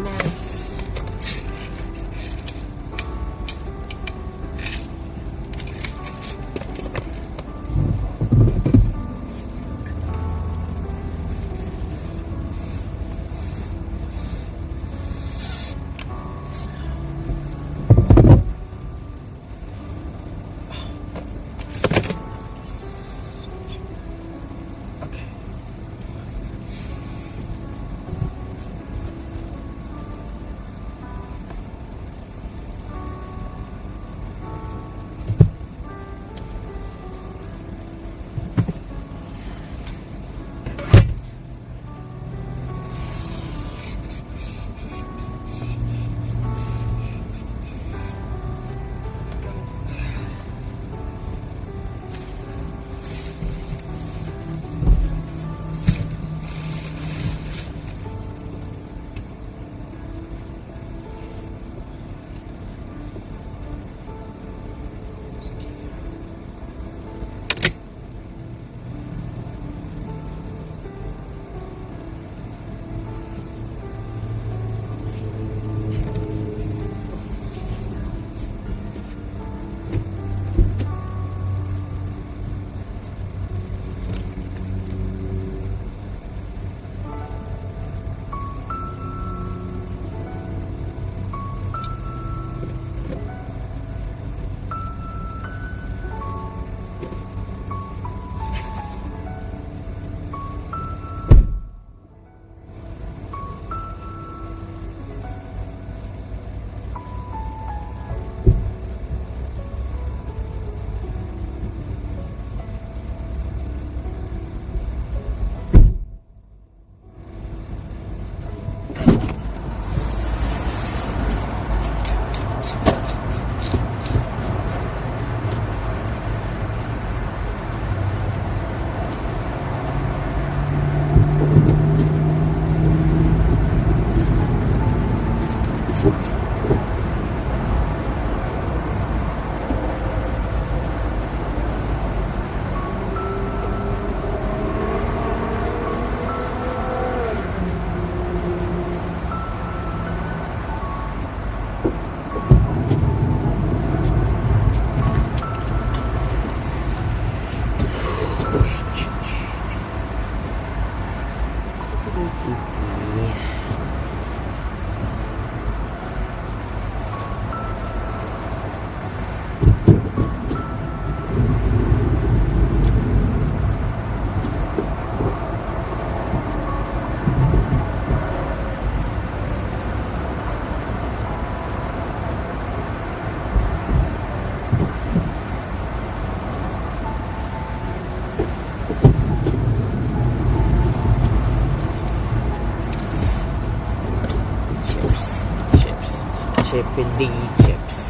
mess. Chippy chips.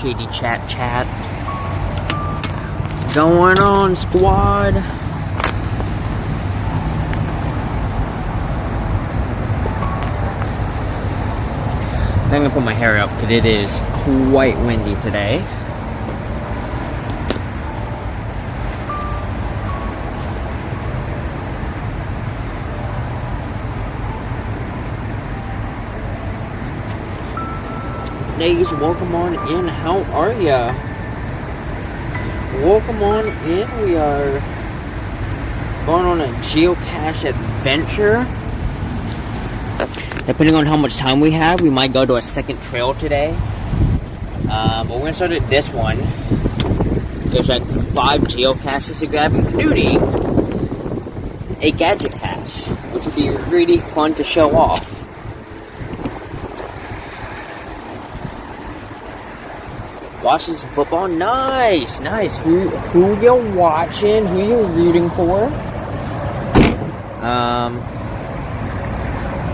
shady chat. What's going on, squad? I'm gonna put my hair up because it is quite windy today. Ladies, welcome on in. How are ya? Welcome on in. We are going on a geocache adventure. Depending on how much time we have, we might go to a second trail today. But we're gonna start at this one. There's like 5 geocaches to grab, including a gadget cache, which would be really fun to show off. Watching some football, nice. Who you watching? Who you rooting for?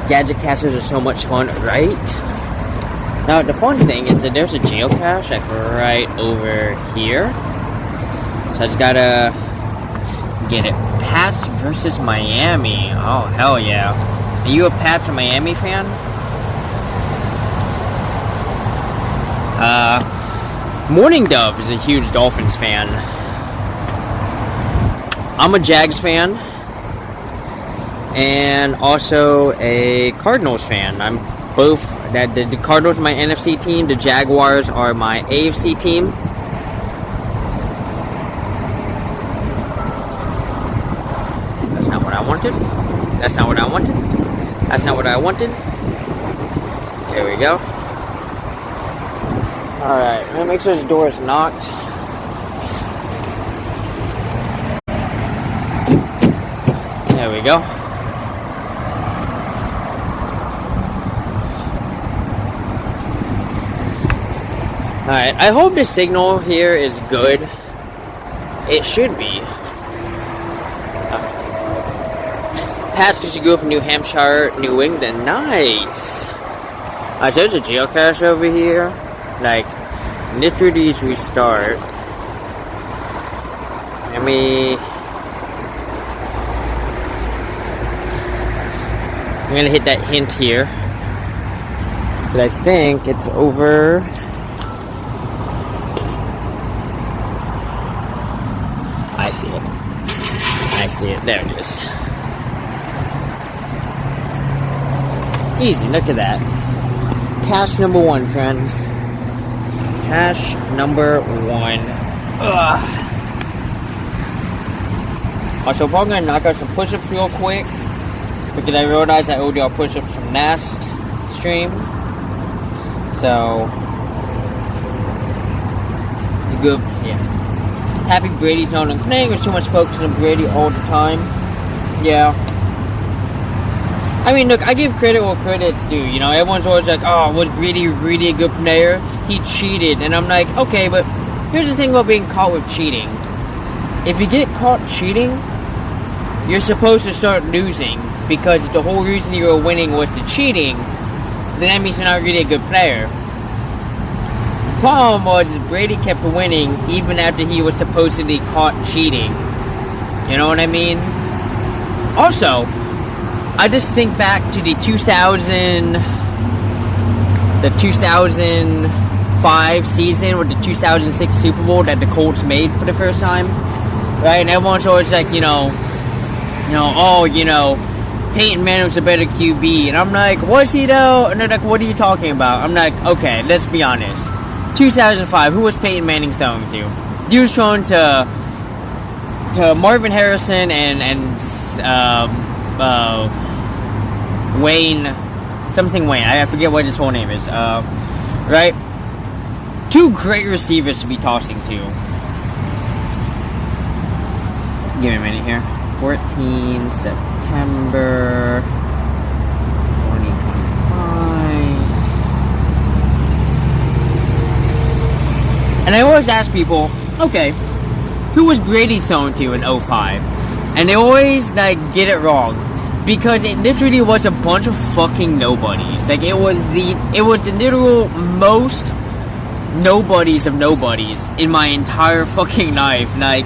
Gadget caches are so much fun, right? Now the fun thing is that there's a geocache like right over here. So I just gotta get it. Pats versus Miami. Oh hell yeah! Are you a Pats or Miami fan? Morning Dove is a huge Dolphins fan. I'm a Jags fan. And also a Cardinals fan. I'm both. The Cardinals are my NFC team. The Jaguars are my AFC team. That's not what I wanted. That's not what I wanted. That's not what I wanted. There we go. Alright, I'm gonna make sure the door is locked. There we go. Alright, I hope the signal here is good. It should be. Pats, because you grew up in New Hampshire, New England. Nice! Alright, so there's a geocache over here. Like, literally as we start. I'm gonna hit that hint here. But I think it's over. I see it. I see it. There it is. Easy, look at that. Cache number 1, friends. Cache number 1. Ugh. Also, I'm probably gonna knock out some push-ups real quick. Because I realized I owed y'all push-ups from last stream. So, good, yeah. Happy Brady's not on playing. There's too much focus on Brady all the time. Yeah. I mean, look, I give credit where credit's due. You know, everyone's always like, oh, was Brady really a good player? He cheated. And I'm like, okay, but here's the thing about being caught with cheating. If you get caught cheating, you're supposed to start losing. Because if the whole reason you were winning was the cheating, then that means you're not really a good player. The problem was Brady kept winning even after he was supposedly caught cheating. You know what I mean? Also, I just think back to the 2005 season with the 2006 Super Bowl that the Colts made for the first time. Right? And everyone's always like, Peyton Manning's a better QB. And I'm like, was he though? And they're like, what are you talking about? I'm like, okay, let's be honest. 2005, who was Peyton Manning throwing to? He was throwing to Marvin Harrison and Wayne, something Wayne. I forget what his whole name is. Right? 2 great receivers to be tossing to. Give me a minute here. 14 September 2025. And I always ask people, okay, who was Brady thrown to in 05? And they always, get it wrong. Because it literally was a bunch of fucking nobodies. It was the literal most nobodies of nobodies in my entire fucking life. Like,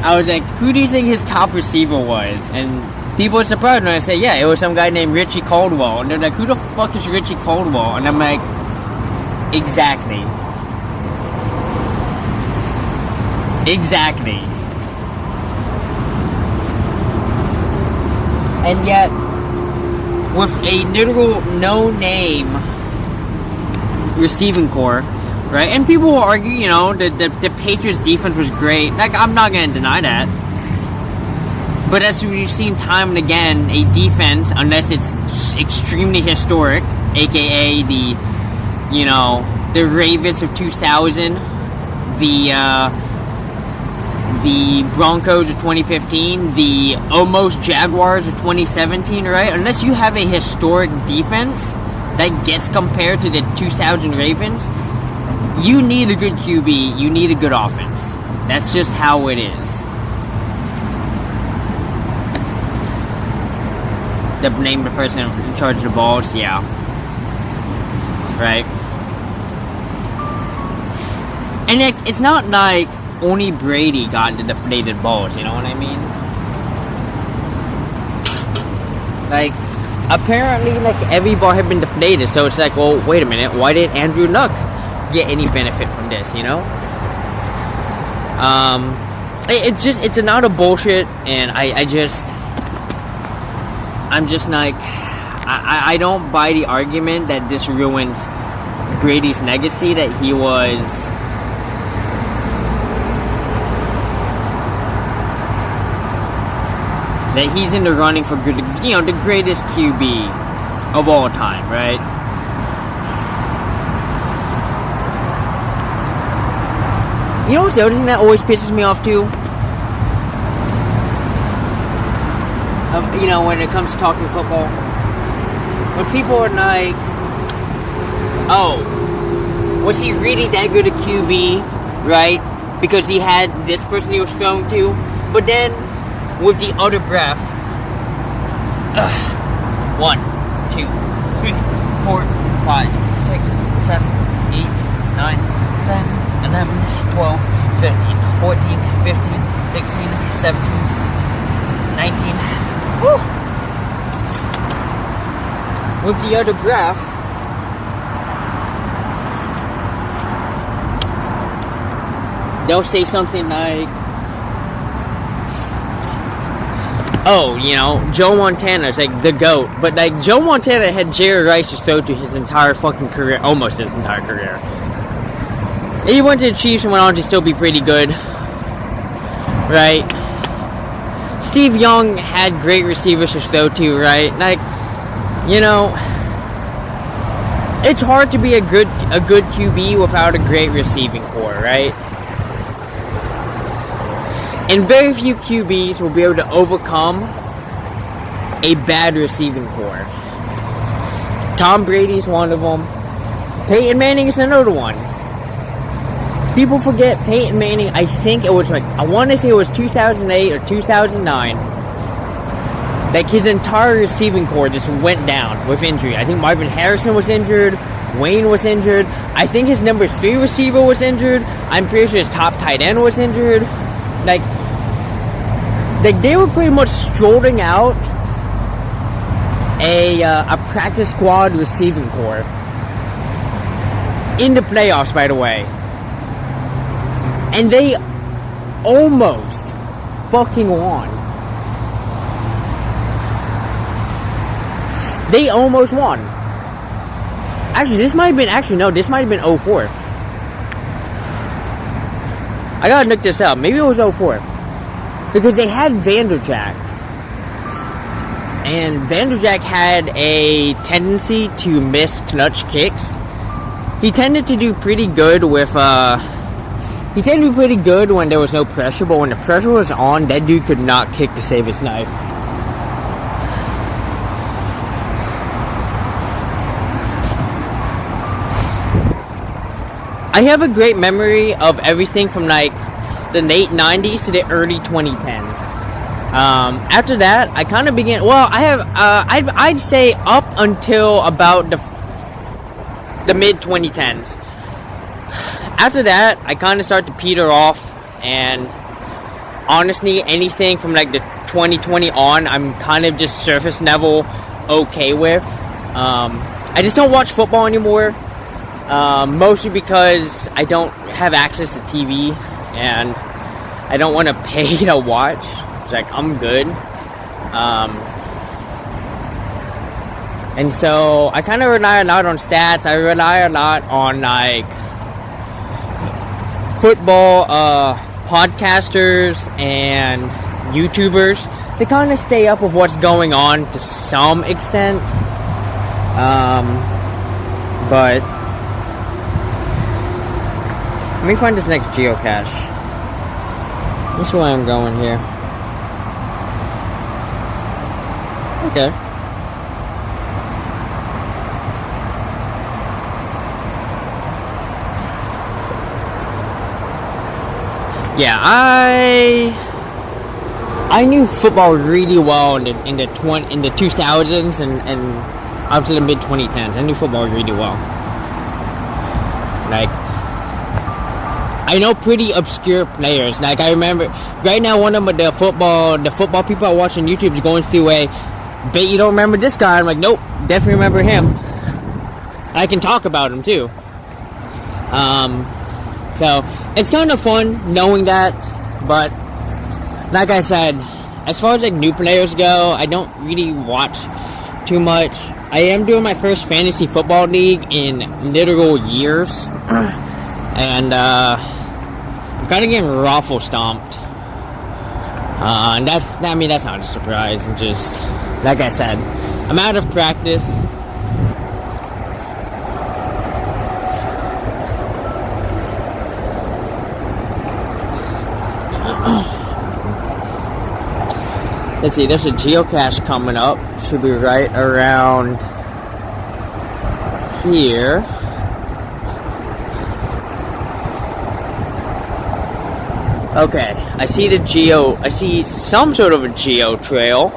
I was like, who do you think his top receiver was? And people were surprised when I said, yeah, it was some guy named Richie Caldwell. And they're like, who the fuck is Richie Caldwell? And I'm like, exactly. Exactly. And yet, with a literal no-name receiving core, right? And people will argue, you know, the Patriots defense was great. Like, I'm not going to deny that. But as we've seen time and again, a defense, unless it's extremely historic, aka the, you know, the Ravens of 2000, the Broncos of 2015, the almost Jaguars of 2017, right? Unless you have a historic defense that gets compared to the 2000 Ravens, you need a good QB, you need a good offense. That's just how it is. The name of the person in charge of the balls, yeah. Right? And it's not like only Brady got the deflated balls, you know what I mean? Like, apparently, like, every ball had been deflated, so it's like, well, wait a minute, why did Andrew Luck get any benefit from this, you know? It's a lot of bullshit, and I'm just like, I don't buy the argument that this ruins Brady's legacy, that he was, that he's in the running for good, you know, the greatest QB of all time, right? You know what's the other thing that always pisses me off too? You know, when it comes to talking football, when people are like, oh, was he really that good a QB, right? Because he had this person he was thrown to, but then with the other breath, 1, 2, 3, 4, 5, 6, 7, 8, 9, 10, 11, 12, 13, 14, 15, 16, 17, 19. Woo! With the other breath, they'll say something like, oh, you know, Joe Montana's like the GOAT. But like, Joe Montana had Jerry Rice to throw to his entire fucking career, almost his entire career. He went to the Chiefs and went on to still be pretty good, right? Steve Young had great receivers to throw to, right? Like, you know, it's hard to be a good QB without a great receiving core, right? And very few QBs will be able to overcome a bad receiving core. Tom Brady's one of them. Peyton Manning is another one. People forget Peyton Manning, I think it was like, I want to say it was 2008 or 2009. Like, his entire receiving core just went down with injury. I think Marvin Harrison was injured. Wayne was injured. I think his number 3 receiver was injured. I'm pretty sure his top tight end was injured. Like they were pretty much strolling out a practice squad receiving core in the playoffs, by the way. And they almost fucking won. They almost won. Actually, this might have been 04. I gotta look this up. Maybe it was 04. Because they had Vanderjagt. And Vanderjagt had a tendency to miss clutch kicks. He tended to do pretty good with, he tended to be pretty good when there was no pressure, but when the pressure was on, that dude could not kick to save his life. I have a great memory of everything from like the late 90s to the early 2010s. After that, I kind of began, well, I have, I'd say up until about the mid 2010s. after that, I kind of start to peter off, and honestly, anything from like the 2020 on, I'm kind of just surface level okay with. I just don't watch football anymore, mostly because I don't have access to TV, and I don't want to pay to watch. It's like, I'm good. And so I kind of rely a lot on stats. I rely a lot on like football podcasters and YouTubers to kind of stay up with what's going on to some extent. But let me find this next geocache. This is where I'm going here. Okay. Yeah, I knew football really well in the 2000s and up to the mid 2010s. I knew football really well. Like, I know pretty obscure players. Like, I remember right now one of the football people I watch on YouTube is going through a bet you don't remember this guy. I'm like, nope, definitely remember him. I can talk about him too. So it's kind of fun knowing that, but like I said, as far as like new players go, I don't really watch too much. I am doing my first fantasy football league in literal years, and I'm kind of getting raffle stomped. And that's not a surprise. I'm just, like I said, I'm out of practice. Let's see, there's a geocache coming up. Should be right around here. Okay, I see some sort of a geo trail.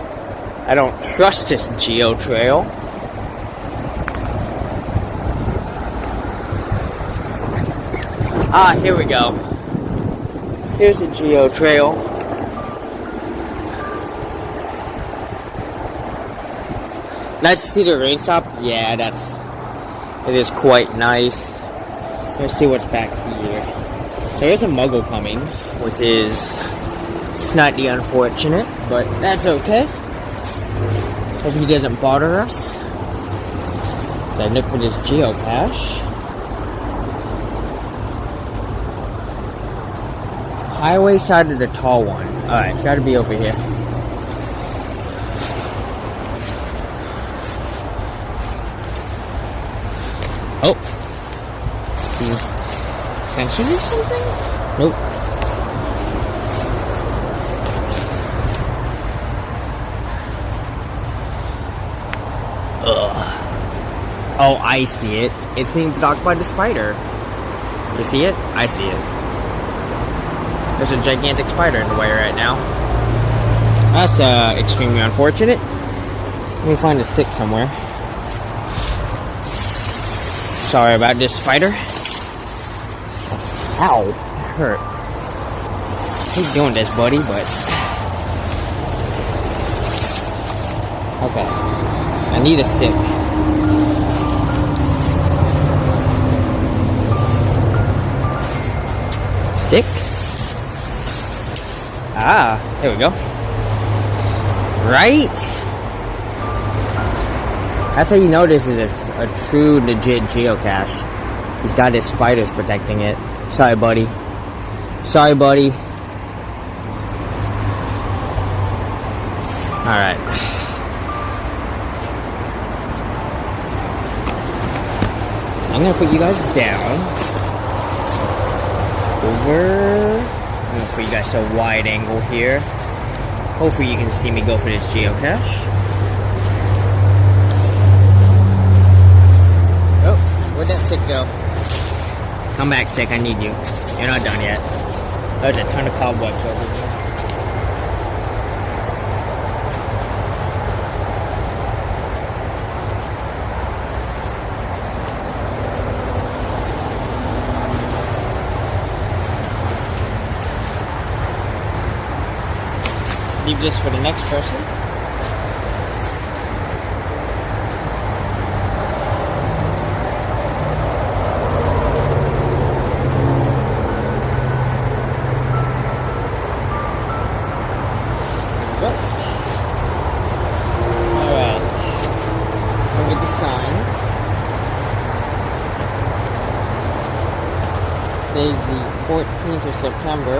I don't trust this geo trail. Ah, here we go. Here's a geo trail. Nice to see the rain stop. Yeah, it is quite nice. Let's see what's back here. So there's a muggle coming, which is slightly unfortunate, but that's okay. Hope he doesn't bother us. So I look for this geocache. Highway side of the tall one. Alright, it's gotta be over here. Oh. Let's see. Attention or something? Nope. Ugh. Oh, I see it. It's being blocked by the spider. You see it? I see it. There's a gigantic spider in the way right now. That's extremely unfortunate. Let me find a stick somewhere. Sorry about this, spider. Ow, it hurt. I hate doing this, buddy, but... Okay. I need a stick. Stick? Ah, there we go. Right? That's how you know this is a true, legit geocache. He's got his spiders protecting it. Sorry, buddy. Sorry, buddy. Alright. I'm gonna put you guys down. Over. I'm gonna put you guys to a wide angle here. Hopefully you can see me go for this geocache. Oh, where'd that stick go? Come back, stick, I need you. You're not done yet. There's a ton of cobwebs over here. leave this for the next person. Today's the 14th of September.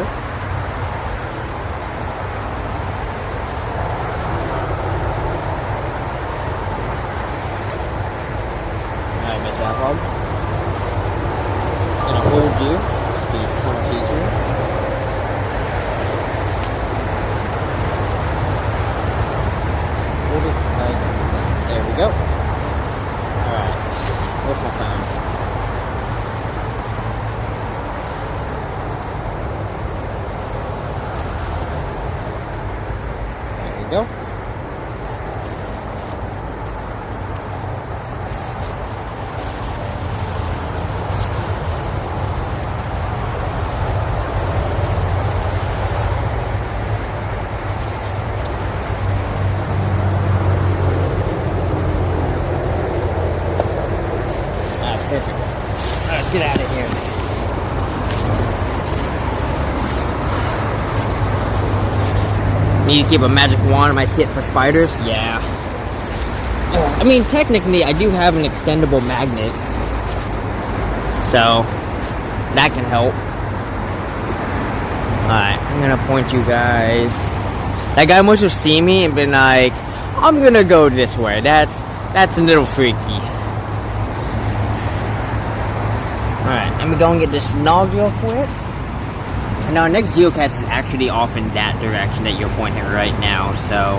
Alright, Miss Apple. It's gonna hold you. Be so much easier. Hold it like that. There we go. Alright. Where's my phone? Go. Perfect. Alright, let's get out of here. Need to keep a magic wand in my kit for spiders? Yeah. I mean, technically, I do have an extendable magnet. So, that can help. Alright, I'm gonna point you guys. That guy must have seen me and been like, I'm gonna go this way. That's a little freaky. Alright, let me go and get this nog real quick. Now, our next geocache is actually off in that direction that you're pointing right now, so...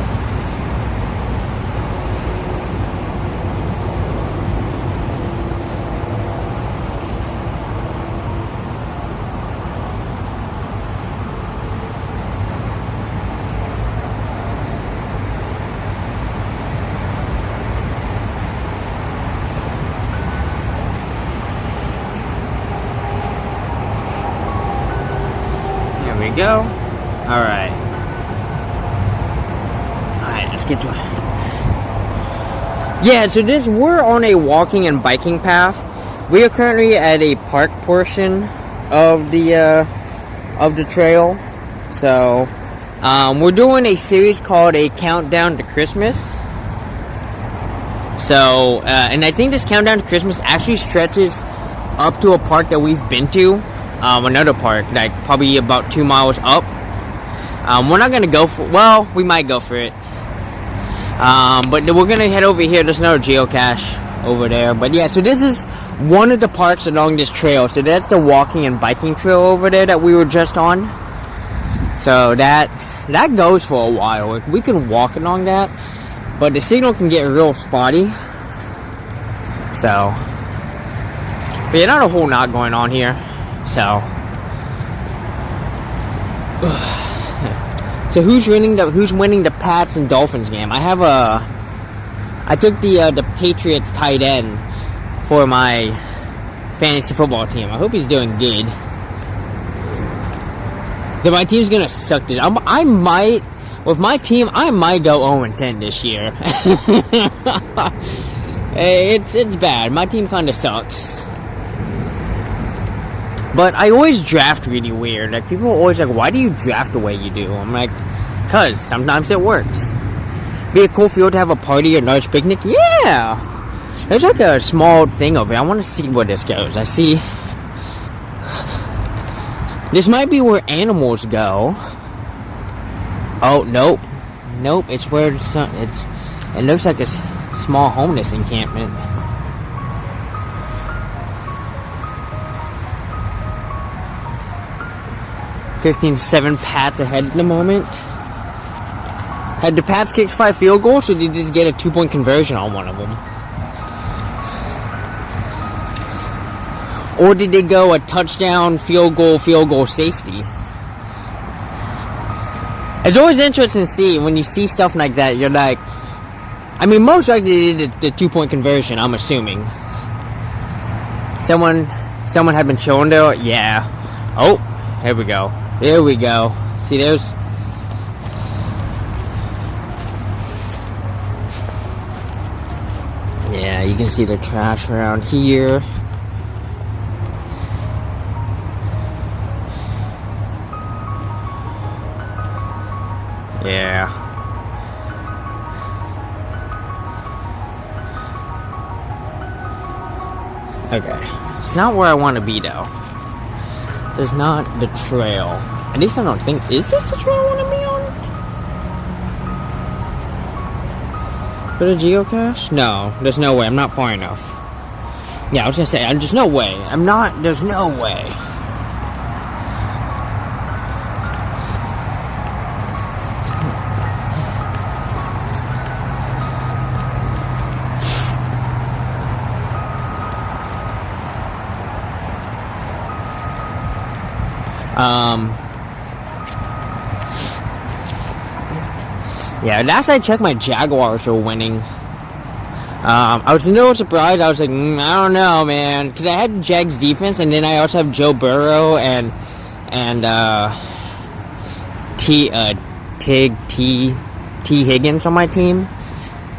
go. Alright. Alright, let's get to it. Yeah, so we're on a walking and biking path. We are currently at a park portion of the trail. So, we're doing a series called A Countdown to Christmas. So, and I think this Countdown to Christmas actually stretches up to a park that we've been to. Another park, like probably about 2 miles up. We're not gonna go for, well, we might go for it. But we're gonna head over here. There's another geocache over there. But yeah, so this is one of the parks along this trail. So that's the walking and biking trail over there that we were just on. So that goes for a while. We can walk along that, but the signal can get real spotty. So, but yeah, not a whole lot going on here. So who's winning the Pats and Dolphins game? I took the Patriots tight end for my fantasy football team. I hope he's doing good. Then my team's gonna suck this. I might, with my team, I might go 0-10 this year. It's bad. My team kinda sucks. But I always draft really weird. Like, people are always like, why do you draft the way you do? I'm like, cause sometimes it works. Be a cool field to have a party or large picnic? Yeah! There's like a small thing over here. I want to see where this goes. I see... This might be where animals go. Oh, nope. Nope, it's where it looks like a small homeless encampment. 15-7 Pats ahead at the moment. Had the Pats kicked 5 field goals, or did they just get a 2-point conversion on one of them? Or did they go a touchdown, field goal, safety? It's always interesting to see when you see stuff like that. You're like, I mean, most likely they did the 2-point conversion, I'm assuming. Someone had been showing there. Yeah. Oh, here we go. There we go. See, there's You can see the trash around here. Yeah. Okay. It's not where I want to be, though. This is not the trail. At least I don't think... Is this the trail I want to be on? For the geocache? No. There's no way. I'm not far enough. Yeah, I was going to say, there's no way. There's no way. Yeah, last I checked, my Jaguars were winning. I was a little surprised. I was like, I don't know, man, because I had Jags defense, and then I also have Joe Burrow and T Higgins on my team,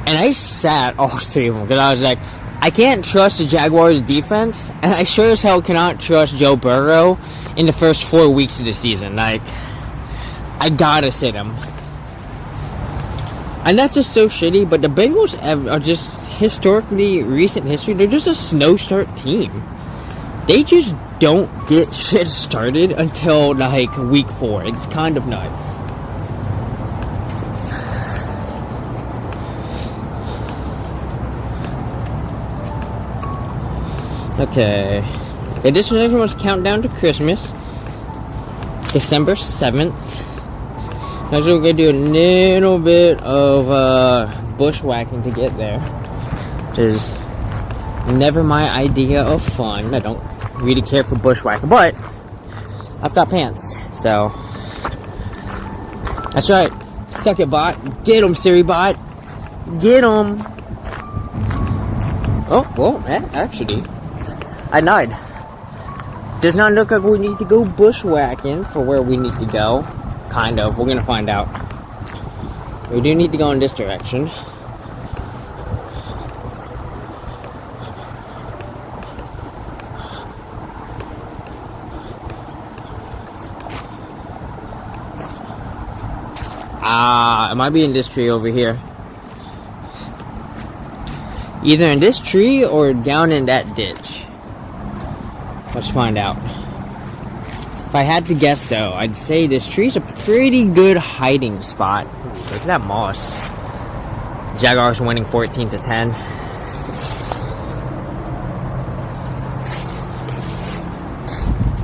and I sat all three of them because I was like, I can't trust the Jaguars defense, and I sure as hell cannot trust Joe Burrow in the first 4 weeks of the season. Like, I gotta sit him. And that's just so shitty, but the Bengals are just recent history, they're just a slow start team. They just don't get shit started until, like, week 4. It's kind of nuts. Okay. This next one was Countdown to Christmas. December 7th. Now, so we're going to do a little bit of bushwhacking to get there. Which is never my idea of fun. I don't really care for bushwhacking, but I've got pants, so that's right. Suck it, bot. Get him, Siri bot. Get him. Oh, well, actually, I lied. Does not look like we need to go bushwhacking for where we need to go. Kind of. We're going to find out. We do need to go in this direction. It might be in this tree over here. Either in this tree or down in that ditch. Let's find out. If I had to guess, though, I'd say this tree's a pretty good hiding spot. Ooh, look at that moss. Jaguars winning 14-10.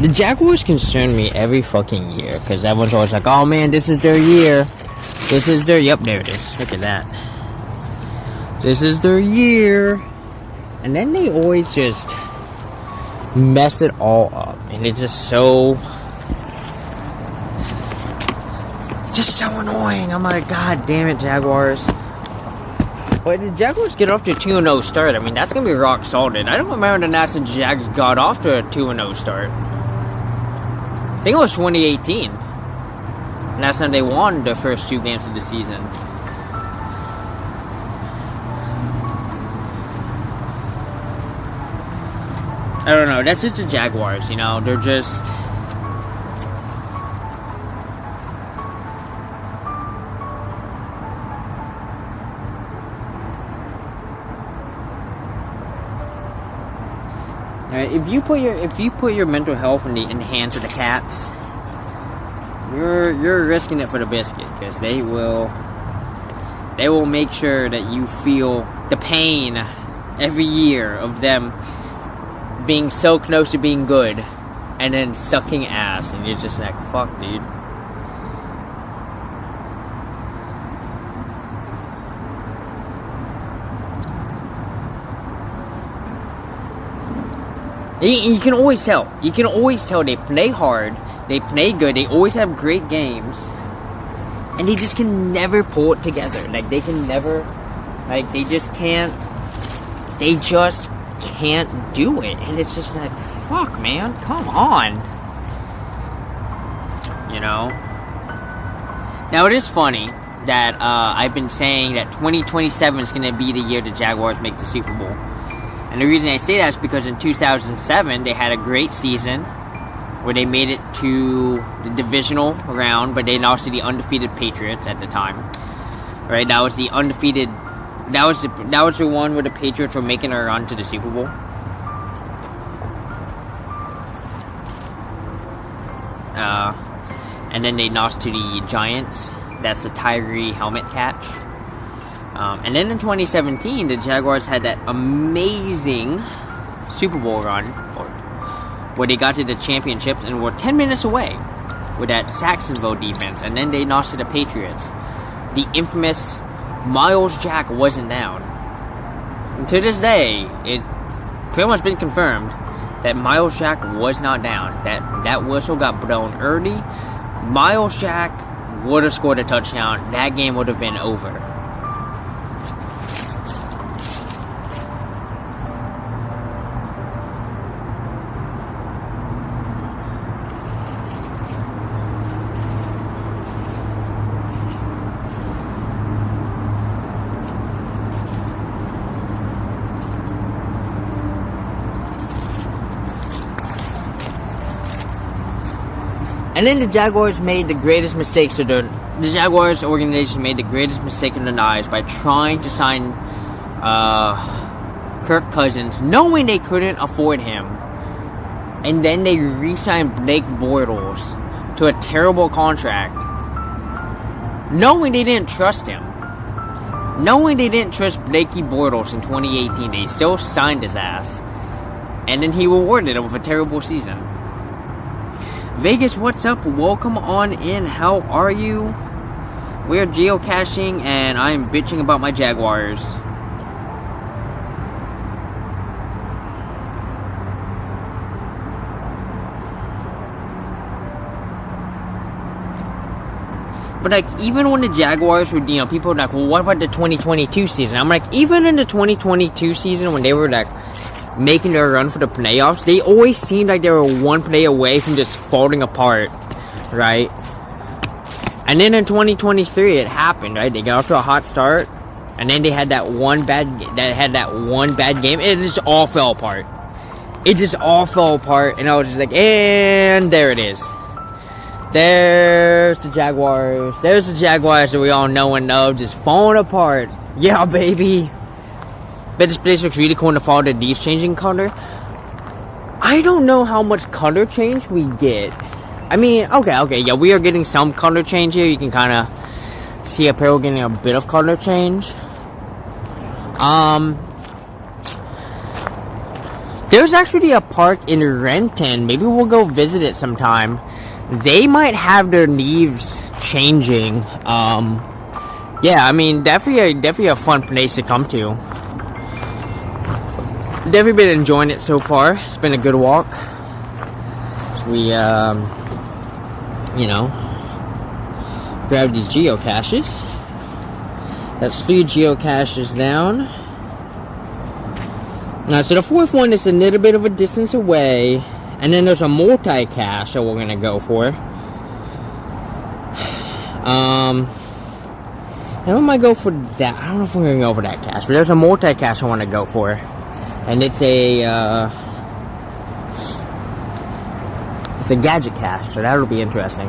The Jaguars concern me every fucking year, because everyone's always like, oh man, this is their year. This is their... Yep, there it is. Look at that. This is their year. And then they always just mess it all up. And it's just so... just so annoying. I'm like, God damn it, Jaguars. But the Jaguars get off to a 2-0 start. I mean, that's going to be rock solid. I don't remember the last time the Jags got off to a 2-0 start. I think it was 2018. Last time they won the first 2 games of the season. I don't know. That's just the Jaguars, you know. They're just... If you put your mental health in the hands of the cats, you're risking it for the biscuit, because they will make sure that you feel the pain every year of them being so close to being good and then sucking ass, and you're just like, fuck, dude. You can always tell. You can always tell they play hard, they play good, they always have great games, and they just can never pull it together. Like, they can never, like, they just can't do it. And it's just like, fuck, man, come on. You know? Now, it is funny that I've been saying that 2027 is going to be the year the Jaguars make the Super Bowl. And the reason I say that is because in 2007, they had a great season where they made it to the divisional round, but they lost to the undefeated Patriots at the time. Right, that was the undefeated. That was the one where the Patriots were making a run to the Super Bowl. And then they lost to the Giants. That's the Tyree helmet catch. And then in 2017, the Jaguars had that amazing Super Bowl run where they got to the championships and were 10 minutes away with that Saxonville defense. And then they lost to the Patriots. The infamous Miles Jack wasn't down. And to this day, it's pretty much been confirmed that Miles Jack was not down. That whistle got blown early. Miles Jack would have scored a touchdown. That game would have been over. And then the Jaguars made the greatest mistakes of the Jaguars organization made the greatest mistake in their lives by trying to sign Kirk Cousins, knowing they couldn't afford him. And then they re-signed Blake Bortles to a terrible contract, knowing they didn't trust him. Knowing they didn't trust Blakey Bortles in 2018, they still signed his ass. And then he rewarded him with a terrible season. Vegas, what's up? Welcome on in. How are you? We're geocaching and I'm bitching about my Jaguars. But like, even when the Jaguars were, you know, people were like, well, what about the 2022 season? I'm like, even in the 2022 season when they were like making their run for the playoffs, they always seemed like they were one play away from just falling apart, right? And then in 2023, it happened, right? They got off to a hot start, and then they had that one bad game. It just all fell apart. It just all fell apart, and I was just like, and there it is. There's the Jaguars. There's the Jaguars that we all know and love, just falling apart. Yeah, baby. But this place looks really cool in the fall. The leaves changing color. I don't know how much color change we get. I mean, okay, yeah, we are getting some color change here. You can kind of see up here we're getting a bit of color change. There's actually a park in Renton. Maybe we'll go visit it sometime. They might have their leaves changing. Yeah, I mean, definitely a fun place to come to. Definitely been enjoying it so far. It's been a good walk. So we, you know, grab these geocaches. That's 3 geocaches down. Now, so the fourth one is a little bit of a distance away. And then there's a multi-cache that we're going to go for. And we might go for that. I don't know if we're going to go for that cache. But there's a multi-cache I want to go for. And it's a gadget cache, so that'll be interesting.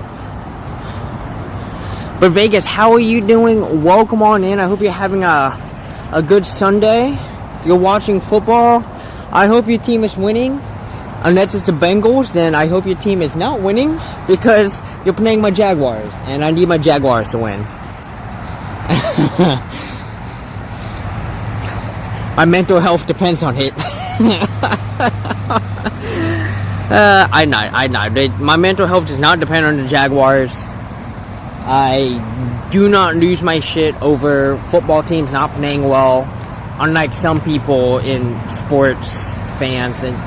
But Vegas, how are you doing? Welcome on in. I hope you're having a good Sunday. If you're watching football, I hope your team is winning. Unless it's the Bengals, then I hope your team is not winning because you're playing my Jaguars, and I need my Jaguars to win. My mental health depends on it. I know. My mental health does not depend on the Jaguars. I do not lose my shit over football teams not playing well, unlike some people in sports fans. And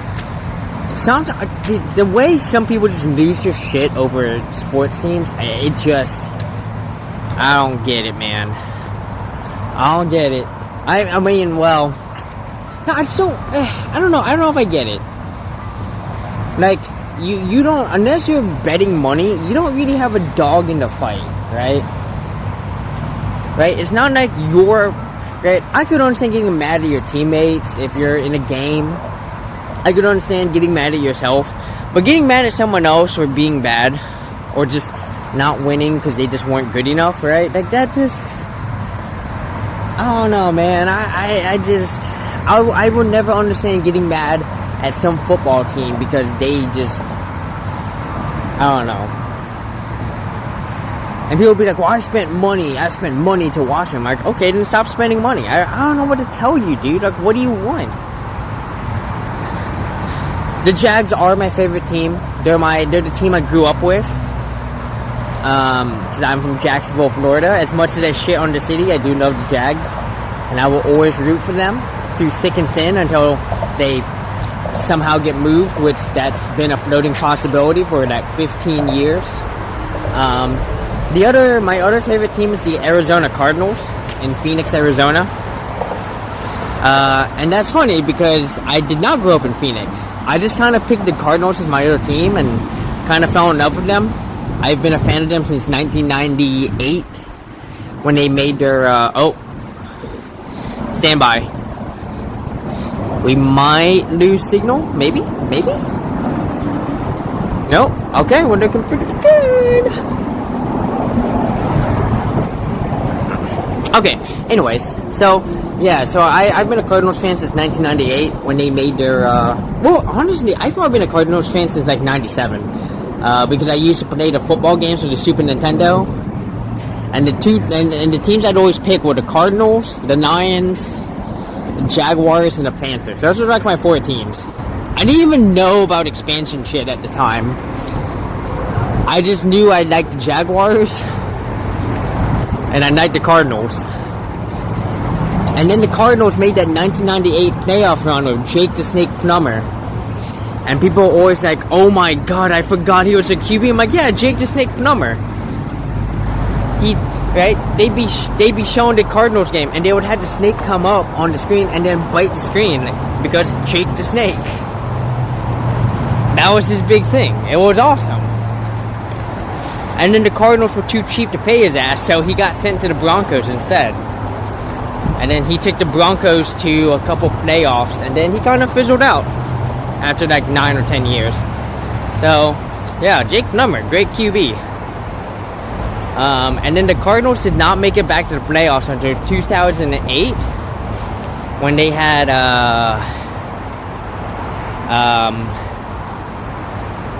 the way some people just lose their shit over sports teams, it just, I don't get it, man. I don't get it. I mean, well, no, I don't know if I get it. Like, you don't, unless you're betting money, you don't really have a dog in the fight, right? Right? It's not like right? I could understand getting mad at your teammates if you're in a game. I could understand getting mad at yourself. But getting mad at someone else for being bad, or just not winning because they just weren't good enough, right? Like, that just... I don't know, man. I will never understand getting mad at some football team because they just... I don't know. And people will be like, well, I spent money to watch them. Like, okay, then stop spending money. I don't know what to tell you, dude. Like, what do you want? The Jags are my favorite team. They're the team I grew up with. Because I'm from Jacksonville, Florida. As much as I shit on the city, I do love the Jags. And I will always root for them through thick and thin until they somehow get moved, which that's been a floating possibility for like 15 years. My other favorite team is the Arizona Cardinals in Phoenix, Arizona. And that's funny because I did not grow up in Phoenix. I just kind of picked the Cardinals as my other team and kind of fell in love with them. I've been a fan of them since 1998 when they made their, stand by. We might lose signal, maybe? Nope. Okay, we're looking pretty good. Okay, anyways, so I've been a Cardinals fan since 1998 when they made their, well, honestly, I've probably been a Cardinals fan since like 97, because I used to play the football games with the Super Nintendo, and the teams I'd always pick were the Cardinals, the Lions, the Jaguars, and the Panthers. Those were like my 4 teams. I didn't even know about expansion shit at the time. I just knew I liked the Jaguars, and I liked the Cardinals. And then the Cardinals made that 1998 playoff run with Jake the Snake Plummer. And people were always like, oh my god, I forgot he was a QB. I'm like, yeah, Jake the Snake Plummer. They'd be showing the Cardinals game, and they would have the snake come up on the screen and then bite the screen because Jake the Snake. That was his big thing. It was awesome. And then the Cardinals were too cheap to pay his ass, so he got sent to the Broncos instead. And then he took the Broncos to a couple playoffs, and then he kind of fizzled out after like 9 or 10 years. So, yeah, Jake Plummer, great QB. And then the Cardinals did not make it back to the playoffs until 2008 when they had,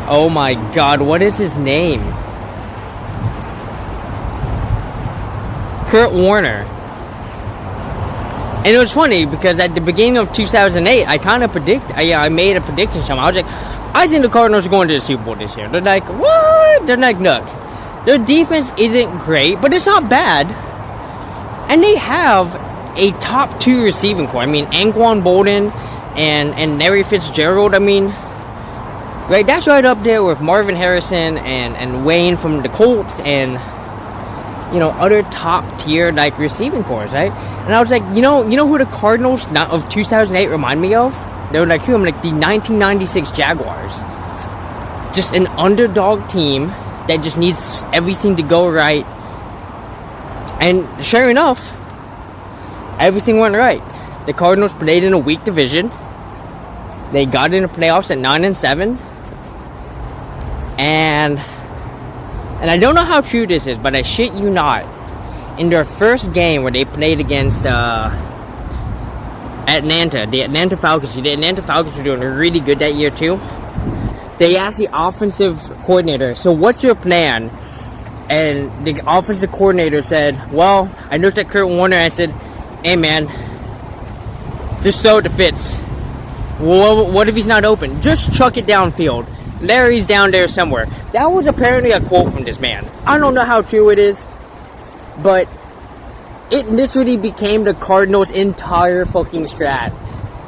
oh my god, what is his name? Kurt Warner. And it was funny because at the beginning of 2008, I made a prediction. I was like, I think the Cardinals are going to the Super Bowl this year. They're like, what? They're like, look, their defense isn't great, but it's not bad. And they have a top 2 receiving core. I mean, Anquan Bolden and Larry Fitzgerald. I mean, right, that's right up there with Marvin Harrison and Wayne from the Colts and, you know, other top tier like receiving cores, right? And I was like, you know who the Cardinals of 2008 remind me of? They were like, who? I'm like, the 1996 Jaguars. Just an underdog team that just needs everything to go right. And sure enough, everything went right. The Cardinals played in a weak division. They got in the playoffs at 9-7. And I don't know how true this is, but I shit you not. In their first game where they played against Atlanta, the Atlanta Falcons. The Atlanta Falcons were doing really good that year too. They asked the offensive coordinator, so what's your plan? And the offensive coordinator said, well, I looked at Kurt Warner and I said, hey man, just throw it to Fitz. What if he's not open? Just chuck it downfield. Larry's down there somewhere. That was apparently a quote from this man. I don't know how true it is, but it literally became the Cardinals' entire fucking strat.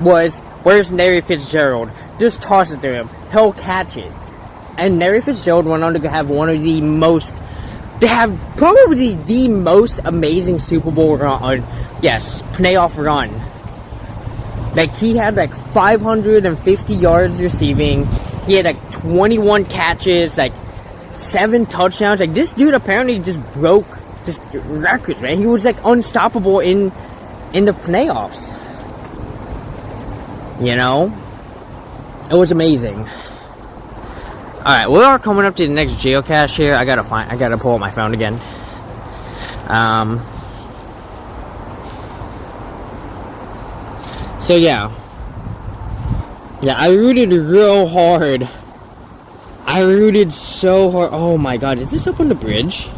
Was, where's Larry Fitzgerald? Just toss it to him. He'll catch it. And Larry Fitzgerald went on to have probably the most amazing Super Bowl run. Yes, playoff run. Like, he had like 550 yards receiving. He had like 21 catches, like 7 touchdowns. Like, this dude apparently just broke just records, man. He was like unstoppable in in the playoffs. You know, it was amazing. All right, we are coming up to the next geocache here. I gotta pull up my phone again. So yeah, I rooted real hard. I rooted so hard. Oh my god, is this up on the bridge?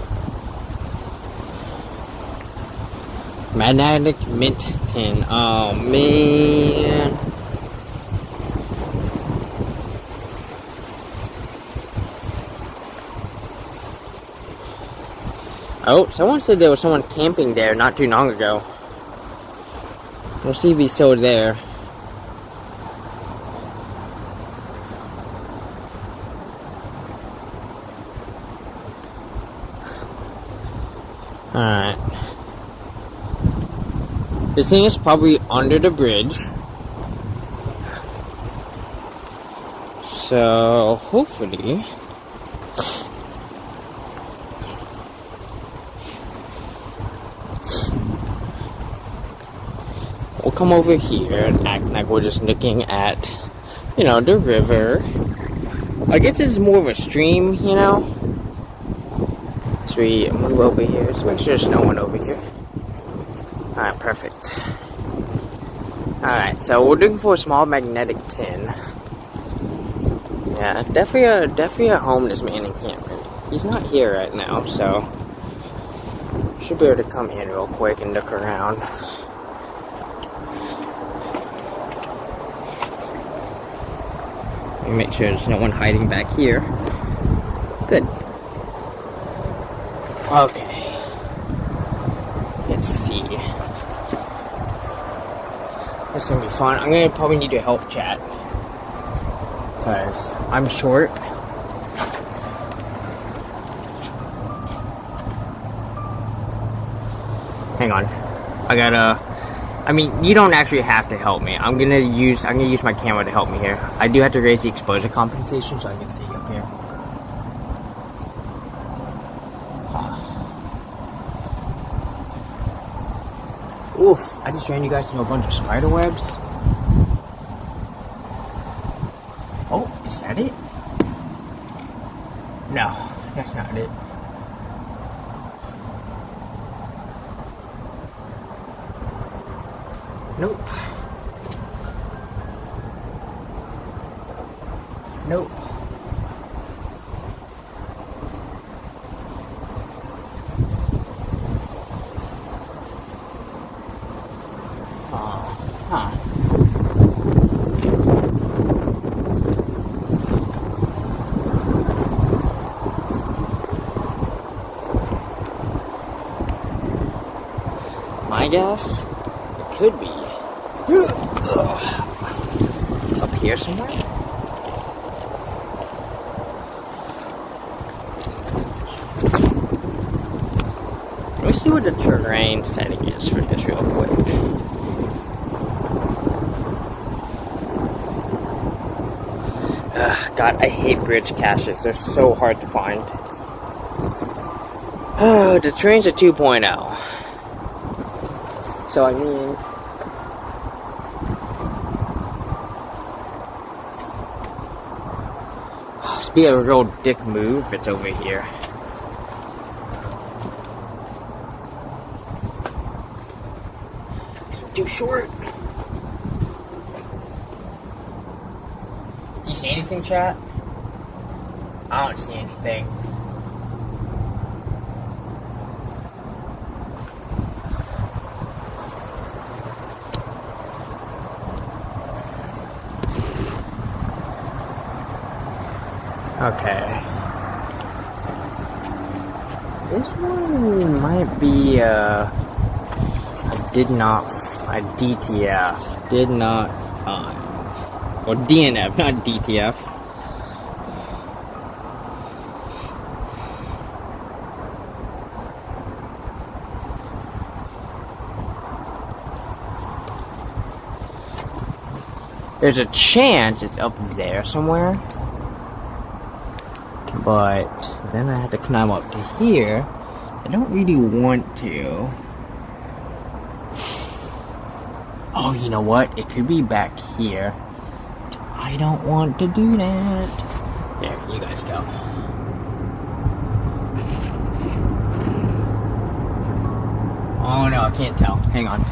Magnetic mint tin. Oh man. Oh, someone said there was someone camping there not too long ago. We'll see if he's still there. Alright. This thing is probably under the bridge. So, hopefully... we'll come over here and act like we're just looking at, you know, the river. I guess it's more of a stream, you know. So we move over here. Let's make sure there's no one over here. Alright, perfect. Alright, so we're looking for a small magnetic tin. Yeah, definitely a homeless man encampment. He's not here right now, so should be able to come in real quick and look around. Let me make sure there's no one hiding back here. Good. Okay. Let's see. This is gonna be fun. I'm gonna probably need your help, chat, because I'm short. Hang on. I mean, you don't actually have to help me. I'm gonna use my camera to help me here. I do have to raise the exposure compensation so I can see up here. Oof, I just ran you guys into a bunch of spider webs. Oh, is that it? No, that's not it. Nope. Nope. Huh. My guess? It could be. Up here somewhere? Let me see what the terrain setting is for this real quick. God, I hate bridge caches. They're so hard to find. Oh, the terrain's a 2.0. So I mean... it'd be a real dick move if it's over here. It's too short. Do you see anything, chat? I don't see anything. Okay. This one might be a DTF. Did not find. Or DNF, not DTF. There's a chance it's up there somewhere. But then I have to climb up to here. I don't really want to. Oh, you know what? It could be back here. I don't want to do that. There, you guys go. Oh no, I can't tell. Hang on.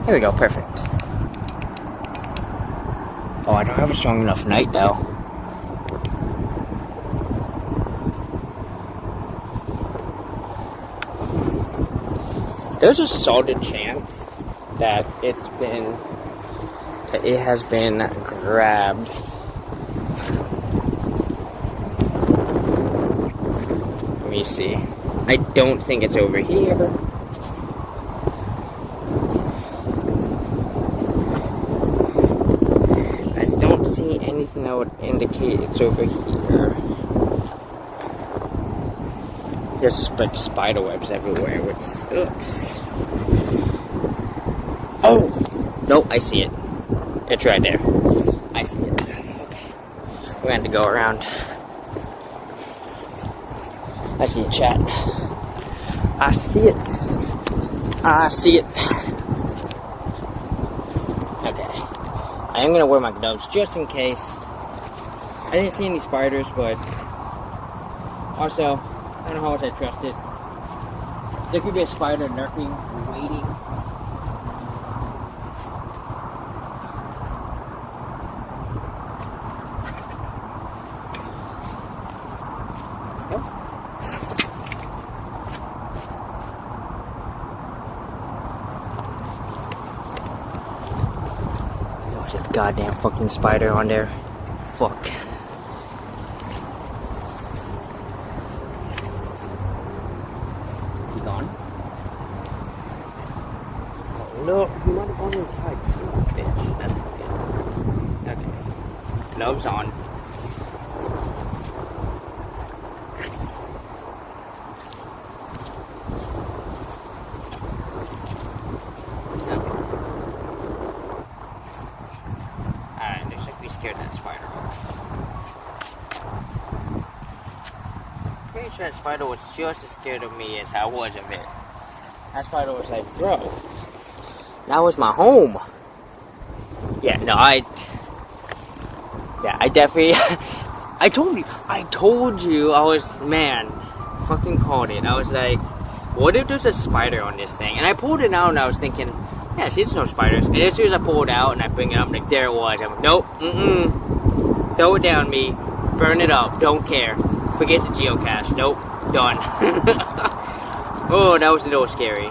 Here we go, perfect. Oh, I don't have a strong enough night though. There's a solid chance that it has been grabbed. Let me see. I don't think it's over here. I don't see anything that would indicate it's over here. There's like spider webs everywhere, which sucks. Oh! Nope, I see it. It's right there. I see it. Okay. We're going to go around. I see it, chat. I see it. I see it. Okay. I am going to wear my gloves just in case. I didn't see any spiders, but also, I don't know how much I trust it. There could be a spider lurking, waiting. Oh, there's a goddamn fucking spider on there. Fuck. No, he might have gone inside. Son of a bitch. That's okay. Okay. Gloves on. Alright, looks like we scared that spider off. Pretty sure that spider was just as scared of me as I was of it. That spider was like, bro. That was my home. Yeah, no, I definitely, I told you, I was, man, fucking called it. I was like, what if there's a spider on this thing? And I pulled it out and I was thinking, yeah, see, there's no spiders. And as soon as I pull it out and I bring it up, I'm like, there it was. I'm like, nope, throw it down me, burn it up, don't care. Forget the geocache, nope, done. Oh, that was a little scary.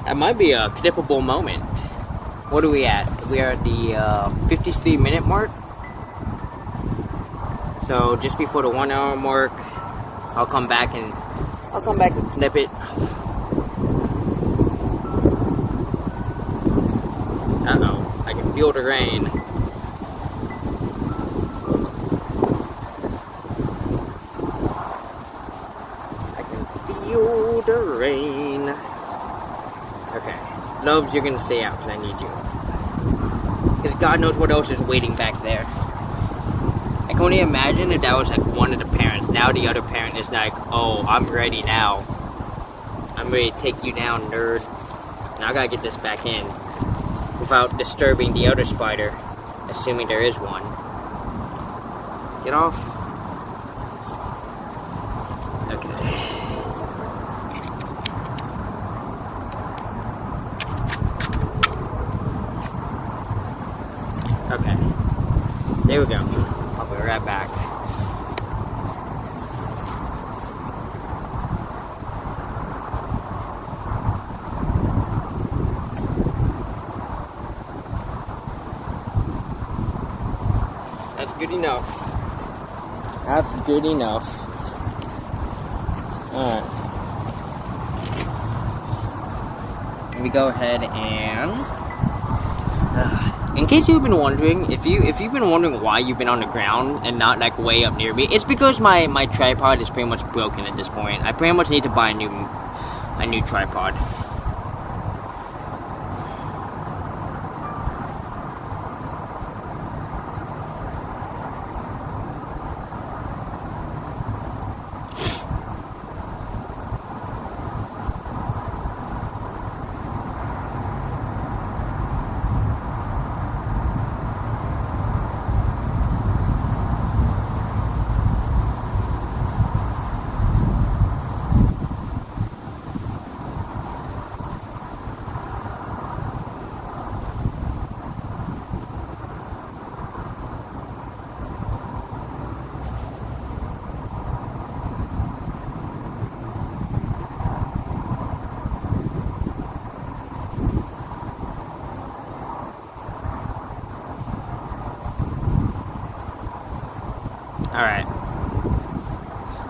That might be a clippable moment. What are we at? We are at the 53-minute mark. So just before the 1 hour mark, I'll come back and clip it. Uh-oh, I can feel the rain. I can feel the rain. Okay, gloves, you're gonna stay out because I need you. Because God knows what else is waiting back there. I can only imagine if that was like one of the parents. Now the other parent is like, oh, I'm ready now. I'm ready to take you down, nerd. Now I gotta get this back in without disturbing the other spider, assuming there is one. Get off. Okay. Okay, there we go. I'll be right back. That's good enough. That's good enough. Alright. Let me go ahead and In case you've been wondering, if you've been wondering why you've been on the ground and not like way up near me, it's because my tripod is pretty much broken at this point. I pretty much need to buy a new tripod.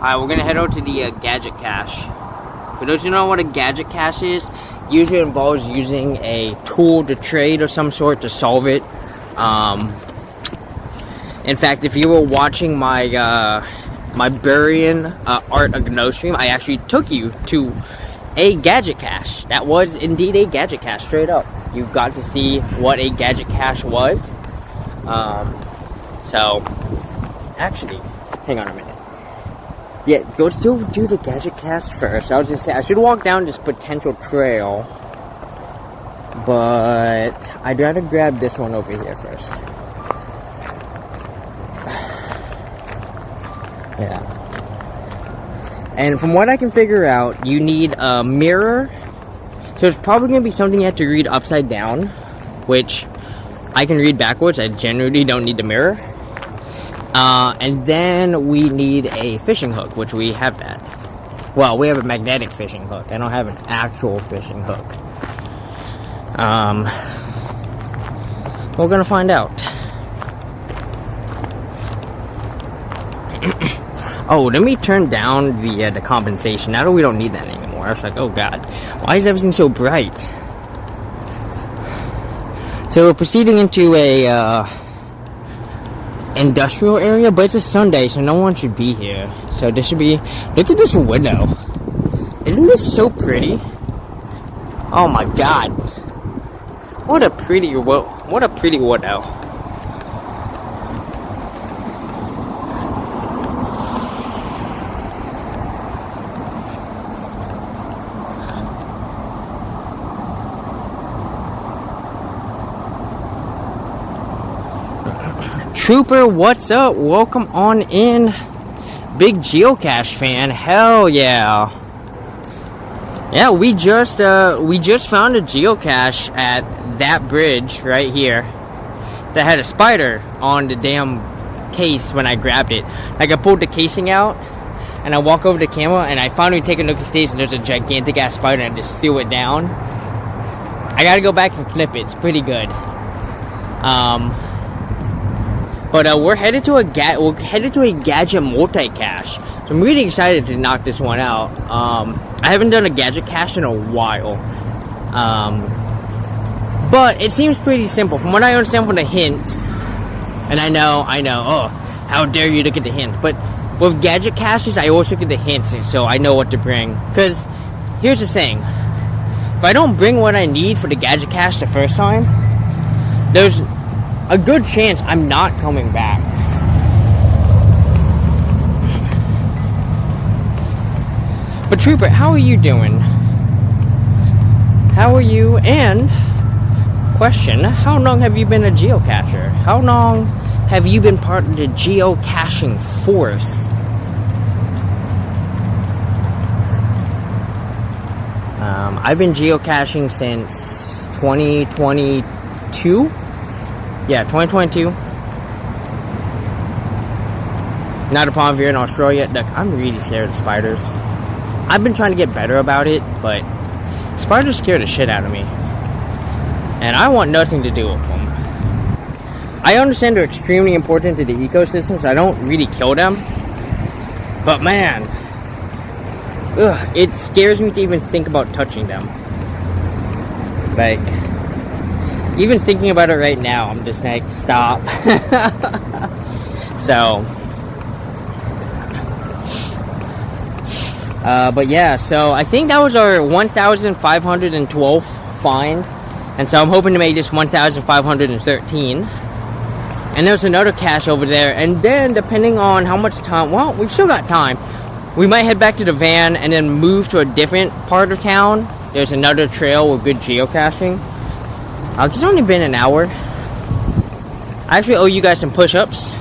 Alright, we're gonna head over to the gadget cache. For those who don't know what a gadget cache is, usually it involves using a tool to trade of some sort to solve it. In fact, if you were watching my my burying art of no stream, I actually took you to a gadget cache. That was indeed a gadget cache, straight up. You got to see what a gadget cache was. So, actually, hang on a minute. Yeah, go still do the gadget cache first. I was just saying, I should walk down this potential trail, but I'd rather grab this one over here first. Yeah. And from what I can figure out, you need a mirror. So it's probably going to be something you have to read upside down, which I can read backwards. I generally don't need the mirror. And then we need a fishing hook, which we have that. Well, we have a magnetic fishing hook. I don't have an actual fishing hook. We're gonna find out. Oh, let me turn down the compensation. Now that we don't need that anymore. I was like, oh god, why is everything so bright? So we're proceeding into a industrial area, but it's a Sunday, so no one should be here. So this should be. Look at this window. Isn't this so pretty? Oh my god! What a pretty window. Trooper, what's up? Welcome on in. Big Geocache fan. Hell yeah. Yeah, we just found a geocache at that bridge right here that had a spider on the damn case when I grabbed it. Like, I pulled the casing out and I walk over the camera and I finally take a look at the case and there's a gigantic ass spider and I just threw it down. I gotta go back and clip it. It's pretty good. But we're headed to a gadget multi-cache. So I'm really excited to knock this one out. I haven't done a gadget cache in a while. But it seems pretty simple. From what I understand from the hints, and I know, oh, how dare you look at the hints. But with gadget caches, I always look at the hints so I know what to bring. Because here's the thing. If I don't bring what I need for the gadget cache the first time, there's a good chance I'm not coming back. But Trooper, how are you doing? How are you? And question, how long have you been a geocacher? How long have you been part of the geocaching force? I've been geocaching since 2022. Yeah, 2022. Not a problem if you're in Australia. Look, I'm really scared of spiders. I've been trying to get better about it, but spiders scare the shit out of me. And I want nothing to do with them. I understand they're extremely important to the ecosystem, so I don't really kill them. But man, it scares me to even think about touching them. Like, Even thinking about it right now, I'm just like, stop. So, but yeah, so I think that was our 1,512th find. And so I'm hoping to make this 1,513. And there's another cache over there. And then, depending on how much time, well, we've still got time. We might head back to the van and then move to a different part of town. There's another trail with good geocaching. It's only been an hour. I actually owe you guys some push-ups.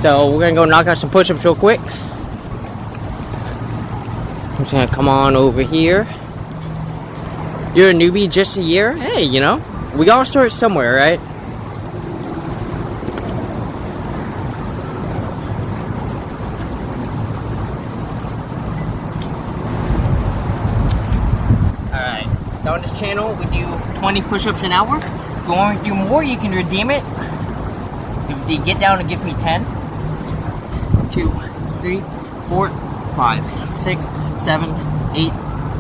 So we're gonna go knock out some push-ups real quick. I'm just gonna come on over here. You're a newbie, just a year? Hey, you know, we all start somewhere, right? So on this channel, we do 20 push-ups an hour. If you want to do more, you can redeem it. If you get down and give me 10. 2, 3, 4, 5, 6, 7, 8,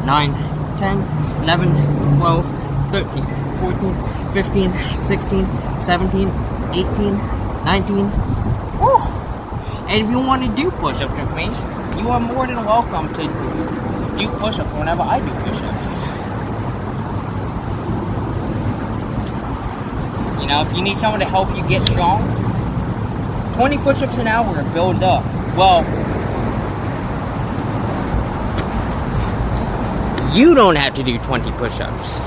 9, 10, 11, 12, 13, 14, 15, 16, 17, 18, 19. Woo! And if you want to do push-ups with me, you are more than welcome to do push-ups whenever I do push-ups. You know, if you need someone to help you get strong, 20 push-ups an hour builds up. Well, you don't have to do 20 push-ups.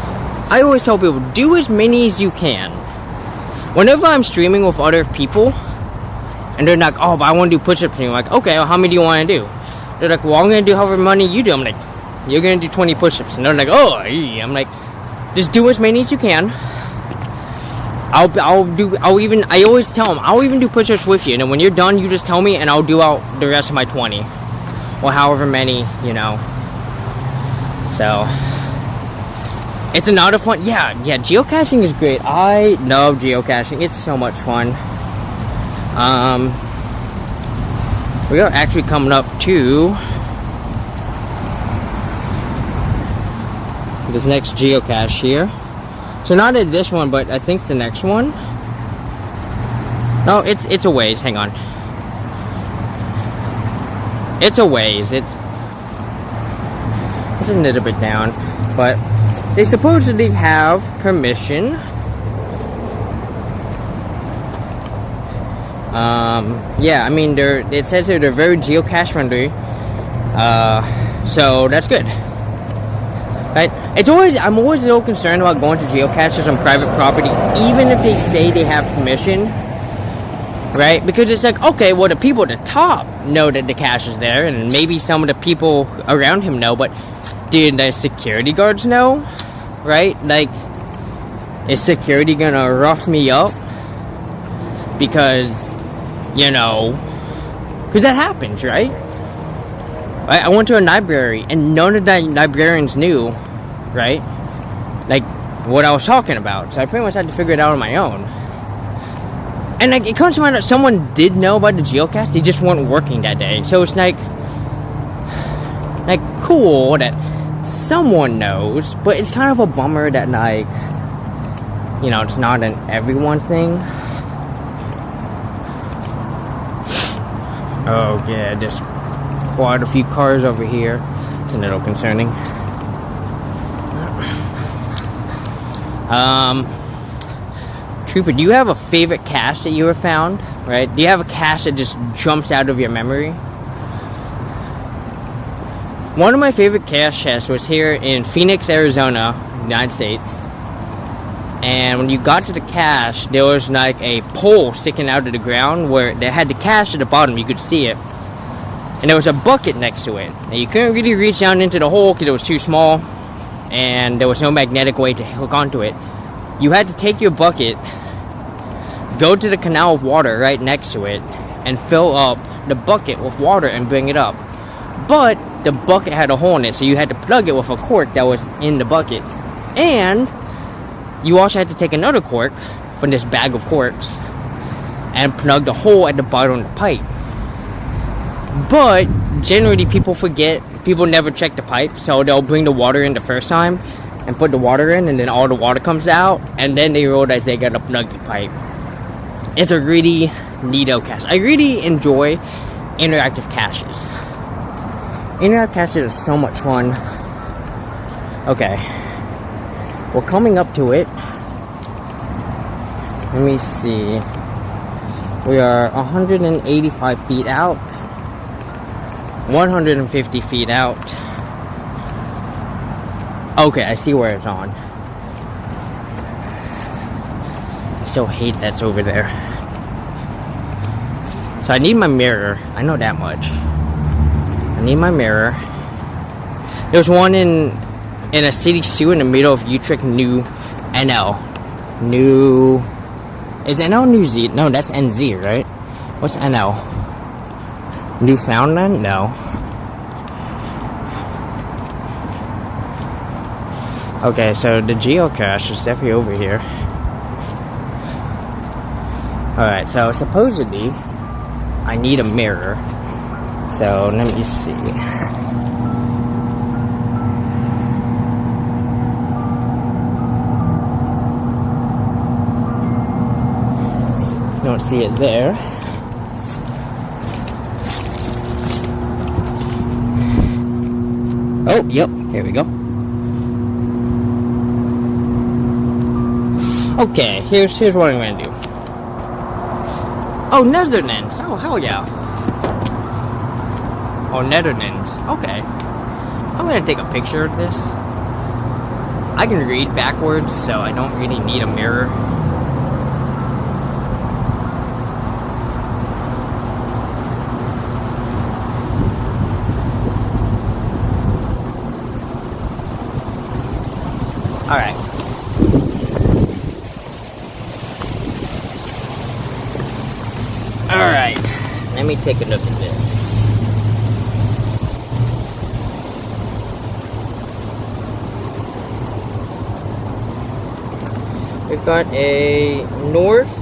I always tell people, do as many as you can. Whenever I'm streaming with other people, and they're like, oh, but I want to do push-ups, and you're like, okay, well, how many do you want to do? They're like, well, I'm going to do however many you do. I'm like, you're going to do 20 push-ups. And they're like, oh, I'm like, just do as many as you can. I always tell them, I'll even do push-ups with you. And then when you're done, you just tell me, and I'll do out the rest of my 20. Or however many, you know. So, it's another fun, yeah, geocaching is great. I love geocaching. It's so much fun. We are actually coming up to this next geocache here. So not at this one, but I think it's the next one. No, it's a ways. Hang on. It's a ways. It's a little bit down, but they supposedly have permission. Yeah, I mean it says here they're very geocache friendly. So that's good. Right? I'm always a little concerned about going to geocaches on private property, even if they say they have permission, right? Because it's like, okay, well, the people at the top know that the cache is there, and maybe some of the people around him know, but did the security guards know, right? Like, is security gonna rough me up? Because, you know, because that happens, right? I went to a library, and none of the librarians knew, right, like, what I was talking about. So I pretty much had to figure it out on my own. And, like, it comes to find out someone did know about the geocache, they just weren't working that day. So it's like, cool that someone knows, but it's kind of a bummer that, like, you know, it's not an everyone thing. Oh, yeah, just quite a few cars over here. It's a little concerning. Trooper, do you have a favorite cache that you ever found? Right? Do you have a cache that just jumps out of your memory? One of my favorite caches was here in Phoenix, Arizona, United States. And when you got to the cache, there was like a pole sticking out of the ground where they had the cache at the bottom. You could see it. And there was a bucket next to it. And you couldn't really reach down into the hole because it was too small. And there was no magnetic way to hook onto it. You had to take your bucket, go to the canal of water right next to it, and fill up the bucket with water and bring it up. But the bucket had a hole in it, so you had to plug it with a cork that was in the bucket. And you also had to take another cork from this bag of corks and plug the hole at the bottom of the pipe. But generally people forget, people never check the pipe, so they'll bring the water in the first time and put the water in, and then all the water comes out, and then they realize they got a nugget pipe. It's a really neato cache. I really enjoy interactive caches. Interactive caches are so much fun. Okay, we're coming up to it. Let me see. We are 185 feet out. 150 feet out. Okay, I see where it's on. I still hate that's over there. So I need my mirror. I know that much. I need my mirror. There's one in a city zoo in the middle of Utrecht, New NL. New... Is NL New Zealand? No, that's NZ, right? What's NL? Newfoundland? No. Okay, so the geocache is definitely over here. Alright, so supposedly I need a mirror. So let me see. Don't see it there. Oh, yep, here we go. Okay, here's what I'm gonna do. Oh, Netherlands. Oh, hell yeah. Oh, Netherlands. Okay. I'm gonna take a picture of this. I can read backwards, so I don't really need a mirror. Alright. Alright. Let me take a look at this. We've got a north.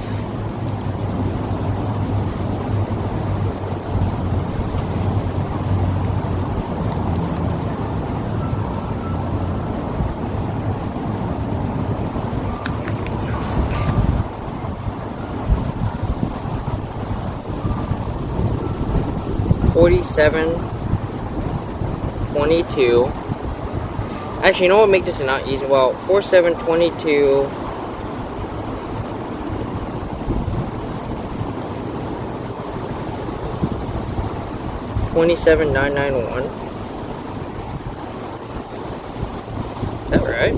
$47.22. Actually, you know what? Make this not easy. Well, 47.22. $27,991. Is that right?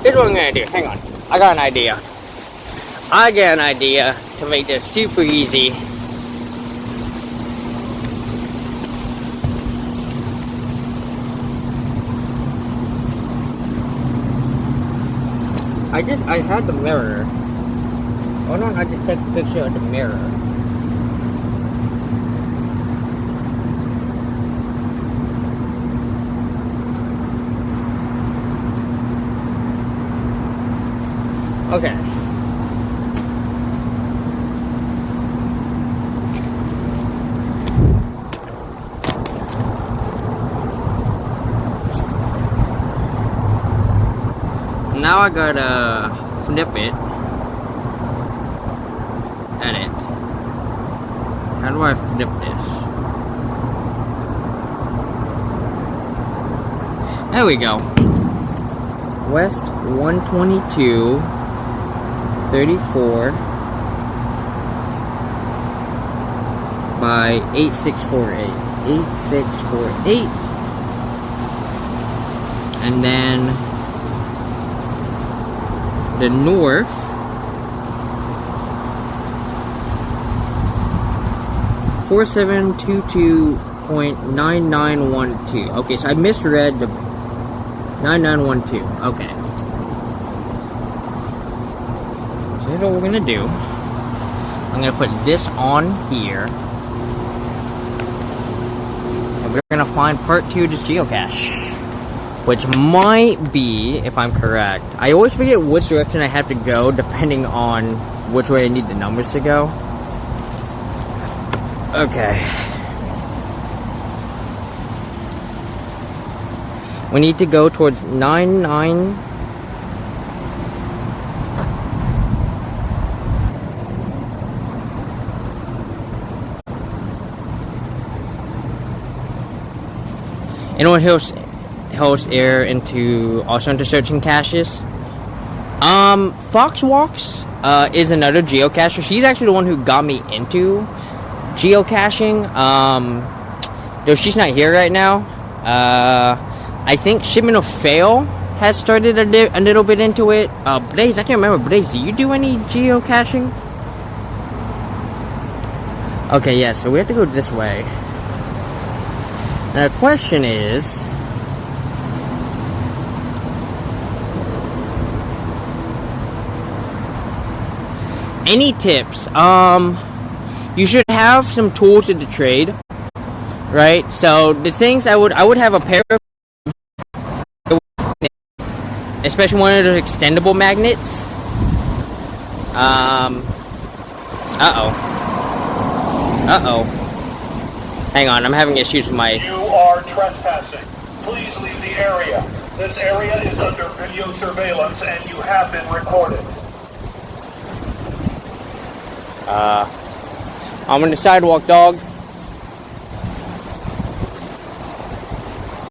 Here's what I'm gonna do. Hang on. I got an idea. I got an idea to make this super easy. I had the mirror. Why don't I just take a picture of the mirror? Okay. Now I gotta flip it. Edit. How do I flip this? There we go. West 122 34 by 8648. 8648. And then the north, $4722.9912. Okay, so I misread the 9912. Okay. So here's what we're gonna do. I'm gonna put this on here, and we're gonna find part 2 of this geocache. Which might be, if I'm correct. I always forget which direction I have to go depending on which way I need the numbers to go. Okay. We need to go towards 99. Anyone else air into also into searching caches? Fox Walks is another geocacher. She's actually the one who got me into geocaching. Though she's not here right now. I think Shipment of Fail has started a little bit into it. Blaze, I can't remember. Blaze, do you do any geocaching? Okay, yeah, so we have to go this way. Now the question is, any tips? You should have some tools to trade, right? So the things I would have a pair of, especially one of those extendable magnets. Hang on, I'm having issues with my... You are trespassing. Please leave the area. This area is under video surveillance and you have been recorded. I'm on the sidewalk, dog.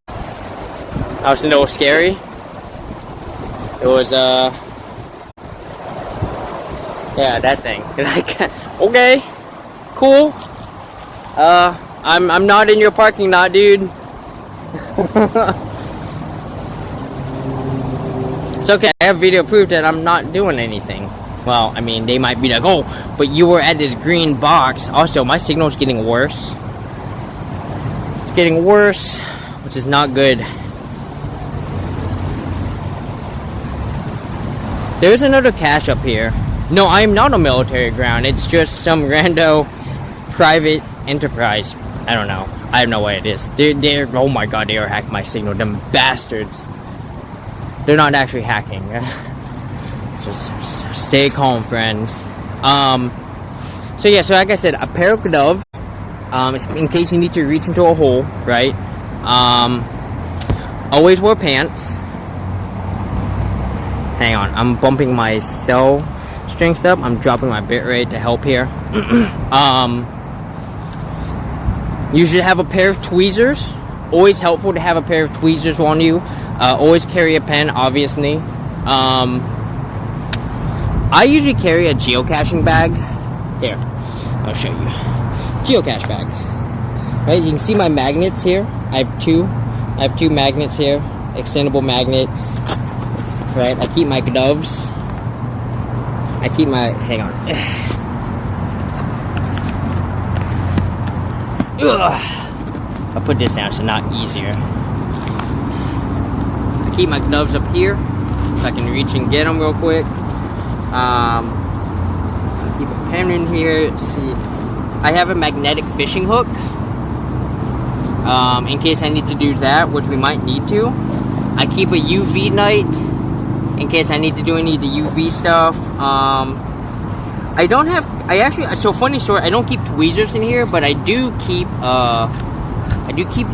That was a little scary. It was, yeah, that thing. Okay, cool. I'm not in your parking lot, dude. It's okay, I have video proof that I'm not doing anything. Well, I mean, they might be like, oh, but you were at this green box. Also, my signal's getting worse. It's getting worse, which is not good. There's another cache up here. No, I am not on military ground. It's just some rando private enterprise. I don't know. I have no way it is. They're oh my god, they are hacking my signal. Them bastards. They're not actually hacking. Just stay calm, friends. So yeah, so like I said, a pair of gloves, in case you need to reach into a hole, right? Always wear pants. Hang on, I'm bumping my cell strength up. I'm dropping my bitrate to help here. You should have a pair of tweezers. Always helpful to have a pair of tweezers on you. Always carry a pen, obviously. I usually carry a geocaching bag. Here, I'll show you. Geocache bag. Right, you can see my magnets here. I have two magnets here. Extendable magnets. Right, I keep my gloves. I keep my, hang on. Ugh. I'll put this down so not easier. I keep my gloves up here so I can reach and get them real quick. Keep a pen in here. Let's see, I have a magnetic fishing hook in case I need to do that, which we might need to. I keep a UV light in case I need to do any of the UV stuff. So funny story, I don't keep tweezers in here, but I do keep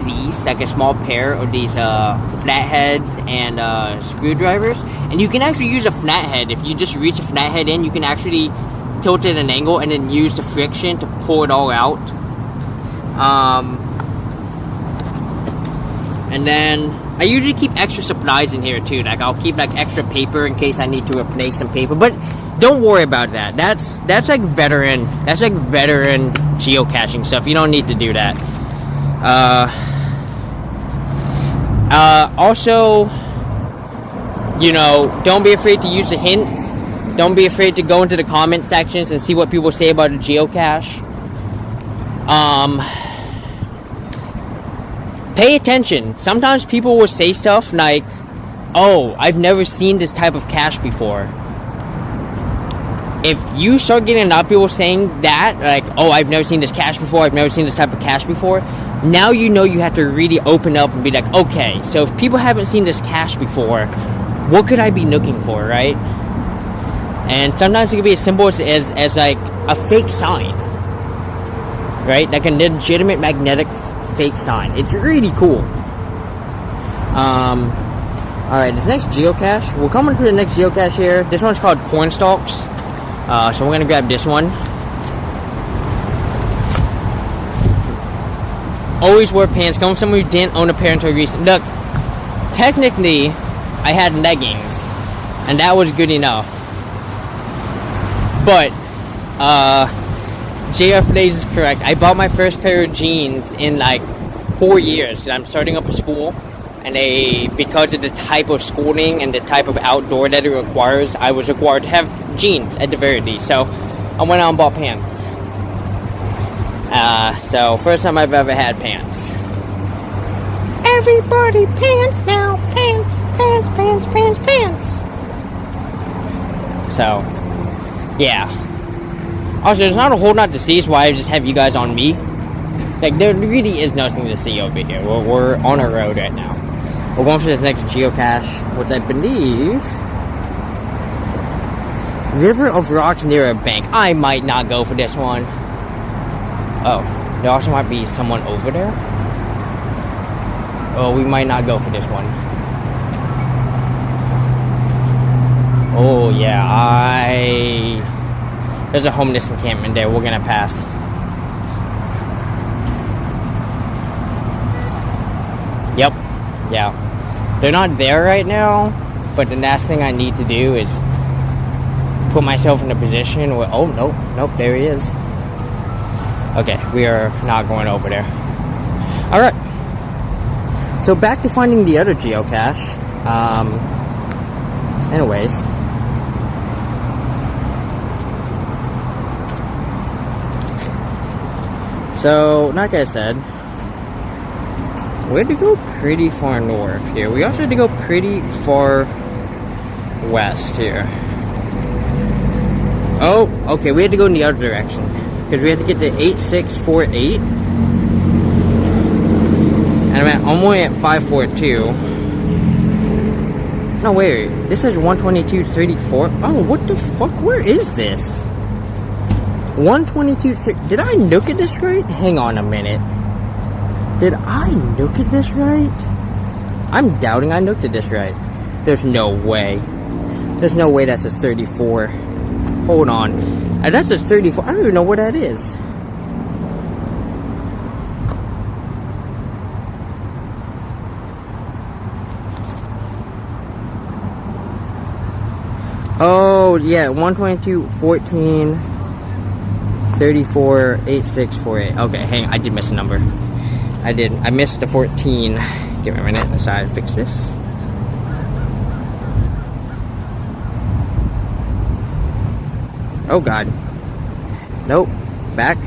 these, like a small pair of these flatheads and screwdrivers. And you can actually use a flathead. If you just reach a flathead in, you can actually tilt it at an angle and then use the friction to pull it all out. And then I usually keep extra supplies in here too. Like I'll keep like extra paper in case I need to replace some paper. But don't worry about that. That's like veteran geocaching stuff. You don't need to do that. Also, you know, don't be afraid to use the hints. Don't be afraid to go into the comment sections and see what people say about a geocache. Pay attention. Sometimes people will say stuff like, oh, I've never seen this type of cache before. If you start getting a lot of people saying that, like, oh, I've never seen this cache before, I've never seen this type of cache before, now you know you have to really open up and be like, okay, so if people haven't seen this cache before, what could I be looking for, right? And sometimes it can be as simple as like a fake sign, right? Like a legitimate magnetic fake sign. It's really cool. Alright, this next geocache, we're coming to the next geocache here. This one's called Cornstalks. So we're gonna grab this one. Always wear pants. Come from someone who didn't own a pair until recent. Look, technically, I had leggings, and that was good enough. But, JF Blaze is correct. I bought my first pair of jeans in like 4 years, because I'm starting up a school, and because of the type of schooling and the type of outdoor that it requires, I was required to have jeans at the very least. So I went out and bought pants. So first time I've ever had pants. Everybody pants now. Pants, pants, pants, pants, pants. So, yeah. Also, there's not a whole lot to see, so why I just have you guys on me. Like, there really is nothing to see over here. We're on a road right now. We're going for this next geocache, which I believe... River of Rocks near a bank. I might not go for this one. Oh, there also might be someone over there. Oh, we might not go for this one. Oh, yeah, there's a homeless encampment there. We're gonna pass. Yep, yeah. They're not there right now, but the last thing I need to do is put myself in a position where... Oh, nope, there he is. Okay, we are not going over there. Alright. So back to finding the other geocache. Anyways. So, like I said, we had to go pretty far north here. We also had to go pretty far west here. Oh, okay, we had to go in the other direction. Because we had to get to 8648. And I'm only at 542. No, wait. This is 122.34. Oh, what the fuck? Where is this? 122. Did I look at this right? Hang on a minute. Did I look at this right? I'm doubting I looked at this right. There's no way. There's no way that says 34. Hold on. That says 34. I don't even know where that is. Oh, yeah. 122.14. 34, 8648. Okay, hang on. I did miss a number. I missed the 14. Give me a minute. Let's try to fix this. Oh, God. Nope. Back.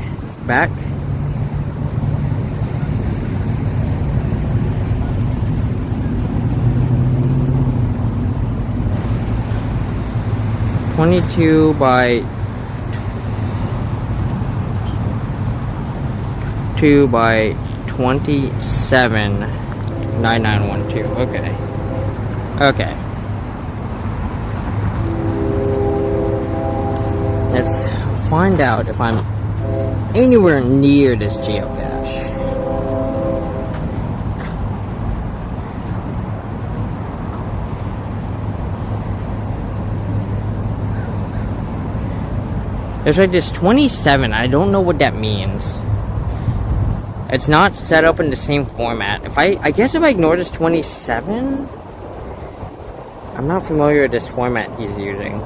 22 by 2 by 27 9912. Okay. Let's find out if I'm anywhere near this geocache. There's like this 27. I don't know what that means. It's not set up in the same format. I guess if I ignore this 27, I'm not familiar with this format he's using.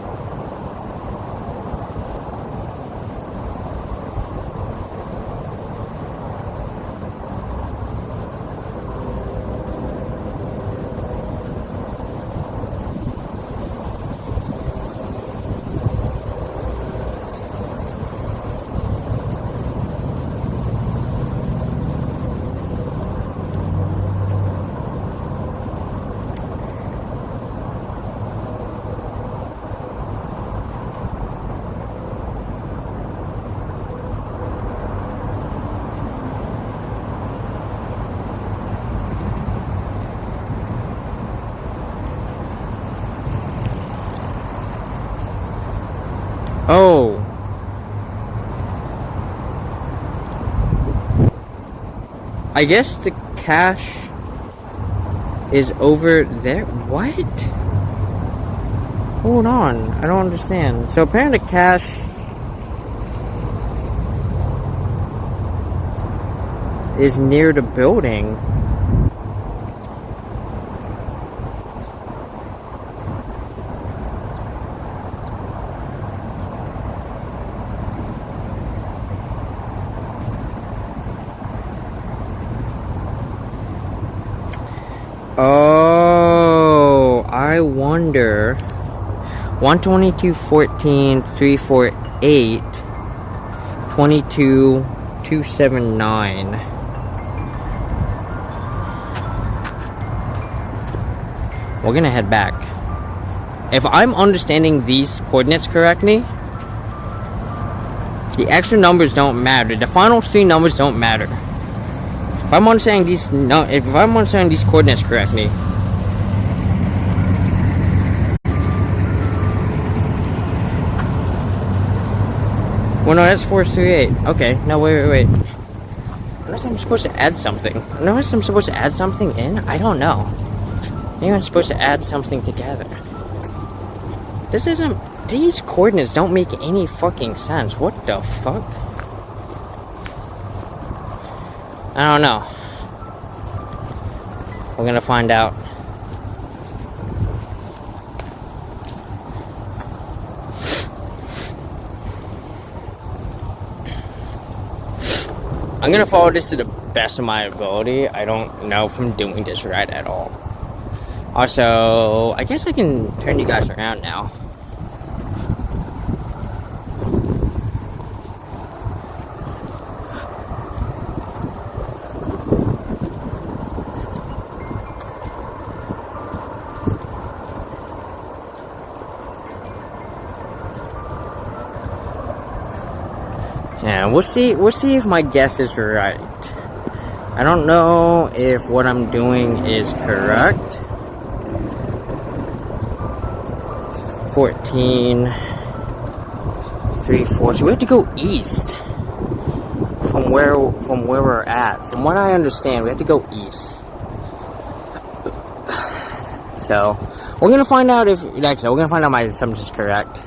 Oh. I guess the cache is over there. What? Hold on. I don't understand. So apparently the cache is near the building. Oh, I wonder. 122.14.348 22.279. We're gonna head back. If I'm understanding these coordinates correctly, the extra numbers don't matter. The final 3 numbers don't matter. If I'm understanding these coordinates correctly. Well, no, that's 438. Okay, no, wait. Unless I'm supposed to add something. Unless I'm supposed to add something in? I don't know. Maybe I'm supposed to add something together. These coordinates don't make any fucking sense. What the fuck? I don't know. We're gonna find out. I'm gonna follow this to the best of my ability. I don't know if I'm doing this right at all. Also, I guess I can turn you guys around now. Yeah, we'll see if my guess is right. I don't know if what I'm doing is correct. 14.34. So we have to go east from where we're at. From what I understand, we have to go east. So we're gonna find out if, like I said, we're gonna find out my assumption is correct.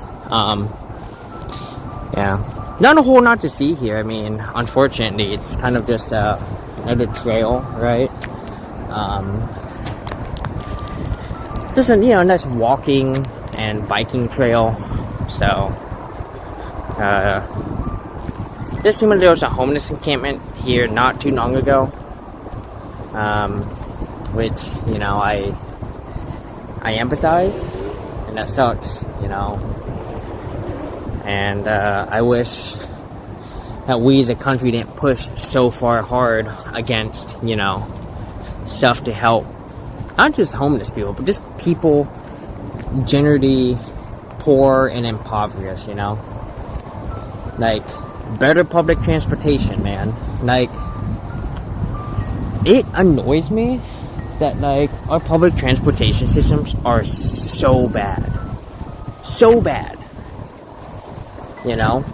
Yeah. Not a whole lot to see here. I mean, unfortunately, it's kind of just another trail, right? Just a nice walking and biking trail. So, just seemed like there was a homeless encampment here not too long ago, which I empathize, and that sucks, And I wish that we as a country didn't push so far hard against, stuff to help not just homeless people, but just people generally poor and impoverished, Like, better public transportation, man. Like, it annoys me that, our public transportation systems are so bad. So bad. And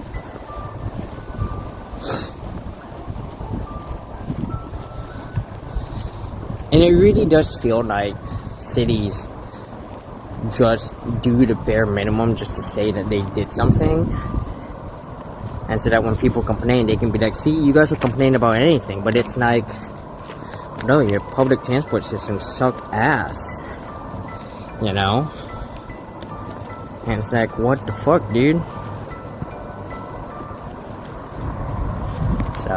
it really does feel like cities just do the bare minimum just to say that they did something. And so that when people complain, they can be like, see, you guys will complain about anything. But it's like, no, your public transport systems suck ass. And it's like, what the fuck, dude? So,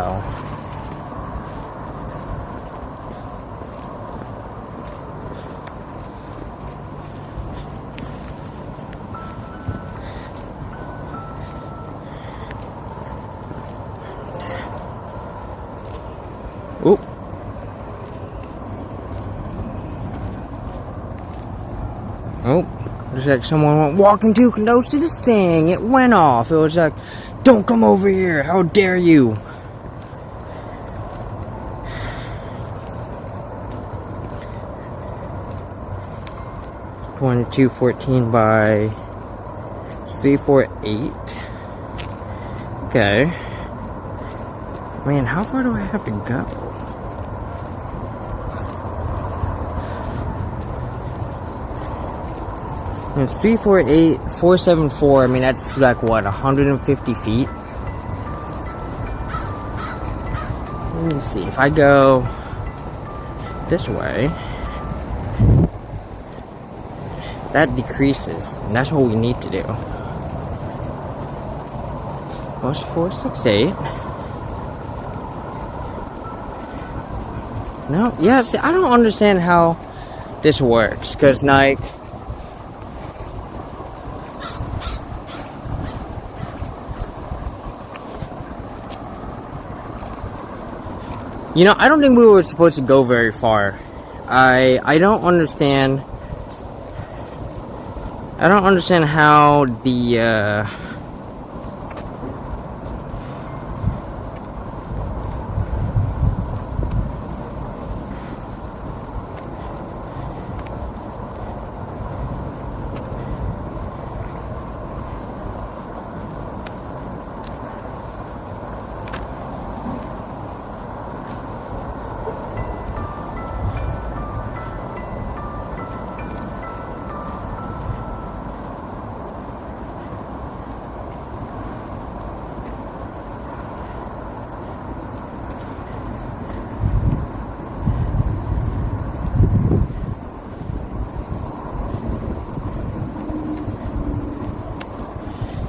oop. Oh, there's like someone went walking too close to this thing. It went off. It was like, don't come over here. How dare you? 22.14 by 348. Okay. Man, how far do I have to go? It's 348, 474. I mean, that's like what, 150 feet? Let me see. If I go this way, that decreases, and that's what we need to do. Plus 468. No, yeah, see, I don't understand how this works, because, like, you know, I don't think we were supposed to go very far. I don't understand. I don't understand how the,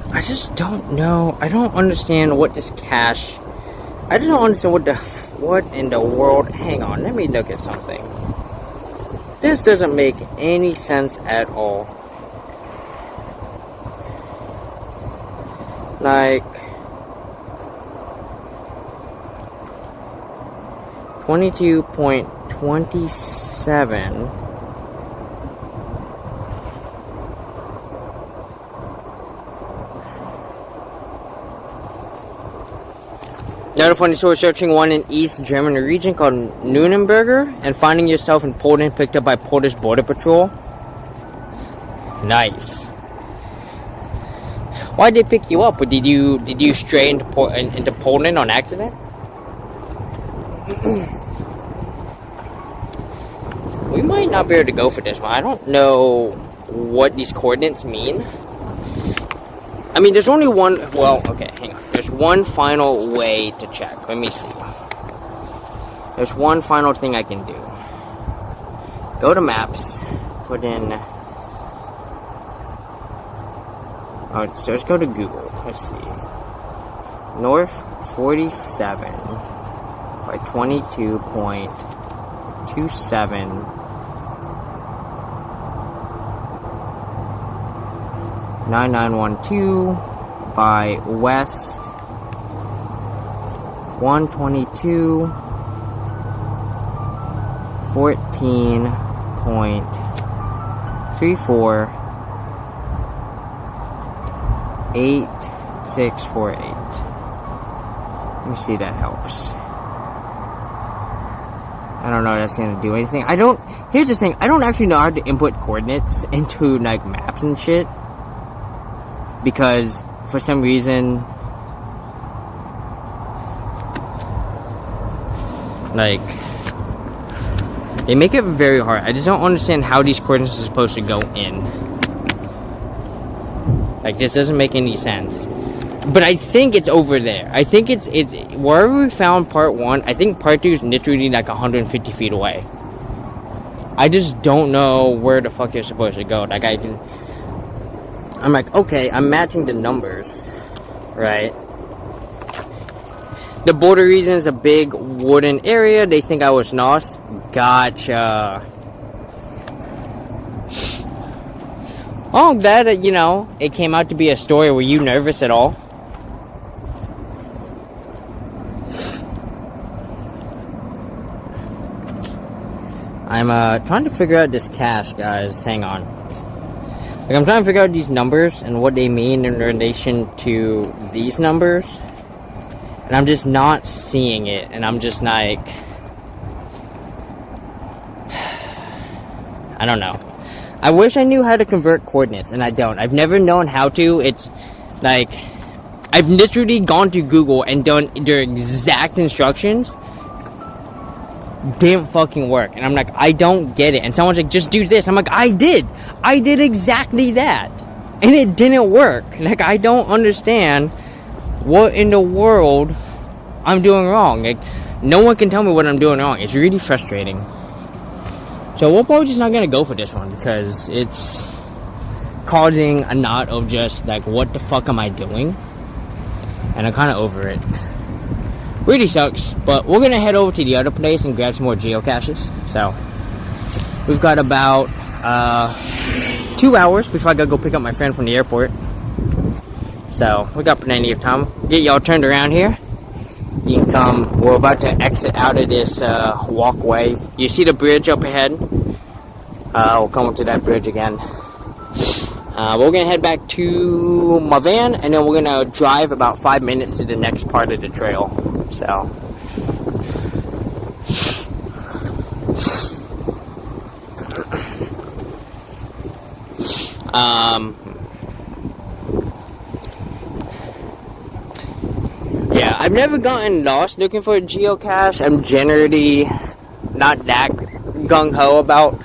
I just don't know. I don't understand what this cache. I just don't understand what in the world. Hang on, let me look at something. This doesn't make any sense at all. Like 22.27. Another funny story, searching one in East Germany region called Nürnberger and finding yourself in Poland picked up by Polish Border Patrol. Nice. Why'd they pick you up? Did you stray into Poland on accident? We might not be able to go for this one. I don't know what these coordinates mean. I mean, there's only one. Well, okay, hang on. There's one final way to check. Let me see. There's one final thing I can do. Go to maps. Put in. Oh, so let's go to Google. Let's see. North 47 by 22.27. 9912 by west 122 14.34 8648. Let me see if that helps. I don't know if that's gonna do anything. Here's the thing, I don't actually know how to input coordinates into like maps and shit. Because for some reason, like, they make it very hard. I just don't understand how these coordinates are supposed to go in. Like, this doesn't make any sense. But I think it's over there. I think it's wherever we found part 1, I think part 2 is literally like 150 feet away. I just don't know where the fuck you're supposed to go. Like, I'm like, okay, I'm matching the numbers, right? The border region is a big wooden area. They think I was lost. Gotcha. Oh, I'm glad that, you know, it came out to be a story. Were you nervous at all? I'm trying to figure out this cache, guys. Hang on. Like, I'm trying to figure out these numbers and what they mean in relation to these numbers. And I'm just not seeing it. And I'm just like, I don't know. I wish I knew how to convert coordinates, and I don't. I've never known how to. It's like, I've literally gone to Google and done their exact instructions. didn't fucking work. And I'm like, I don't get it. And someone's like, just do this. I'm like, I did exactly that, and it didn't work. Like, I don't understand what in the world I'm doing wrong. Like, no one can tell me what I'm doing wrong. It's really frustrating. So we're probably just not gonna go for this one, because it's causing a knot of just like, what the fuck am I doing? And I'm kind of over it. Really sucks. But we're gonna head over to the other place and grab some more geocaches. So we've got about 2 hours before I gotta go pick up my friend from the airport. So we got plenty of time. Get y'all turned around here. You can come. We're about to exit out of this walkway. You see the bridge up ahead? We'll come up to that bridge again. We're gonna head back to my van, and then we're gonna drive about 5 minutes to the next part of the trail. So yeah, I've never gotten lost looking for a geocache. I'm generally not that gung-ho about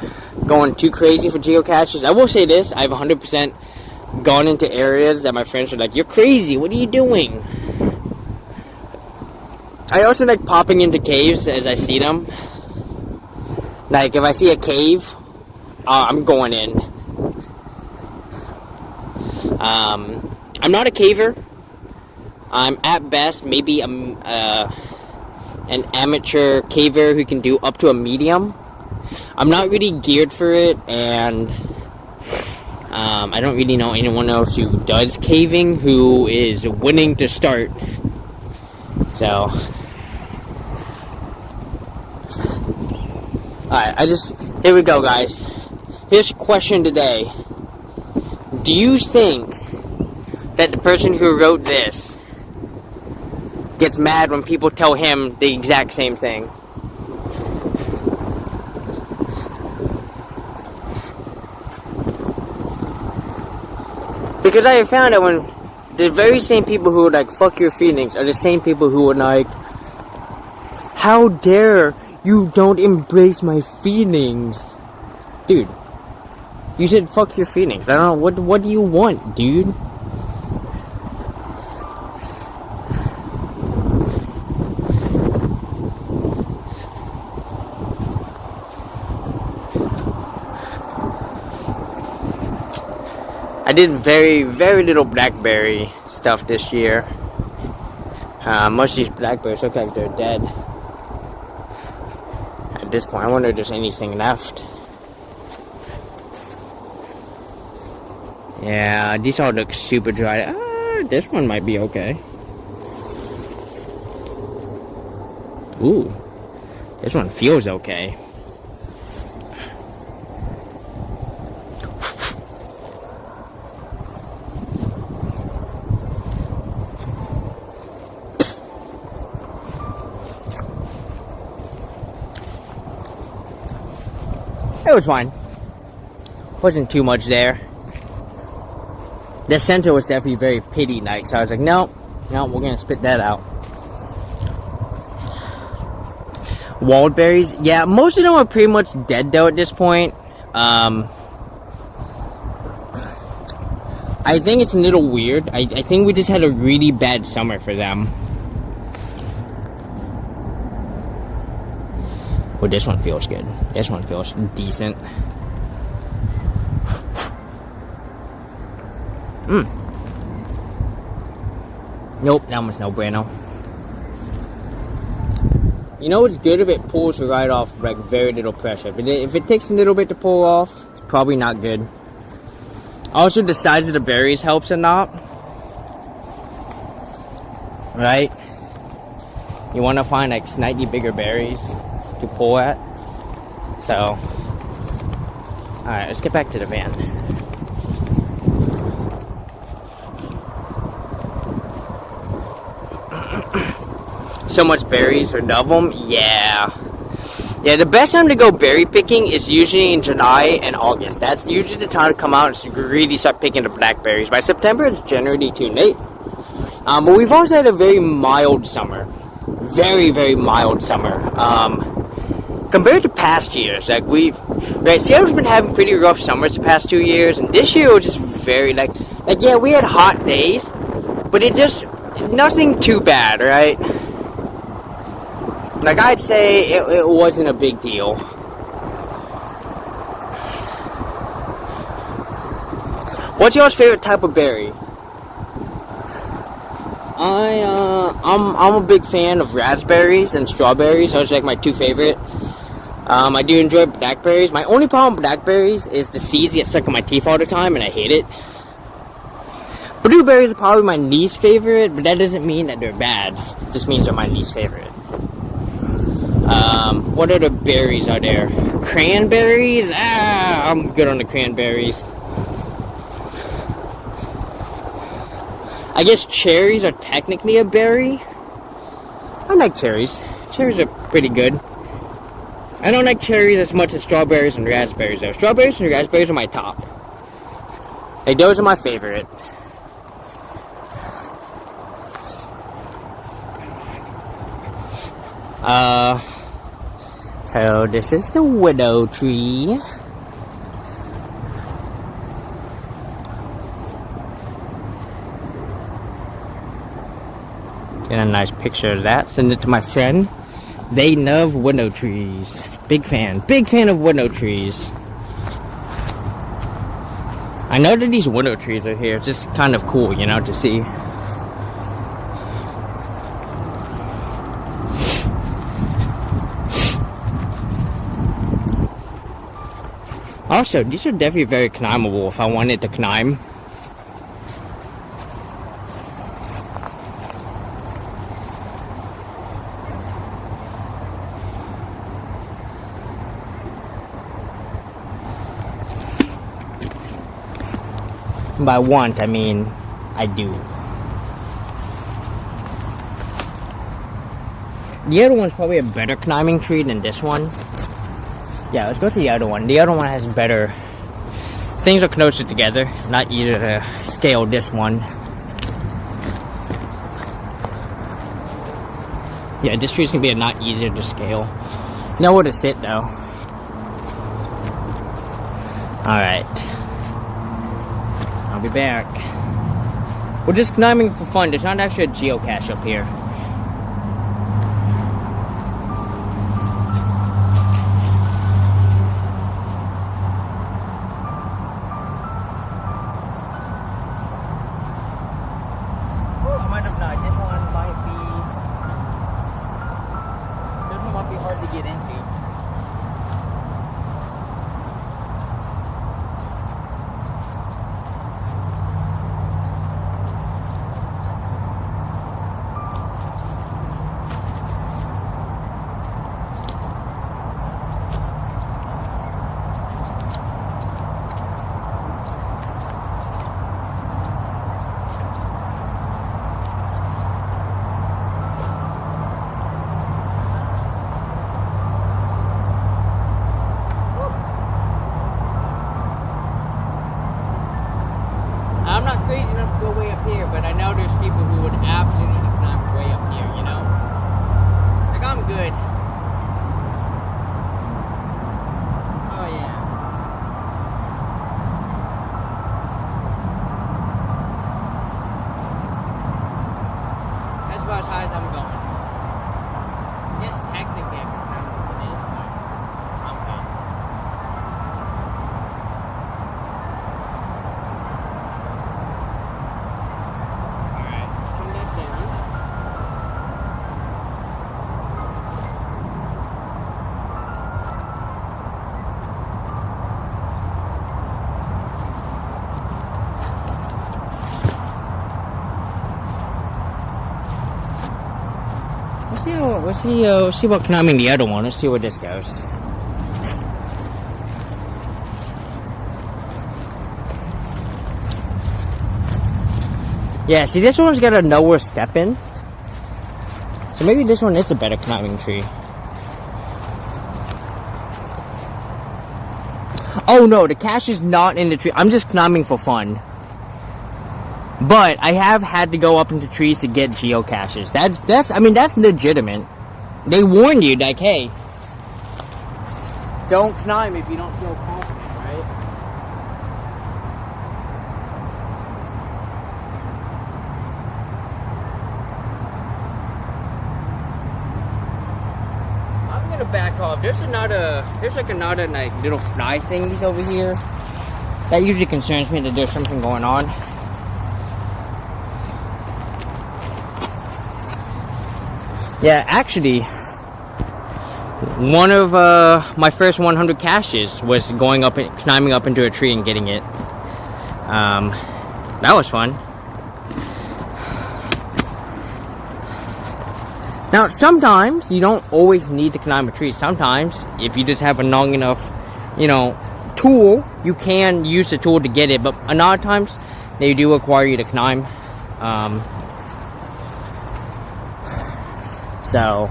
going too crazy for geocaches. I will say this, I've 100% gone into areas that my friends are like, you're crazy, what are you doing? I also like popping into caves as I see them. Like, if I see a cave, I'm going in. I'm not a caver. I'm at best maybe an amateur caver who can do up to a medium. I'm not really geared for it, and I don't really know anyone else who does caving who is willing to start. So, alright, here we go, guys. Here's a question today. Do you think that the person who wrote this gets mad when people tell him the exact same thing? Because I have found that when the very same people who are like, fuck your feelings, are the same people who are like, how dare you don't embrace my feelings? Dude, you said fuck your feelings. I don't know, what do you want, dude? I did very, very little blackberry stuff this year. Most of these blackberries look like they're dead. At this point, I wonder if there's anything left. Yeah, these all look super dry. This one might be okay. Ooh, this one feels okay. It was fine. Wasn't too much there. The center was definitely very pity-like, so I was like, no, we're gonna spit that out. Wild berries, yeah, most of them are pretty much dead though at this point. I think it's a little weird. I think we just had a really bad summer for them. Well, this one feels good. This one feels decent. Nope, that one's no bueno. You know what's good if it pulls right off, like very little pressure. If it takes a little bit to pull off, it's probably not good. Also, the size of the berries helps a lot. Right? You want to find like slightly bigger berries to pull at. So, alright, let's get back to the van. So much berries or of them? Yeah, the best time to go berry picking is usually in July and August. That's usually the time to come out and really start picking the blackberries. By September, it's generally too late. But we've also had a very mild summer. Very, very mild summer. compared to past years, like Seattle's been having pretty rough summers the past 2 years, and this year was just very yeah, we had hot days, but it just nothing too bad, right? Like, I'd say it wasn't a big deal. What's your favorite type of berry? I'm a big fan of raspberries and strawberries. Those are like my two favorite. I do enjoy blackberries. My only problem with blackberries is the seeds get stuck in my teeth all the time, and I hate it. Blueberries are probably my least favorite, but that doesn't mean that they're bad. It just means they're my least favorite. What other berries are there? Cranberries? I'm good on the cranberries. I guess cherries are technically a berry. I like cherries. Cherries are pretty good. I don't like cherries as much as strawberries and raspberries though. Strawberries and raspberries are my top. Like, those are my favorite. So this is the widow tree. Get a nice picture of that. Send it to my friend. They love willow trees. Big fan of willow trees. I know that these willow trees are here. It's just kind of cool, you know, to see. Also, these are definitely very climbable if I wanted to climb. By want, I mean I do. The other one's probably a better climbing tree than this one. Yeah, let's go to the other one. The other one has better... Things are closer together. Not easier to scale this one. Yeah, this tree's gonna be a lot easier to scale. Nowhere to sit though. Alright. I'll be back. We're just climbing for fun. There's not actually a geocache up here. I might have not. This one might be hard to get into. I'm not crazy enough to go way up here, but I know there's people who would absolutely climb way up here, you know? Like, I'm good. Oh, yeah. That's about as high as I'm going. Yes, technically I can climb over this, but I'm good. Let's see about climbing the other one. Let's see where this goes. Yeah, see, this one's got a nowhere step in. So maybe this one is the better climbing tree. Oh no, the cache is not in the tree. I'm just climbing for fun. But I have had to go up into trees to get geocaches. That's legitimate. They warn you, like, hey, don't climb if you don't feel confident, right? I'm gonna back off. There's like another like little fly thingies over here. That usually concerns me that there's something going on. Yeah, actually, one of my first 100 caches was going up and climbing up into a tree and getting it. That was fun. Now, sometimes you don't always need to climb a tree. Sometimes, if you just have a long enough, you know, tool, you can use the tool to get it. But a lot of times, they do require you to climb. So,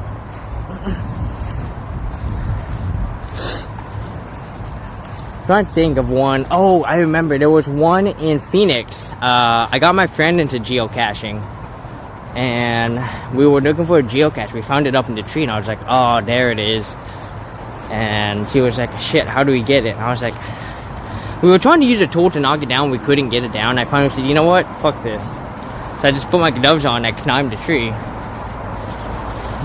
trying to think of one. Oh, I remember there was one in Phoenix. I got my friend into geocaching, and we were looking for a geocache. We found it up in the tree, and I was like, "Oh, there it is." And she was like, "Shit, how do we get it?" And I was like, we were trying to use a tool to knock it down. We couldn't get it down. I finally said, "You know what? Fuck this." So I just put my gloves on. And I climbed the tree.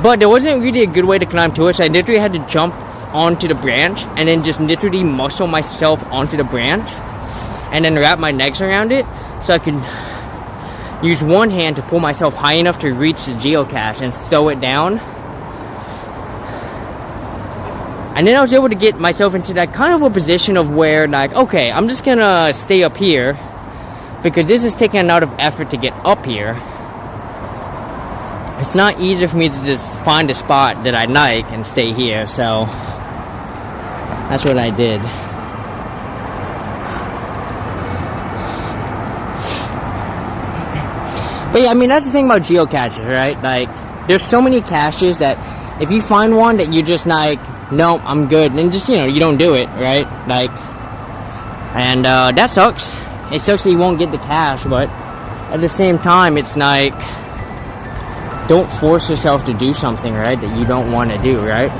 But there wasn't really a good way to climb to it, so I literally had to jump onto the branch and then just literally muscle myself onto the branch and then wrap my legs around it so I could use one hand to pull myself high enough to reach the geocache and throw it down. And then I was able to get myself into that kind of a position of where, like, okay, I'm just gonna stay up here because this is taking a lot of effort to get up here. It's not easy for me to just find a spot that I like and stay here, so that's what I did. But yeah, I mean, that's the thing about geocaches, right? Like, there's so many caches that if you find one that you're just like, nope, I'm good, then just, you know, you don't do it, right? Like, and that sucks. It sucks that you won't get the cache, but at the same time, it's like, don't force yourself to do something, right, that you don't want to do, right?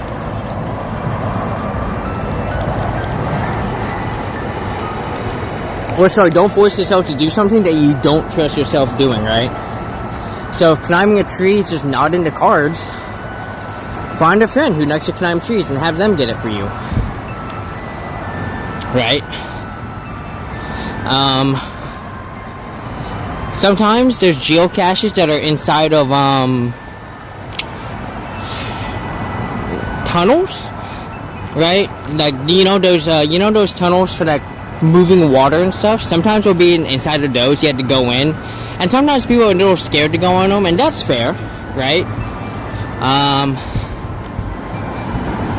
Or sorry, don't force yourself to do something that you don't trust yourself doing, right? So if climbing a tree is just not in the cards, find a friend who likes to climb trees and have them get it for you. Right? Sometimes there's geocaches that are inside of tunnels, right? Like, you know those tunnels for like moving water and stuff. Sometimes they'll be inside of those. You have to go in, and sometimes people are a little scared to go in them, and that's fair, right?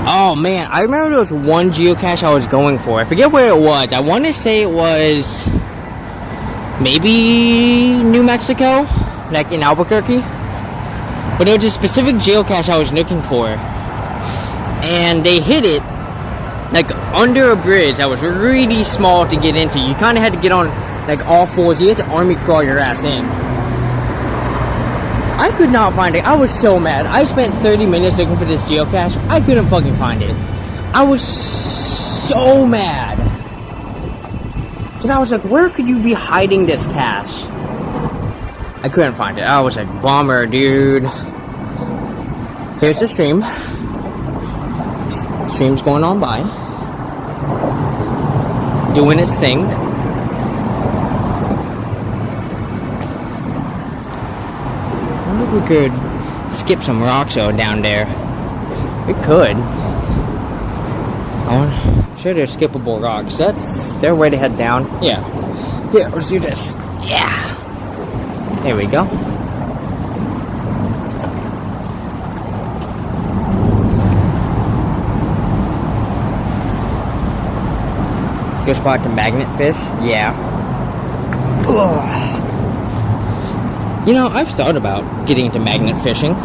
Oh man, I remember there was one geocache I was going for. I forget where it was. I want to say it was maybe New Mexico, like in Albuquerque. But there was a specific geocache I was looking for, and they hid it like under a bridge that was really small to get into. You kind of had to get on like all fours. You had to army crawl your ass in. I could not find it. I was so mad. I spent 30 minutes looking for this geocache. I couldn't fucking find it. I was so mad. Because I was like, where could you be hiding this cache? I couldn't find it. I was like, bummer, dude. Here's the stream. Stream's going on by. Doing its thing. I wonder if we could skip some rocks down there. We could. I'm sure there's skippable rocks. That's their way to head down. Yeah. Here, let's do this. Yeah. There we go. Good spot to magnet fish. Yeah. Ugh. You know, I've thought about getting into magnet fishing.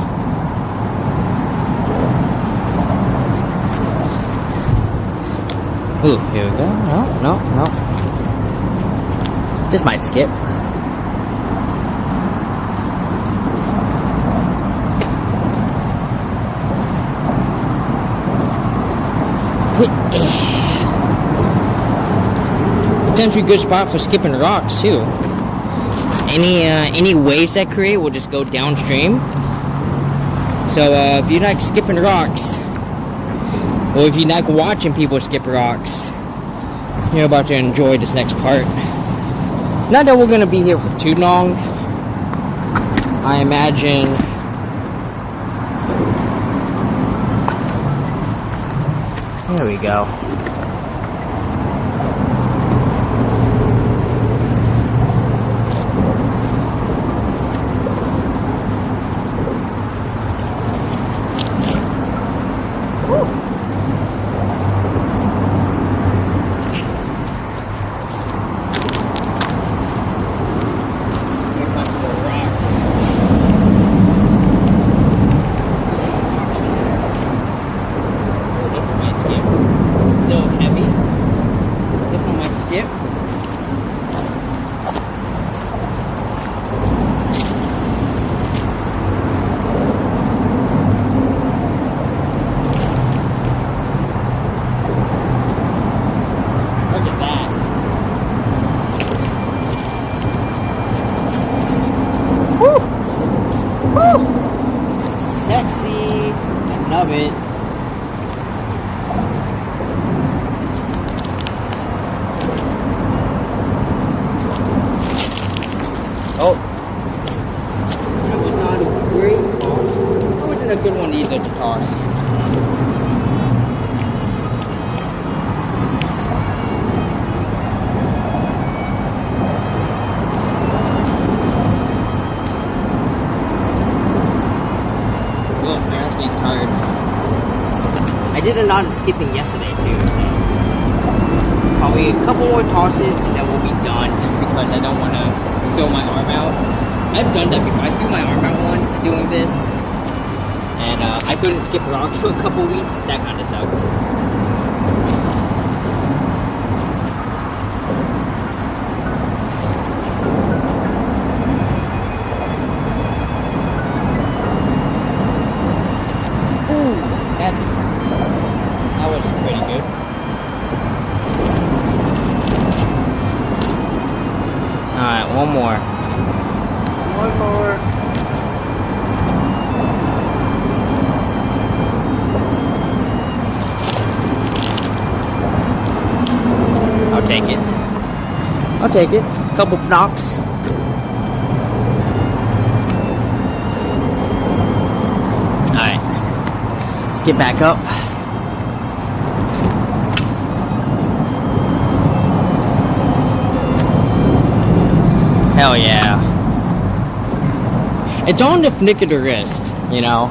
Ooh, here we go. No. This might skip. Potentially good spot for skipping rocks too. Any waves that create will just go downstream. So if you like skipping rocks, or if you like watching people skip rocks, you're about to enjoy this next part. Not that we're gonna be here for too long. I imagine. There we go. It. Oh, that was not a great toss. That wasn't a good one either to toss. Oh, man, that's getting tired. I did a lot of skipping yesterday too, so probably a couple more tosses and then we'll be done, just because I don't want to fill my arm out. I've done that before. I threw my arm out once doing this, and I couldn't skip rocks for a couple weeks. That kind of sucked. That was pretty good. Alright, one more. One more. I'll take it. I'll take it. Couple knocks. Alright. Let's get back up. Hell yeah. It's on the flick of the wrist, you know.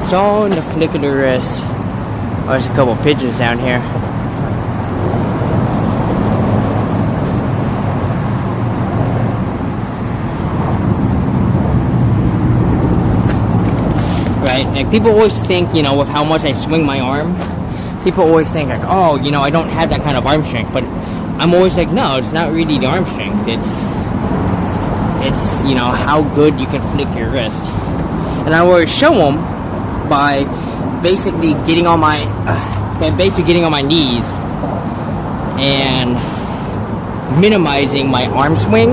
It's on the flick of the wrist. Oh, there's a couple pigeons down here. Right? Like, people always think, you know, with how much I swing my arm, people always think like, oh, you know, I don't have that kind of arm strength, but I'm always like, no, it's not really the arm strength. It's you know, how good you can flick your wrist. And I always show them by basically getting on my knees and minimizing my arm swing.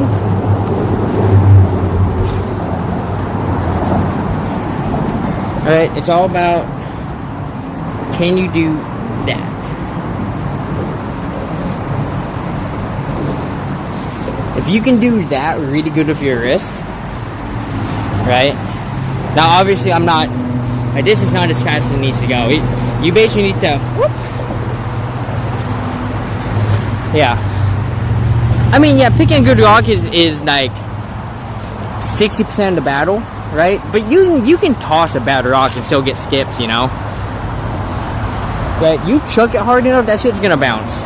Alright, it's all about, can you do that? If you can do that really good with your wrist, right? Now, obviously, I'm not, like, this is not as fast as it needs to go. You basically need to, whoop. Yeah. I mean, yeah, picking a good rock is like 60% of the battle, right? But you can toss a bad rock and still get skips, you know? But you chuck it hard enough, that shit's gonna bounce.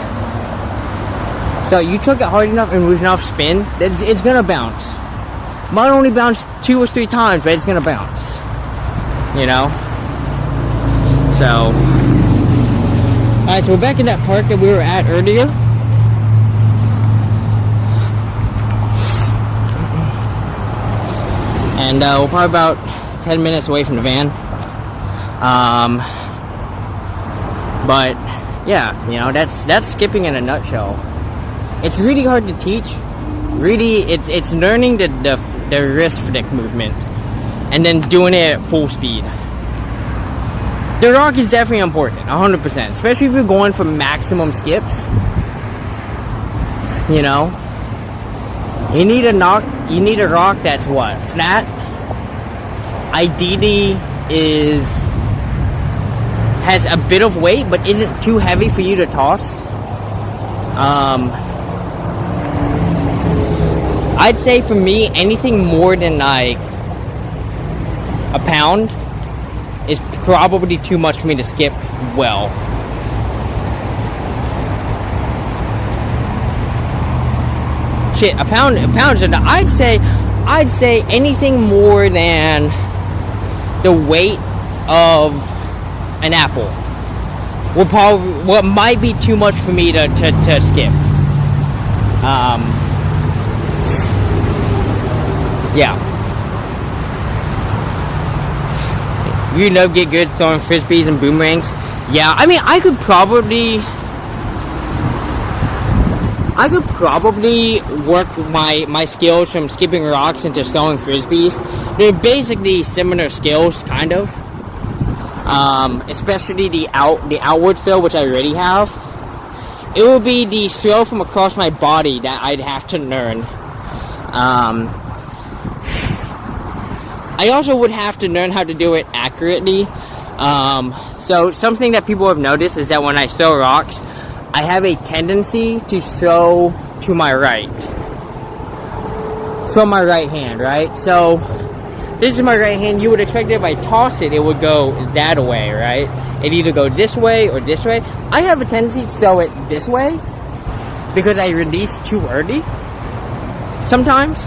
So you chuck it hard enough and with enough spin, it's gonna bounce. Might only bounce 2 or 3 times, but it's gonna bounce. You know? So, alright, so we're back in that park that we were at earlier. And we're probably about 10 minutes away from the van. But yeah, you know, that's skipping in a nutshell. It's really hard to teach. Really, it's learning the wrist flick movement and then doing it at full speed. The rock is definitely important, 100%, especially if you're going for maximum skips. You know, you need a rock that's what, flat. Ideally has a bit of weight, but isn't too heavy for you to toss. I'd say for me, anything more than like a pound is probably too much for me to skip well. Shit, a pound is enough. I'd say anything more than the weight of an apple what might be too much for me to skip. Yeah. You know, get good throwing frisbees and boomerangs. Yeah, I mean, I could probably work my skills from skipping rocks into throwing frisbees. They're basically similar skills, kind of. Especially the outward throw, which I already have. It will be the throw from across my body that I'd have to learn. I also would have to learn how to do it accurately. So something that people have noticed is that when I throw rocks, I have a tendency to throw to my right. From my right hand, right? So this is my right hand. You would expect that if I toss it, it would go that way, right? It'd either go this way or this way. I have a tendency to throw it this way because I release too early sometimes.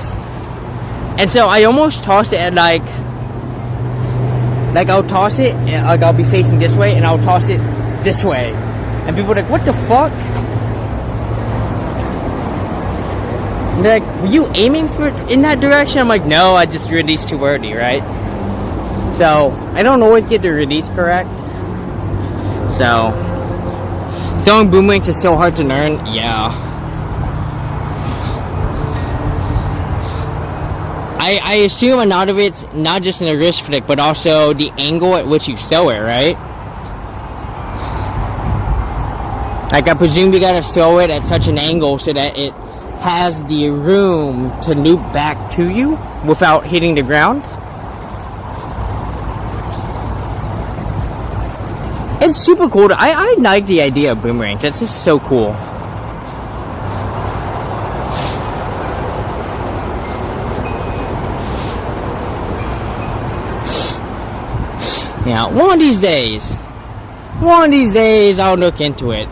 And so I almost toss it at like I'll toss it and like I'll be facing this way and I'll toss it this way. And people are like, what the fuck? And they're like, were you aiming for in that direction? I'm like, no, I just released too early, right? So I don't always get the release correct. So throwing boomerangs is so hard to learn, yeah. I assume a lot of it's not just in the wrist flick, but also the angle at which you throw it, right? Like, I presume you gotta throw it at such an angle so that it has the room to loop back to you without hitting the ground. It's super cool. I like the idea of boomerangs. That's just so cool. Yeah, one of these days I'll look into it.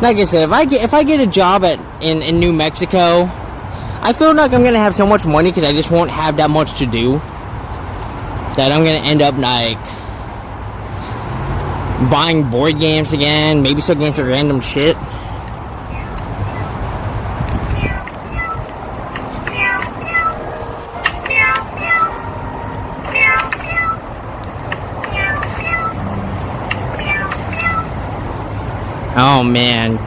Like I said, if I get a job in New Mexico, I feel like I'm gonna have so much money because I just won't have that much to do that I'm gonna end up like buying board games again, maybe still getting into random shit. Oh man,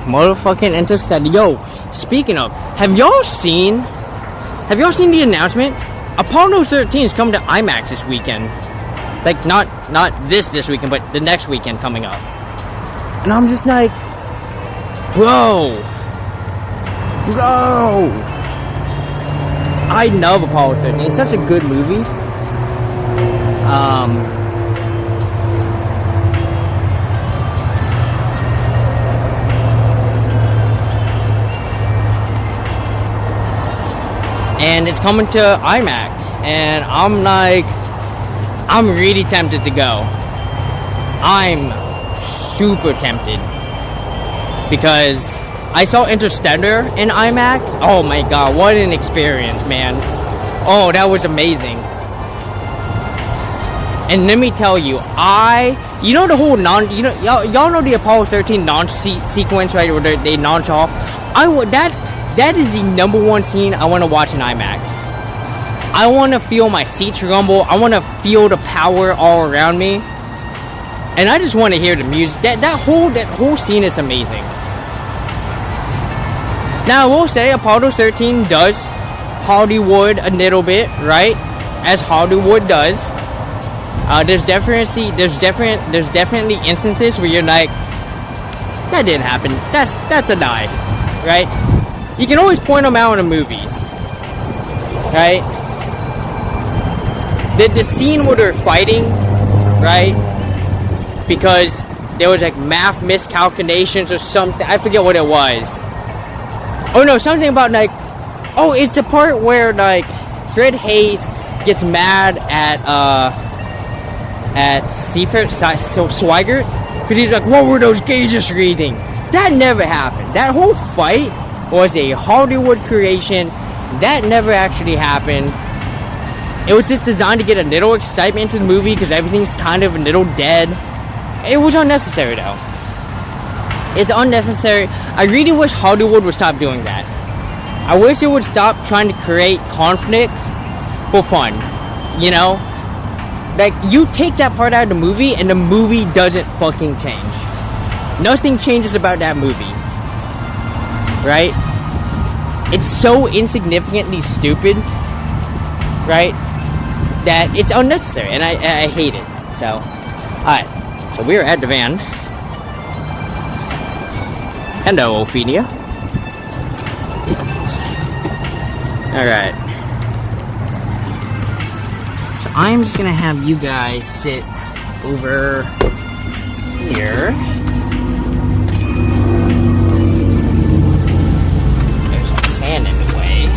motherfucking Interstellar. Yo, speaking of, have y'all seen the announcement? Apollo 13 is coming to IMAX this weekend. Like, not this weekend, but the next weekend coming up. And I'm just like, bro, I love Apollo 13. It's such a good movie. And it's coming to IMAX, and I'm like, I'm really tempted to go. I'm super tempted because I saw Interstellar in IMAX. Oh my god, what an experience, man! Oh, that was amazing. And let me tell you, you know the whole y'all know the Apollo 13 launch sequence, right, where they launch off. That is the number one scene I want to watch in IMAX. I want to feel my seats rumble. I want to feel the power all around me. And I just want to hear the music. That whole scene is amazing. Now I will say Apollo 13 does Hollywood a little bit, right? As Hollywood does. There's definitely instances where you're like, that didn't happen. That's a lie, right? You can always point them out in the movies, right? The scene where they're fighting, right? Because there was like math miscalculations or something. I forget what it was. Oh no, something about like, oh, it's the part where like Fred Hayes gets mad at Seifert Swigert because he's like, what were those gauges reading? That never happened. That whole fight was a Hollywood creation. That never actually happened. It was just designed to get a little excitement into the movie because everything's kind of a little dead. It was unnecessary though. It's unnecessary. I really wish Hollywood would stop doing that. I wish it would stop trying to create conflict for fun. You know? Like, you take that part out of the movie and the movie doesn't fucking change. Nothing changes about that movie. Right? It's so insignificantly stupid. Right? That it's unnecessary. And I hate it. So, alright. So we're at the van. Hello, Ophelia. Alright. So I'm just gonna have you guys sit over here. There's a fan in the way.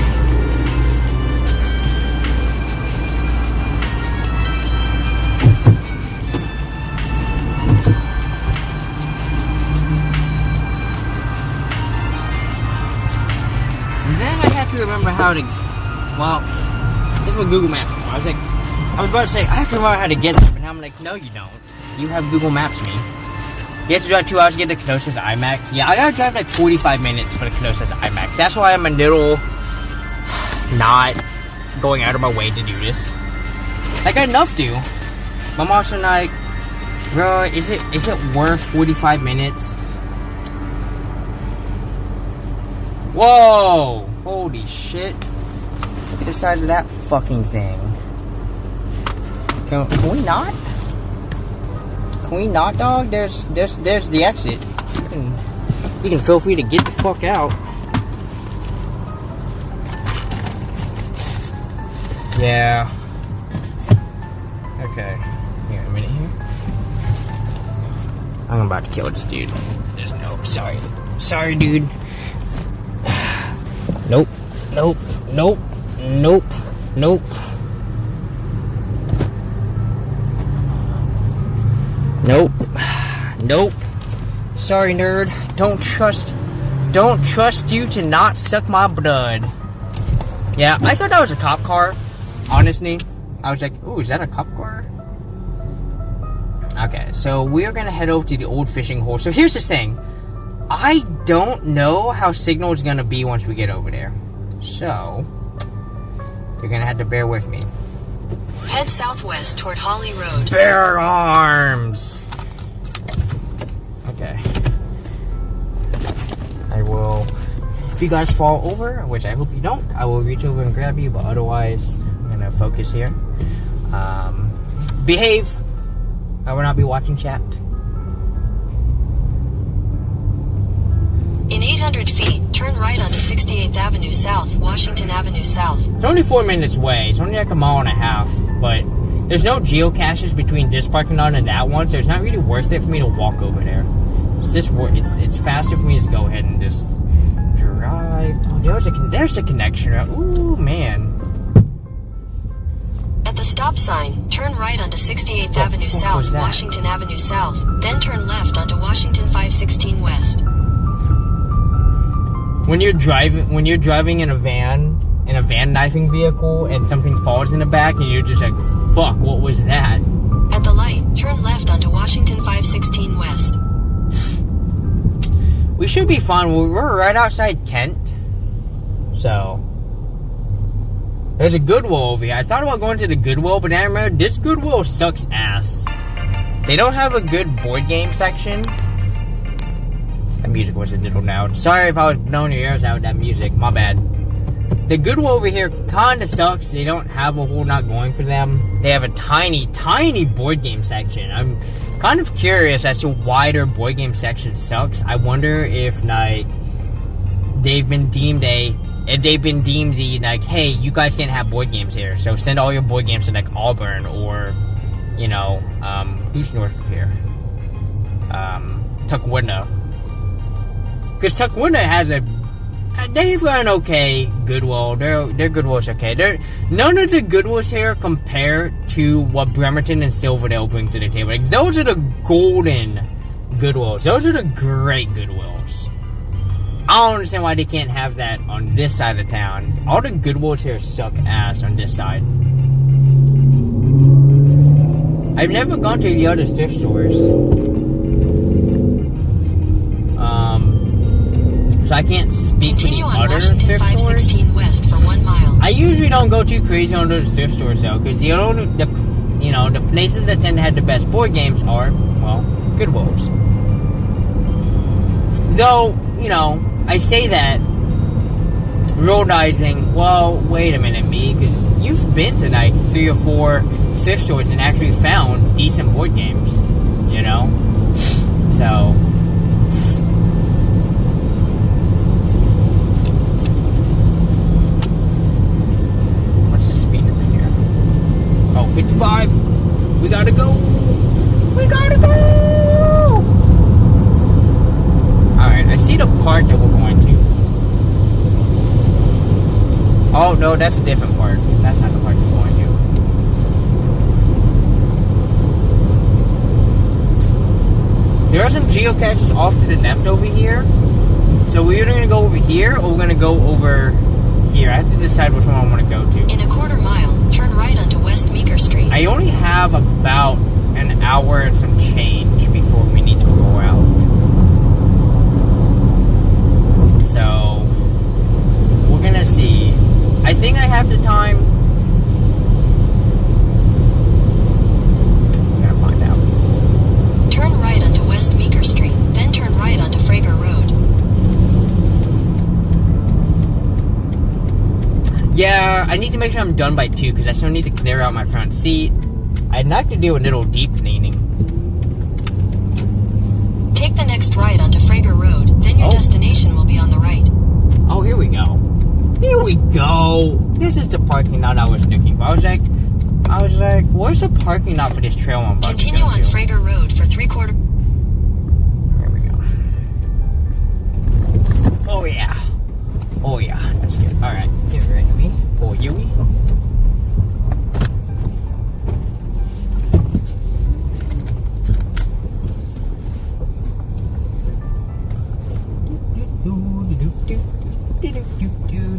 To remember how to, well, this is what Google Maps is. I was about to say, I have to remember how to get there, but now I'm like, no you don't. You have Google Maps me. You have to drive 2 hours to get to Kenosha's IMAX. Yeah, I gotta drive like 45 minutes for the Kenosha's IMAX. That's why I'm a little not going out of my way to do this. Like, I'd love to. My mom's like, bro, is it worth 45 minutes? Whoa! Holy shit. Look at the size of that fucking thing. Can we not? Can we not, dog? There's the exit. You can feel free to get the fuck out. Yeah. Okay. Here, a minute here. I'm about to kill this dude. There's no... Sorry, dude. Nope. Nope. Nope. Nope. Nope. Nope. Nope. Sorry, nerd. Don't trust you to not suck my blood. Yeah, I thought that was a cop car. Honestly. I was like, ooh, is that a cop car? Okay, so we're gonna head over to the old fishing hole. So here's the thing. I don't know how signal is gonna be once we get over there. So, you're gonna have to bear with me. Head southwest toward Holly Road. Bear arms! Okay. I will... If you guys fall over, which I hope you don't, I will reach over and grab you, but otherwise, I'm gonna focus here. Behave! I will not be watching chat. In 800 feet, turn right onto 68th Avenue South, Washington Avenue South. It's only 4 minutes away. It's only like a mile and a half. But there's no geocaches between this parking lot and that one, so it's not really worth it for me to walk over there. It's faster for me to just go ahead and just drive. Oh, there's a connection. Ooh, man. At the stop sign, turn right onto 68th Avenue South, Washington Avenue South. Then turn left onto Washington 516 West. When you're driving in a van knifing vehicle and something falls in the back and you're just like, fuck, what was that? At the light, turn left onto Washington 516 West. We should be fine. We're right outside Kent. So, there's a Goodwill over here. I thought about going to the Goodwill, but then I remember this Goodwill sucks ass. They don't have a good board game section. That music was a little loud. Sorry if I was blowing your ears out with that music. My bad. The Goodwill over here kind of sucks. They don't have a whole lot going for them. They have a tiny, tiny board game section. I'm kind of curious as to why their board game section sucks. I wonder if, like, they've been deemed the, like, hey, you guys can't have board games here, so send all your board games to, like, Auburn, or, you know, who's north of here? Tukwuna. Because Tukwuna has they've got an okay Goodwill. Their Goodwill's okay. None of the Goodwills here compare to what Bremerton and Silverdale bring to the table. Like, those are the golden Goodwills. Those are the great Goodwills. I don't understand why they can't have that on this side of town. All the Goodwills here suck ass on this side. I've never gone to the other thrift stores. So I can't speak to the other thrift stores. West for 1 mile. I usually don't go too crazy on those thrift stores though, because the places that tend to have the best board games are, well, Goodwills. Though, you know, I say that realizing, well, wait a minute, me, because you've been to like 3 or 4 thrift stores and actually found decent board games, you know? So, what's the speed limit here? Oh, 55. We gotta go. We gotta go. Alright, I see the part that we're going to. Oh, no, that's a different part. That's not the part we're going to. There are some geocaches off to the left over here. So we're either going to go over here or we're going to go over here. I have to decide which one I want to go to. In a quarter mile, turn right onto West Meeker Street. I only have about an hour and some change before we need to go out. So, we're going to see. I think I have the time. I'm going to find out. Turn right onto West Meeker Street, then turn right onto Frager Road. Yeah, I need to make sure I'm done by 2 because I still need to clear out my front seat. I'd like to do a little deep cleaning. Take the next right onto Frager Road, then your destination will be on the right. Oh, here we go. Here we go. This is the parking lot I was looking for. I was like, where's the parking lot for this trail I'm about Continue to go on to? Frager Road for 3/4. There we go. Oh yeah. Oh yeah. That's good. Alright. Get ready to me. Pull Yui.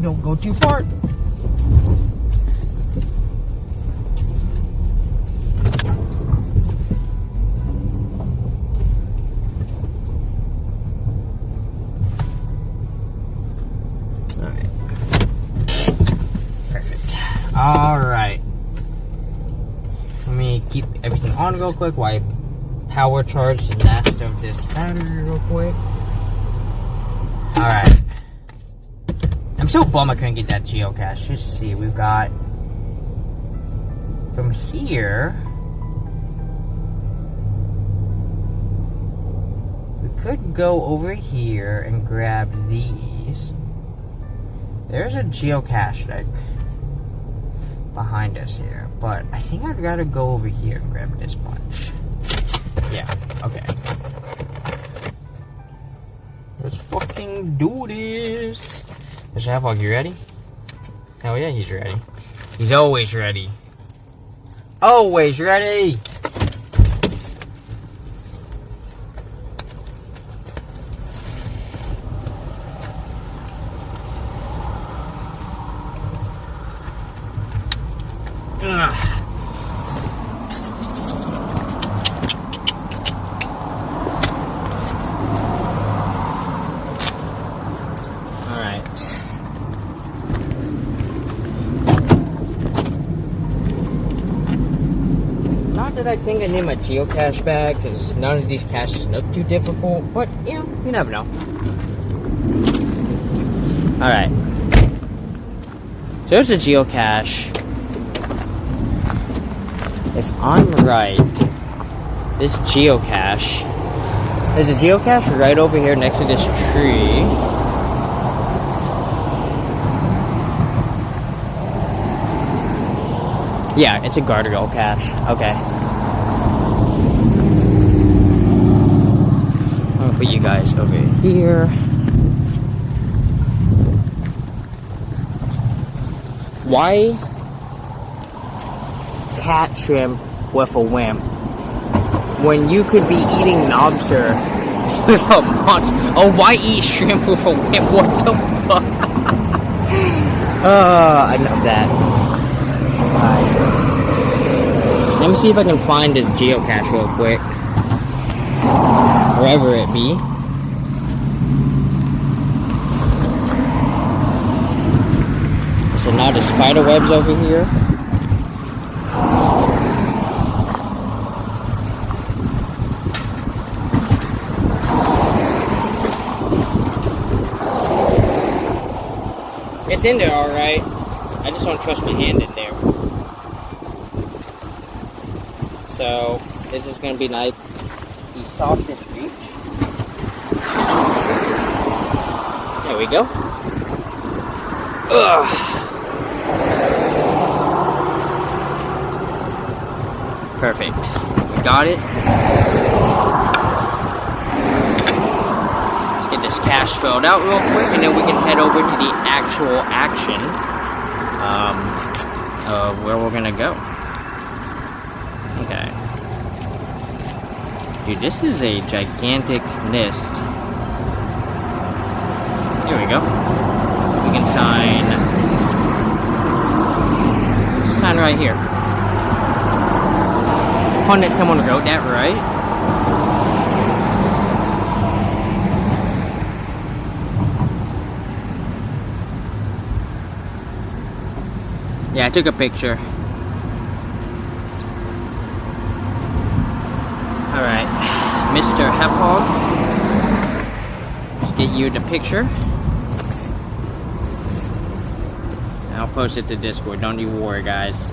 Don't go too far. Alright. Perfect. Alright. Let me keep everything on real quick while I power charge the last of this battery real quick. Alright. I'm so bummed I couldn't get that geocache. Let's see, we've got from here. We could go over here and grab these. There's a geocache like behind us here, but I think I'd rather go over here and grab this bunch. Yeah, okay. Let's fucking do this. Mr. Halfhog, you ready? Hell yeah, he's ready. He's always ready. Always ready! Ugh. that I think I need my geocache back, because none of these caches look too difficult, but, you know, you never know. Alright. So there's a geocache. If I'm right, this geocache, there's a geocache right over here next to this tree. Yeah, it's a guardrail cache. Okay. I'm gonna put you guys over here. Why cat shrimp with a wimp when you could be eating lobster with a monster? Oh, why eat shrimp with a wimp? What the fuck? I love that. Let me see if I can find this geocache real quick. Wherever it be. So now the spider webs over here. It's in there alright. I just don't trust my hand in there. So this is gonna be like the softest reach. There we go. Ugh. Perfect. We got it. Let's get this cache filled out real quick, and then we can head over to the actual action of where we're gonna go. Okay. Dude, this is a gigantic nest. Here we go. We can sign. Just sign right here. Fun that someone wrote that, right? Yeah, I took a picture. Alright, Mr. Hefhog. Let's get you the picture. I'll post it to Discord, don't you worry, guys.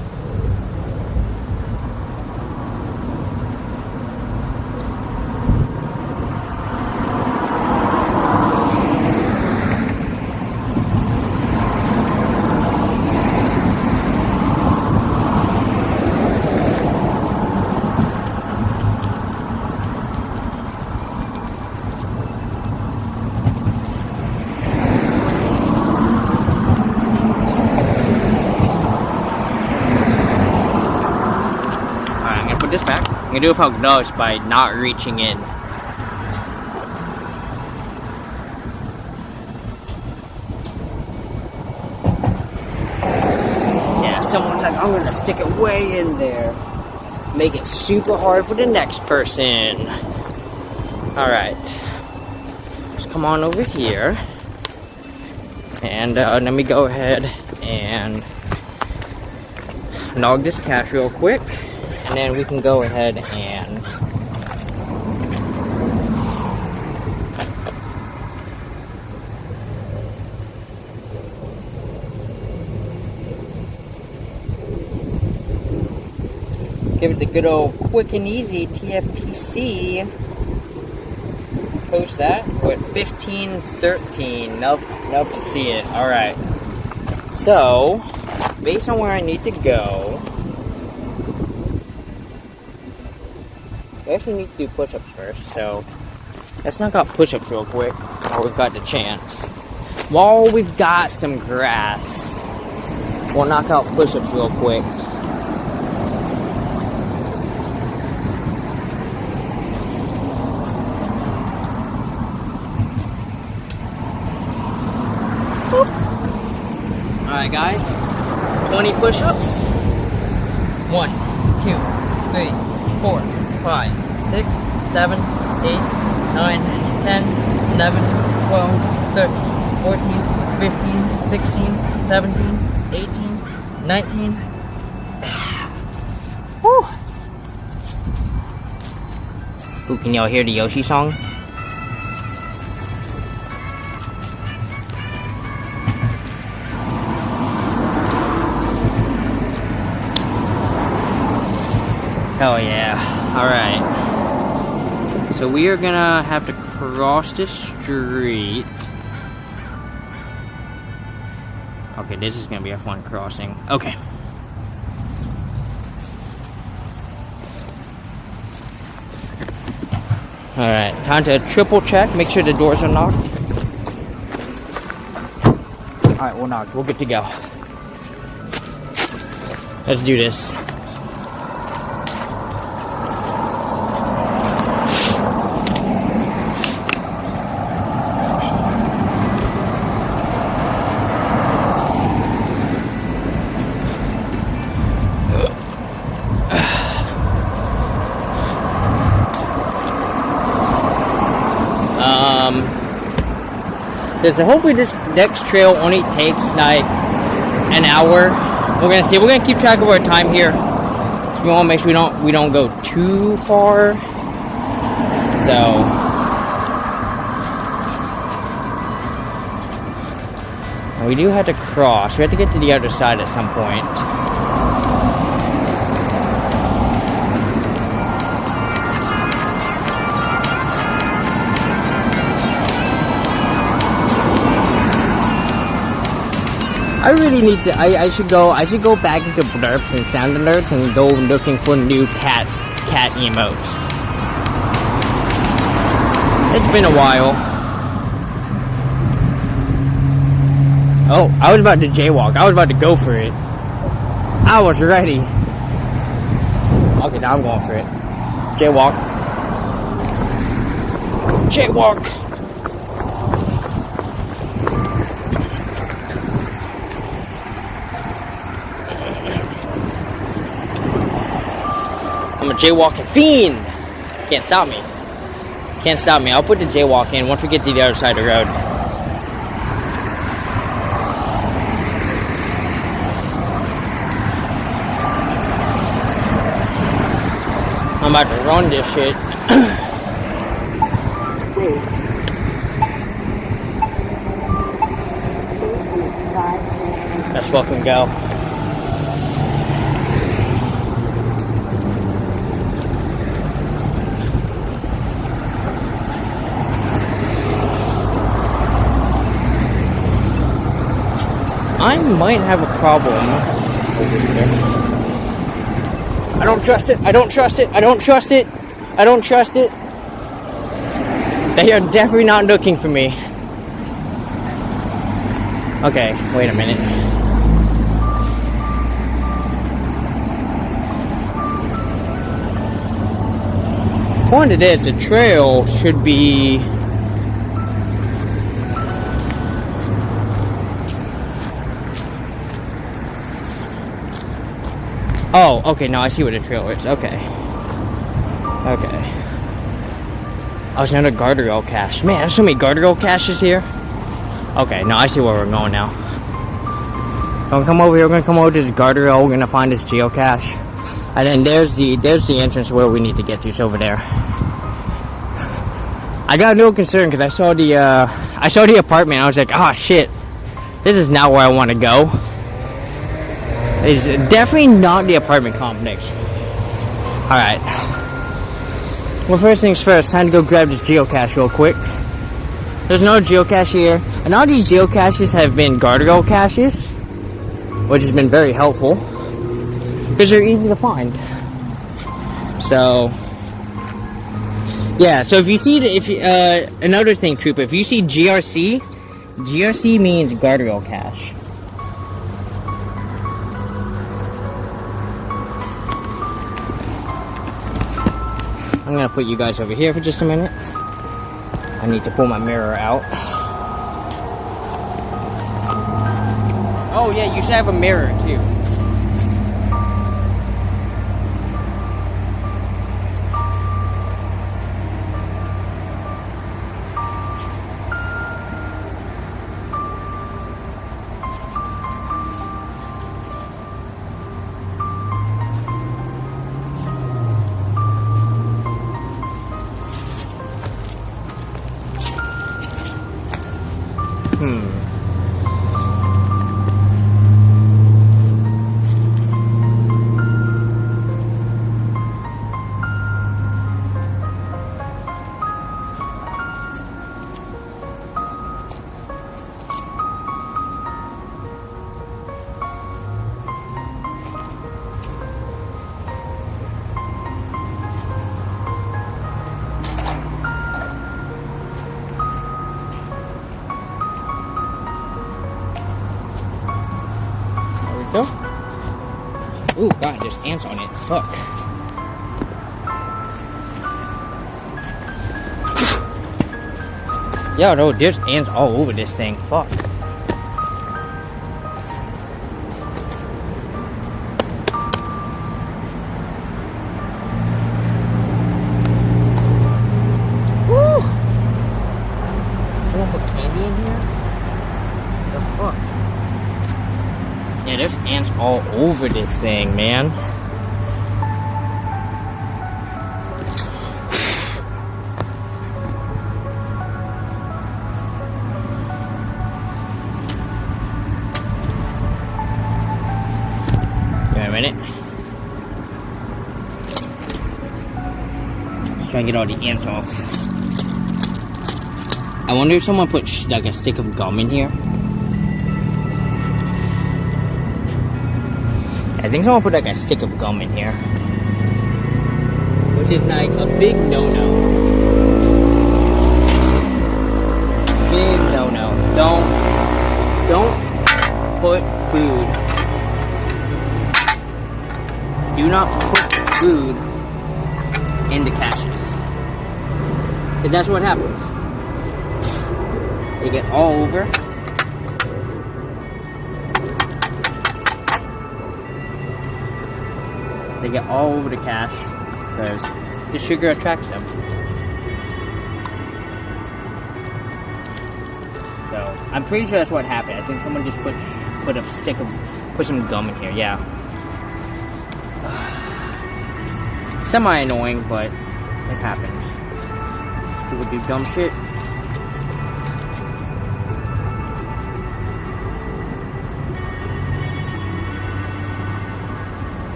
This back. I'm gonna do it without gloves by not reaching in. Yeah, someone's like, I'm gonna stick it way in there. Make it super hard for the next person. Alright. Just come on over here. And let me go ahead and log this cache real quick. And then we can go ahead and give it the good old quick and easy TFTC. Post that with 1513. Love to see it. Alright. So, based on where I need to go, we actually need to do push-ups first, so let's knock out push-ups real quick while we've got the chance. While we've got some grass, we'll knock out push-ups real quick. Alright guys, 20 push-ups. 1, 2, 3, 4, 5, 6, 7, 8, 9, 10, 11, 12, 13, 14, 15, 16, 17, 18, 19. Whew. Ooh, can y'all hear the Yoshi song? Hell yeah. Alright. So we are gonna have to cross the street. Okay, this is gonna be a fun crossing. Okay. Alright, time to triple check, make sure the doors are locked. Alright, we're knocked. We're good to go. Let's do this. So hopefully this next trail only takes like an hour. We're gonna see. We're gonna keep track of our time here. So we want to make sure we don't go too far. So and we do have to cross. We have to get to the other side at some point. I really need to. I should go back into blurbs and sound alerts and go looking for new cat emotes. It's been a while. Oh, I was about to jaywalk. I was about to go for it. I was ready. Okay, now I'm going for it. Jaywalk. Jaywalk. I'm a jaywalking fiend. Can't stop me. Can't stop me. I'll put the jaywalk in once we get to the other side of the road. I'm about to run this shit. Let's fucking go. I might have a problem over here. I don't trust it. I don't trust it. I don't trust it. I don't trust it. They are definitely not looking for me. Okay, wait a minute. According to this, the trail should be... Oh, okay, now I see what the trail is. Okay. Okay. Oh, it's another guardrail cache. Man, there's so many guardrail caches here. Okay, now I see where we're going now. We're gonna come over here, we're gonna come over to this guardrail, we're gonna find this geocache. And then there's the entrance where we need to get to. It's over there. I got a little concerned because I saw the apartment, I was like, oh shit. This is not where I wanna go. It's definitely not the apartment complex. Alright. Well, first things first, time to go grab this geocache real quick. There's no geocache here. And all these geocaches have been guardrail caches, which has been very helpful. Because they're easy to find. So, yeah, so if you see, another thing, Trooper, if you see GRC means guardrail cache. I'm gonna put you guys over here for just a minute. I need to pull my mirror out. Oh yeah, you should have a mirror too. we go. Ooh, God, there's ants on it. Fuck. Yo, no, there's ants all over this thing. Fuck. Woo! Someone put candy in here? The fuck? Yeah, there's ants all over this thing, man. Try and get all the ants off. I wonder if someone put like a stick of gum in here. I think someone put like a stick of gum in here, which is like a big no-no. Big no-no. Don't put food. Do not put food in the caches. Because that's what happens. They get all over. They get all over the cache because the sugar attracts them. So I'm pretty sure that's what happened. I think someone just put some gum in here. Yeah. Semi-annoying, but it happens. People do dumb shit.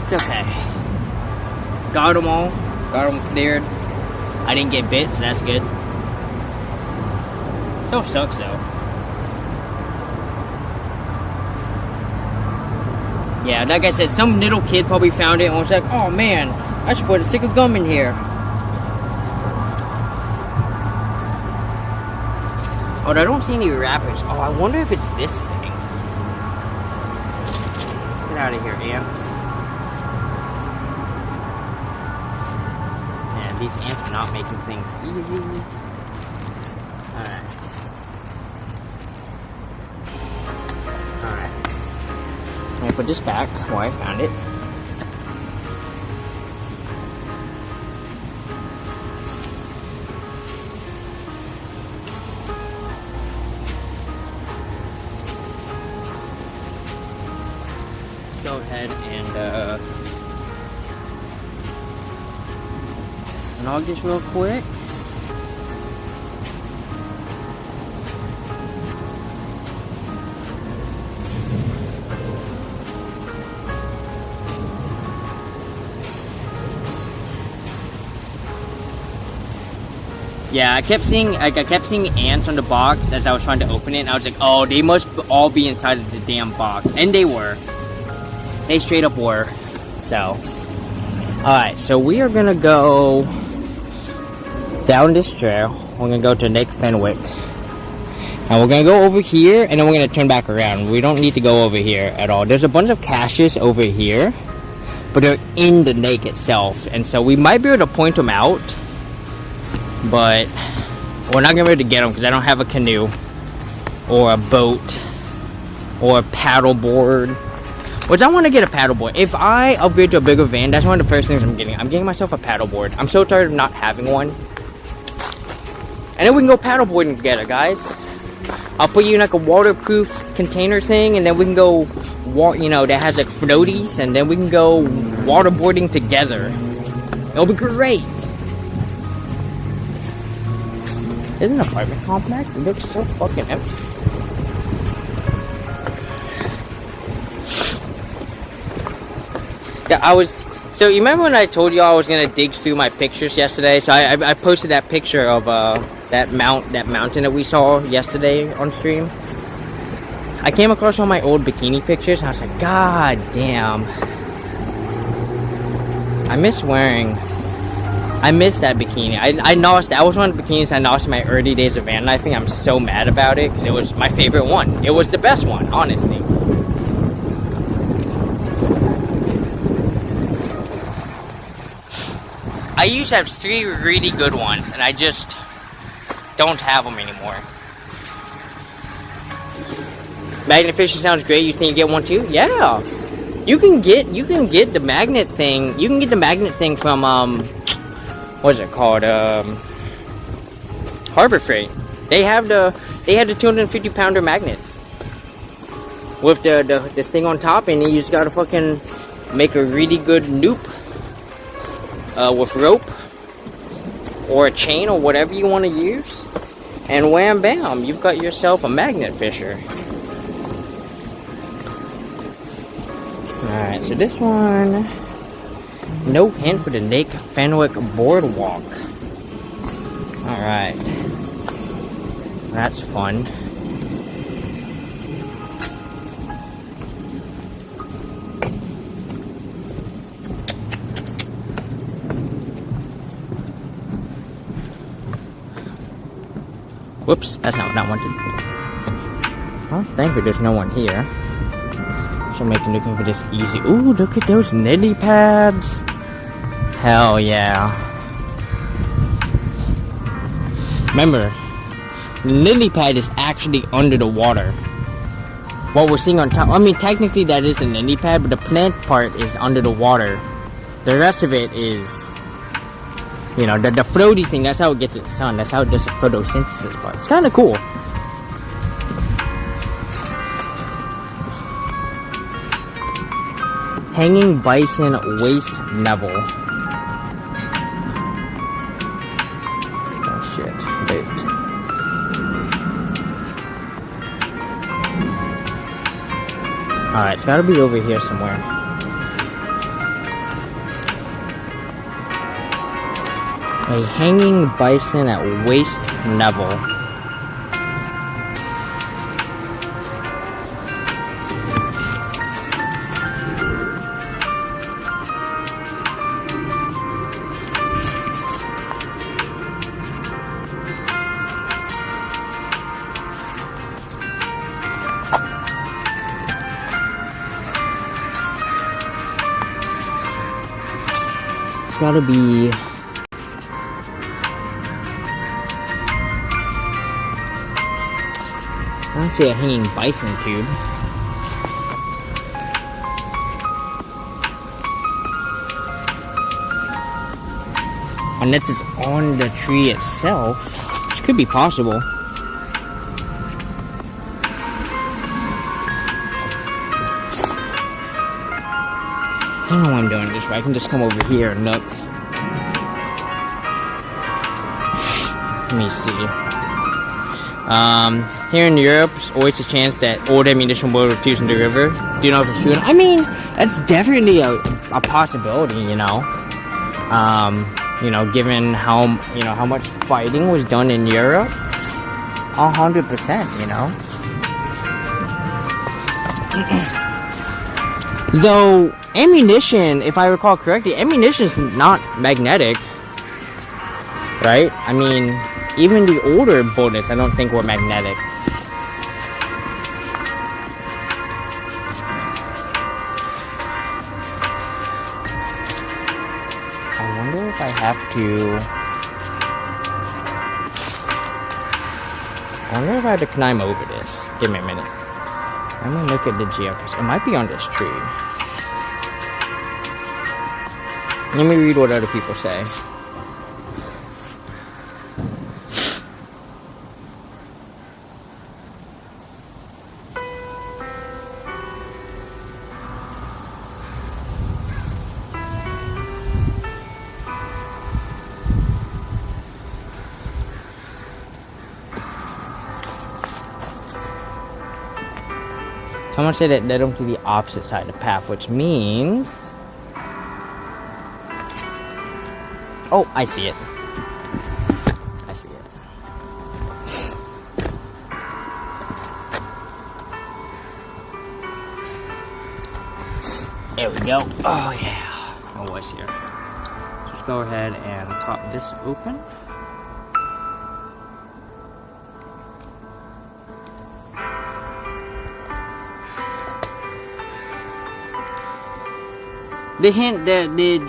It's okay. Got them all. Got them cleared. I didn't get bit, so that's good. Still sucks though. Yeah, like I said, some little kid probably found it and was like, oh man, I should put a stick of gum in here. Oh, I don't see any wrappers. Oh, I wonder if it's this thing. Get out of here, ants. Man, these ants are not making things easy. Alright. I'm gonna put this back where I found it. Let's go ahead and log this real quick. Yeah, I kept seeing ants on the box as I was trying to open it, and I was like, oh, they must all be inside of the damn box. And they were. They straight up were. So, alright, so we are gonna go down this trail. We're gonna go to Lake Fenwick. And we're gonna go over here, and then we're gonna turn back around. We don't need to go over here at all. There's a bunch of caches over here, but they're in the lake itself. And so we might be able to point them out. But we're not gonna be able to get them because I don't have a canoe or a boat or a paddleboard. Which I want to get a paddleboard. If I upgrade to a bigger van, that's one of the first things I'm getting. I'm getting myself a paddleboard. I'm so tired of not having one. And then we can go paddleboarding together, guys. I'll put you in like a waterproof container thing, and then we can go, that has like floaties, and then we can go waterboarding together. It'll be great. It's an apartment complex. It looks so fucking empty. Yeah, so you remember when I told you I was gonna dig through my pictures yesterday? So I posted that picture of that mountain that we saw yesterday on stream. I came across all my old bikini pictures, and I was like, God damn. I miss wearing I missed that bikini. I lost. That was one of the bikinis I lost in my early days of van lifing. I'm so mad about it because it was my favorite one. It was the best one, honestly. I used to have 3 really good ones, and I just don't have them anymore. Magnet fishing sounds great. You think you get one too? Yeah. You can get the magnet thing. You can get the magnet thing from what is it called? Harbor Freight. They have the 250 pounder magnets with the thing on top, and you just gotta fucking make a really good loop with rope or a chain or whatever you want to use, and wham bam, you've got yourself a magnet fisher. Alright, so this one, no hint for the Lake Fenwick Boardwalk. Alright. That's fun. Whoops, that's not what I wanted. Well, thankfully there's no one here. So I'm looking for this easy. Ooh, look at those lily pads. Hell yeah. Remember, the lily pad is actually under the water. What we're seeing on top, I mean, technically that is a lily pad, but the plant part is under the water. The rest of it is, you know, the floaty thing, that's how it gets its sun. That's how it does the photosynthesis part. It's kind of cool. Hanging bison waist level. Oh shit, wait. Alright, it's gotta be over here somewhere. A hanging bison at waist level. It's gotta be... I don't see a hanging bison tube. Unless it's on the tree itself, which could be possible. I don't know why I'm doing it this way. I can just come over here and look. Let me see. Here in Europe, there's always a chance that old ammunition will refuse in the river. Do you know if it's true? I mean, that's definitely a possibility, you know. You know, given how much fighting was done in Europe, 100%, you know. Though ammunition, if I recall correctly, ammunition is not magnetic, right? I mean, even the older bullets, I don't think were magnetic. I wonder if I have to climb over this. Give me a minute. I'm gonna look at the geocache. It might be on this tree. Let me read what other people say. Someone said it led them to the opposite side of the path, which means... Oh, I see it. I see it. There we go. Oh, yeah. Oh, what's here? let's go ahead and pop this open. The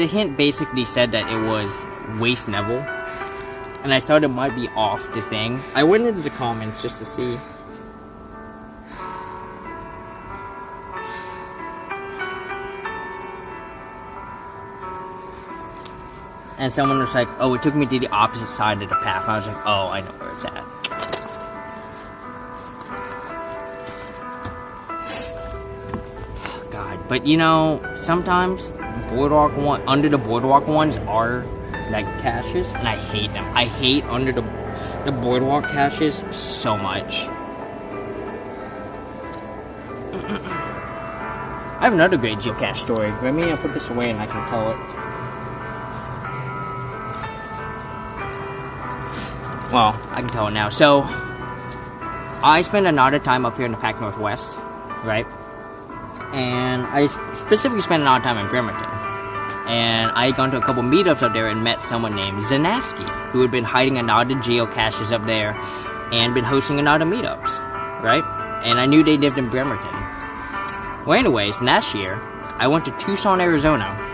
hint basically said that it was waist level, and I thought it might be off the thing. I went into the comments just to see. And someone was like, oh, it took me to the opposite side of the path. I was like, oh, I know where it's at. God, but you know, sometimes under the boardwalk ones are like caches, and I hate them. I hate under the boardwalk caches so much. I have another great geocache story. Let me put this away and I can tell it. Well, I can tell it now. So, I spent a lot of time up here in the Pac Northwest, right? And I specifically spent a lot of time in Bremerton. And I had gone to a couple meetups up there and met someone named Zanaski, who had been hiding a lot of geocaches up there and been hosting a lot of meetups, right? And I knew they lived in Bremerton. Well, anyways, last year, I went to Tucson, Arizona.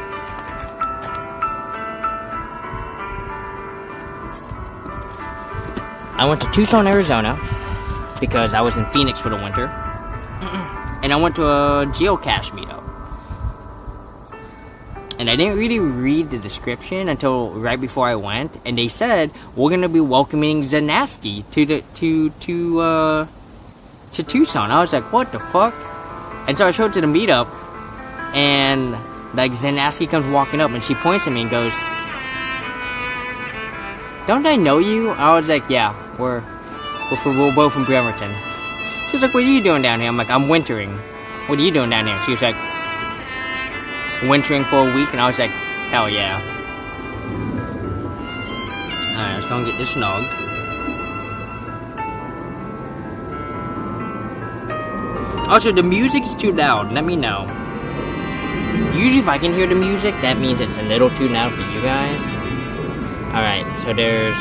I went to Tucson, Arizona, because I was in Phoenix for the winter, and I went to a geocache meetup. And I didn't really read the description until right before I went, and they said, we're gonna be welcoming Zanaski to Tucson. I was like, what the fuck? And so I showed up to the meetup, and like Zanaski comes walking up, and she points at me and goes, don't I know you? I was like, yeah, we're both from Bremerton. She was like, what are you doing down here? I'm like, I'm wintering. What are you doing down here? She was like, wintering for a week, and I was like, hell yeah. Alright, let's go and get this nog. Also, the music is too loud, let me know. Usually if I can hear the music, that means it's a little too loud for you guys. Alright, so there's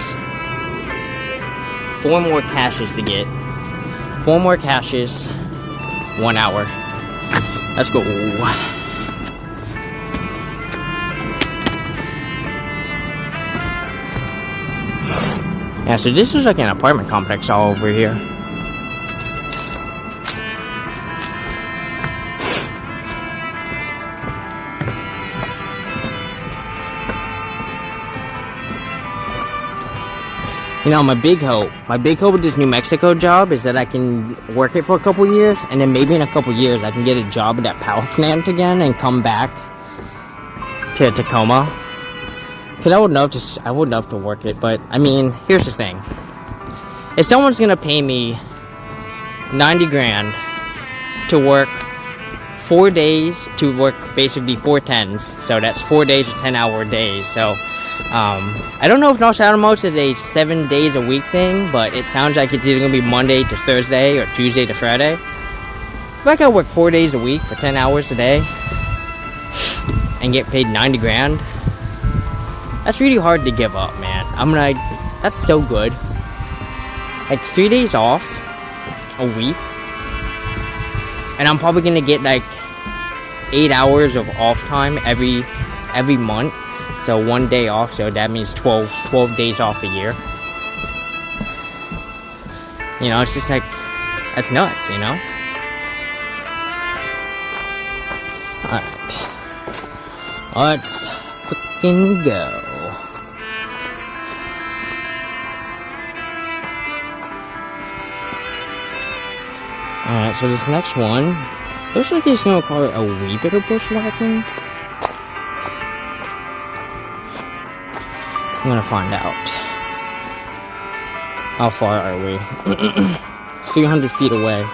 4 more caches to get. 4 more caches, 1 hour. Let's go. Yeah, so this is like an apartment complex all over here. You know, my big hope with this New Mexico job is that I can work it for a couple years, and then maybe in a couple years I can get a job at that power plant again and come back to Tacoma. Cause I would love to work it, but I mean, here's the thing: if someone's gonna pay me 90 grand to work 4 days, to work basically 4 10s, so that's 4 days of 10-hour days. So. I don't know if Los Alamos is a 7 days a week thing, but it sounds like it's either going to be Monday to Thursday or Tuesday to Friday. If I gotta work 4 days a week for 10 hours a day and get paid 90 grand, that's really hard to give up, man. I'm like, that's so good. Like 3 days off a week, and I'm probably going to get like 8 hours of off time every month. So 1 day off, so that means 12 days off a year. You know, it's just like, that's nuts, you know? Alright. Let's fucking go. Alright, so this next one, looks like it's gonna call it a wee bit of bushwhacking. I'm gonna find out. How far are we? 300 feet away.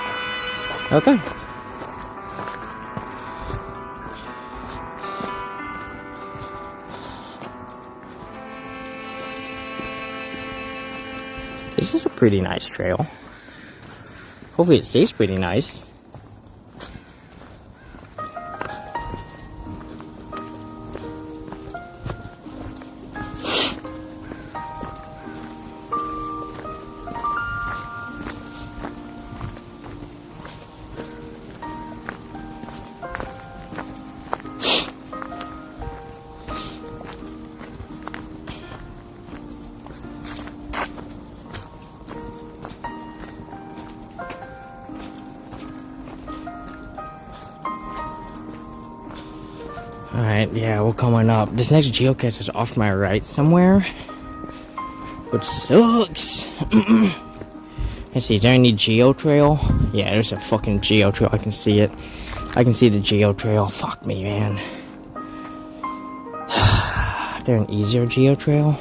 Okay. This is a pretty nice trail. Hopefully it stays pretty nice. Alright, yeah, we're coming up. This next geocache is off to my right somewhere, which sucks. Let's see, is there any geo trail? Yeah, there's a fucking geo trail. I can see it. I can see the geo trail. Fuck me, man. Is there an easier geo trail?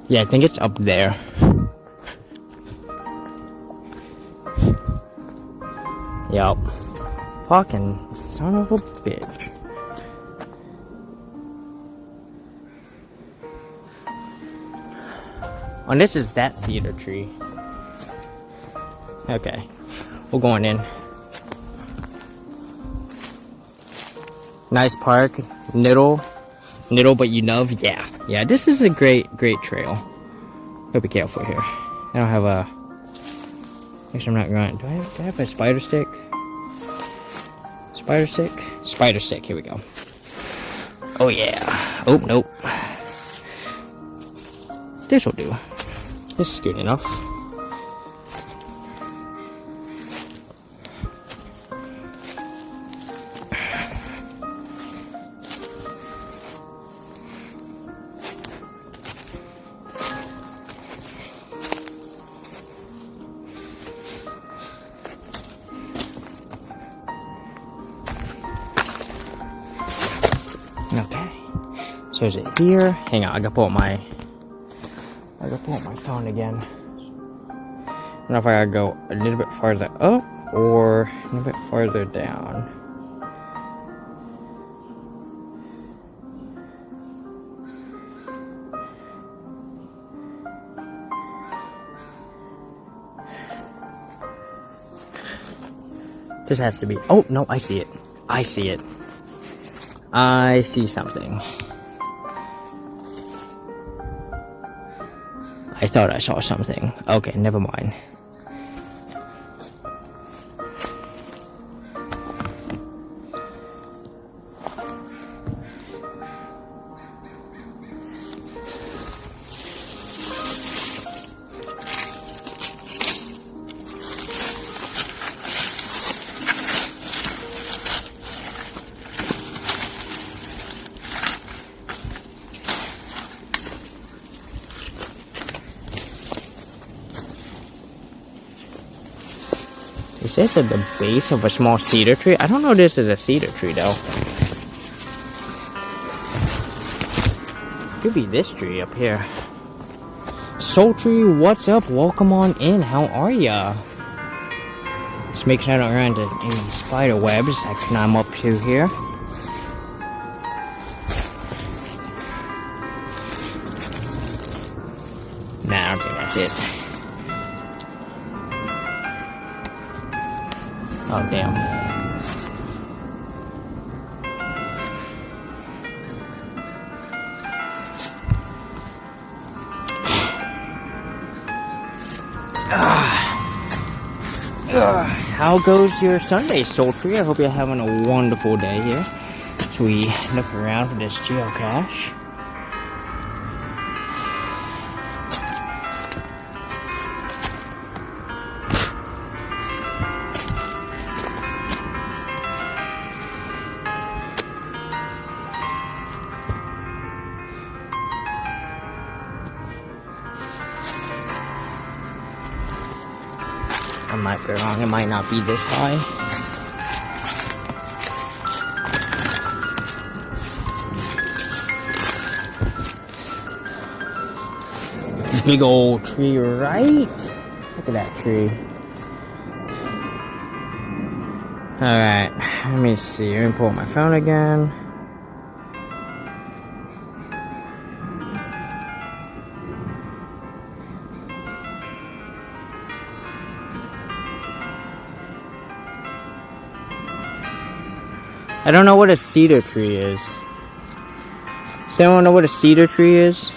Yeah, I think it's up there. Yup. Fucking son of a bitch. And this is that cedar tree. Okay. We're going in. Nice park. Little but you love. Yeah. Yeah, this is a great trail. Gotta be careful here. I don't have a... Actually, I'm not going. Do I have a spider stick? Spider stick? Spider stick, here we go. Oh yeah. Oh, nope. This'll do. This is good enough. Okay. So is it here? Hang on, I gotta pull up my phone again. I don't know if I gotta go a little bit farther up or a little bit farther down. This has to be... Oh, no, I see it. I see it. I see something. I thought I saw something. Okay, never mind. It says at the base of a small cedar tree. I don't know if this is a cedar tree though. Could be this tree up here. Soul Tree, what's up? Welcome on in. How are ya? Just make sure I don't run into any spider webs I climb up to here. Nah, I don't think that's it. Oh, damn. How goes your Sunday, Soul Tree? I hope you're having a wonderful day here. So we look around for this geocache. I might be wrong, it might not be this high. Big old tree, right? Look at that tree. Alright, let me see. Let me pull up my phone again. I don't know what a cedar tree is. Does anyone know what a cedar tree is?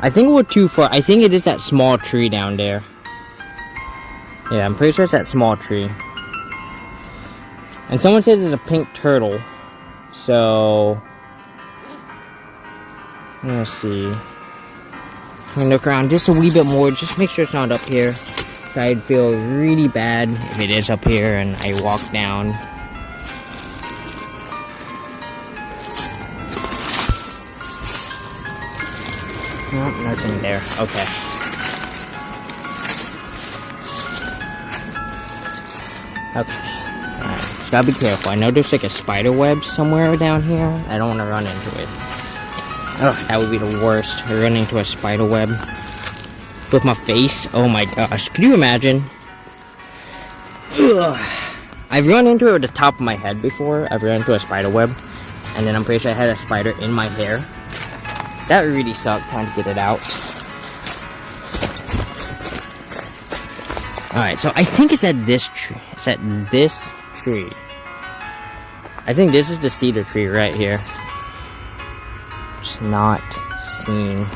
I think we're too far. I think it is that small tree down there. Yeah, I'm pretty sure it's that small tree. And someone says it's a pink turtle. So, let's see. I'm gonna look around just a wee bit more. Just make sure it's not up here. I'd feel really bad if it is up here and I walk down. Nope, nothing there. Okay. Okay. Alright, just gotta be careful. I know there's like a spider web somewhere down here. I don't want to run into it. Ugh, that would be the worst. I run into a spider web with my face. Oh my gosh. Could you imagine? Ugh. I've run into it with the top of my head before. I've run into a spider web. And then I'm pretty sure I had a spider in my hair. That really sucked trying to get it out. Alright, so I think it's at this tree. It's at this tree. I think this is the cedar tree right here. Just not seeing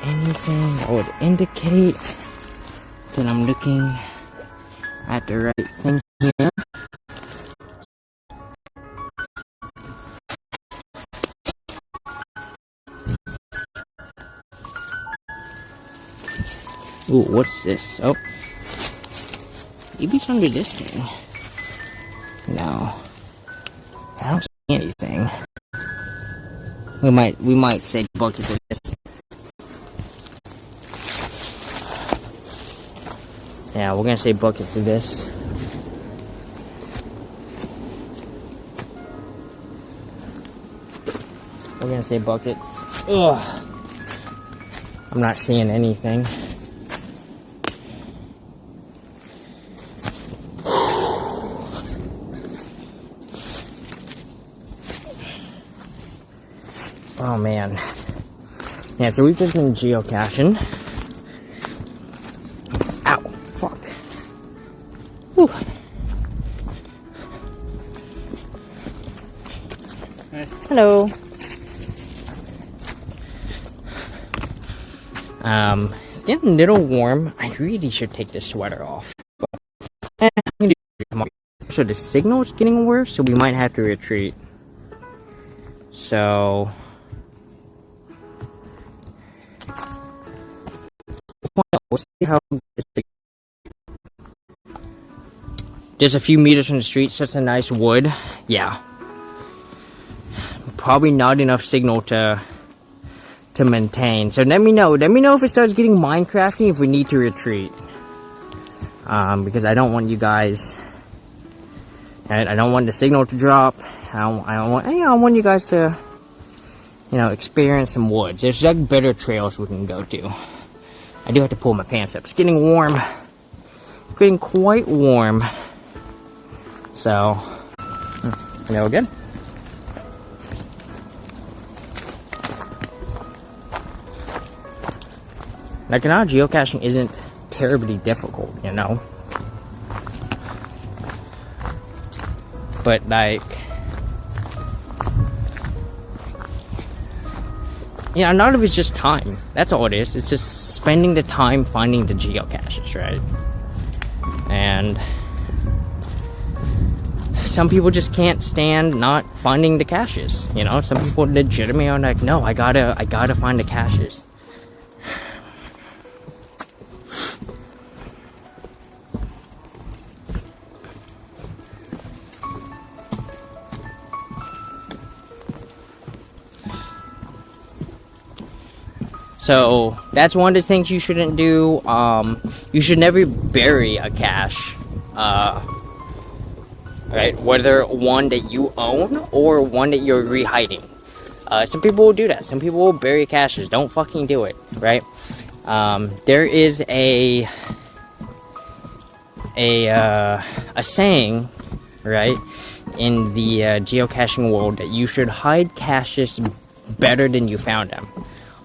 anything that would indicate that I'm looking at the right thing here. Ooh, what's this? Oh, maybe it's under this thing. No, I don't see anything. We might say buckets of this. Yeah, we're gonna say buckets of this. We're gonna say buckets. Ugh. I'm not seeing anything. Oh man. Yeah, so we've just been geocaching. Ow, fuck. Whew. Hello. It's getting a little warm. I really should take this sweater off. So the signal is getting worse, so we might have to retreat. So we'll see how just a few meters from the street, such a nice wood. Yeah. Probably not enough signal to maintain. So let me know if it starts getting Minecrafty, if we need to retreat. Because I don't want you guys, I don't want the signal to drop. I want you guys to, experience some woods. There's like better trails we can go to. I do have to pull my pants up. It's getting warm. It's getting quite warm. So, we're good. Like, now geocaching isn't terribly difficult, But, like, none of it's just time. That's all it is. It's just spending the time finding the geocaches, right? And some people just can't stand not finding the caches, Some people legitimately are like, no, I gotta find the caches. So that's one of the things you shouldn't do. You should never bury a cache, right? Whether one that you own or one that you're rehiding. Some people will do that. Some people will bury caches. Don't fucking do it, right? There is a saying, right, in the geocaching world that you should hide caches better than you found them.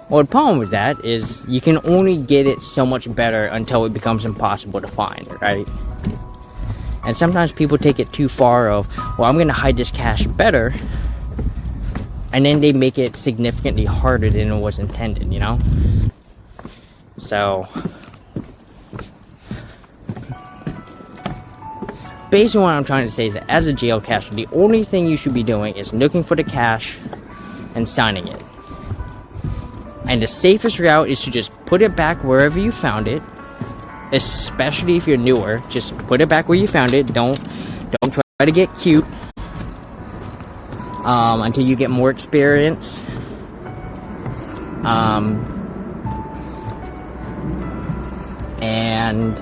Well, the problem with that is you can only get it so much better until it becomes impossible to find, right? And sometimes people take it too far of, well, I'm going to hide this cache better, and then they make it significantly harder than it was intended, So, basically what I'm trying to say is that as a geocacher, the only thing you should be doing is looking for the cache and signing it. And the safest route is to just put it back wherever you found it. Especially if you're newer, just put it back where you found it. Don't try to get cute until you get more experience. And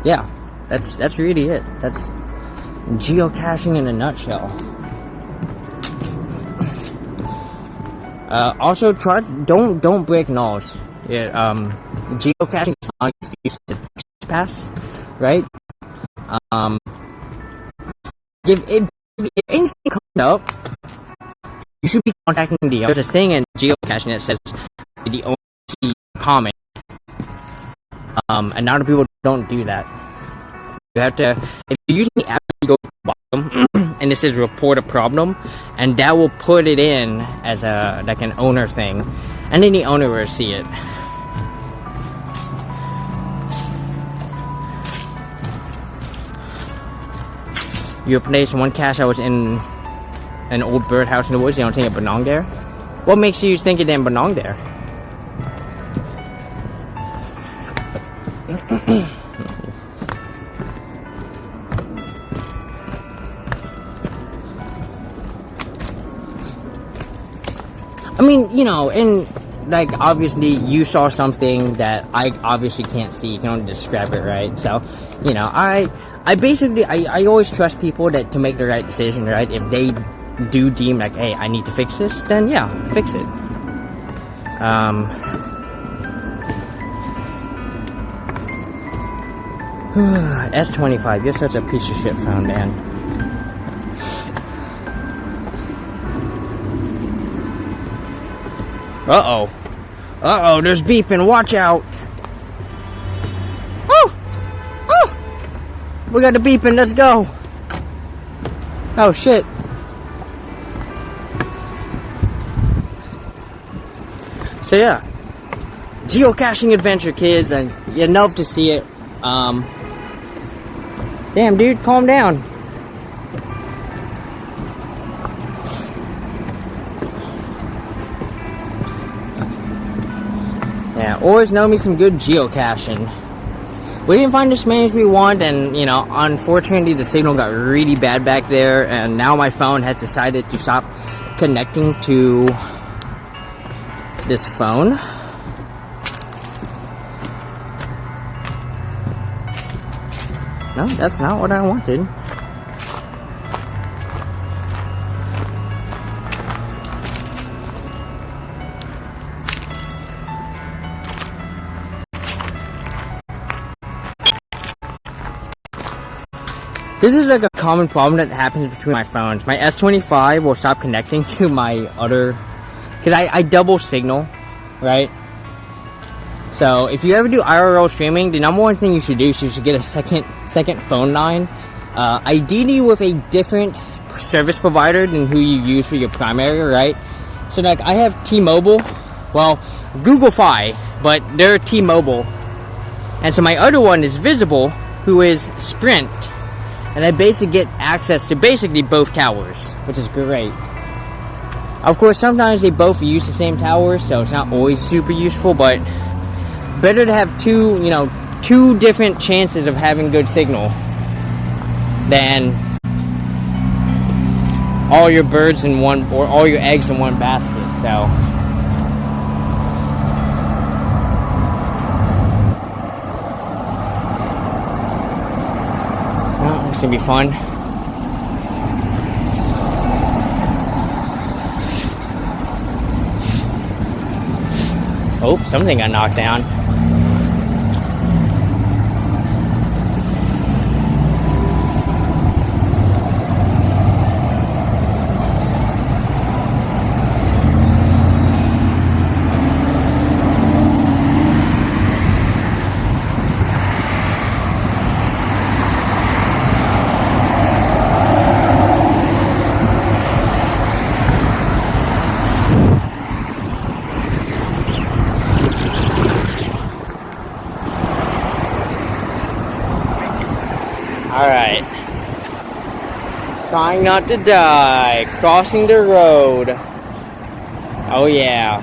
yeah, that's really it. That's geocaching in a nutshell. Also, don't break laws. Geocaching is not an excuse to trespass, right? If anything comes up, you should be contacting the owner. There's a thing in geocaching that says the owner see comment, and a lot of people don't do that. You have to, if you're using the app, you go to the bottom, and it says report a problem, and that will put it in as like an owner thing, and then the owner will see it. You replaced one cache. I was in an old birdhouse in the woods. You don't think it belonged there? What makes you think it didn't belong there? I mean, you know, and like obviously you saw something that I obviously can't see. You can only describe it, right? So, you know, I basically always trust people that to make the right decision, right? If they do deem like, hey, I need to fix this, then yeah, fix it. S25, you're such a piece of shit phone, man. Uh-oh, there's beeping, watch out. We got the beeping, let's go. Oh shit. So yeah, geocaching adventure, kids, and you'd love to see it. Damn, dude, calm down. Yeah, always know me some good geocaching. We didn't find as many as we want, and you know, unfortunately the signal got really bad back there, and now my phone has decided to stop connecting to this phone. No, that's not what I wanted. This is like a common problem that happens between my phones. My S25 will stop connecting to my other, because I double signal, right? So if you ever do IRL streaming, the number one thing you should do is you should get a second phone line, ideally with a different service provider than who you use for your primary, right? So like I have T-Mobile, well, Google Fi, but they're T-Mobile, and so my other one is Visible, who is Sprint. And I basically get access to basically both towers, which is great. Of course, sometimes they both use the same towers, so it's not always super useful, but better to have two different chances of having good signal than all your birds in one, or all your eggs in one basket, so. It's gonna be fun. Oh, something got knocked down. Trying not to die. Crossing the road. Oh yeah.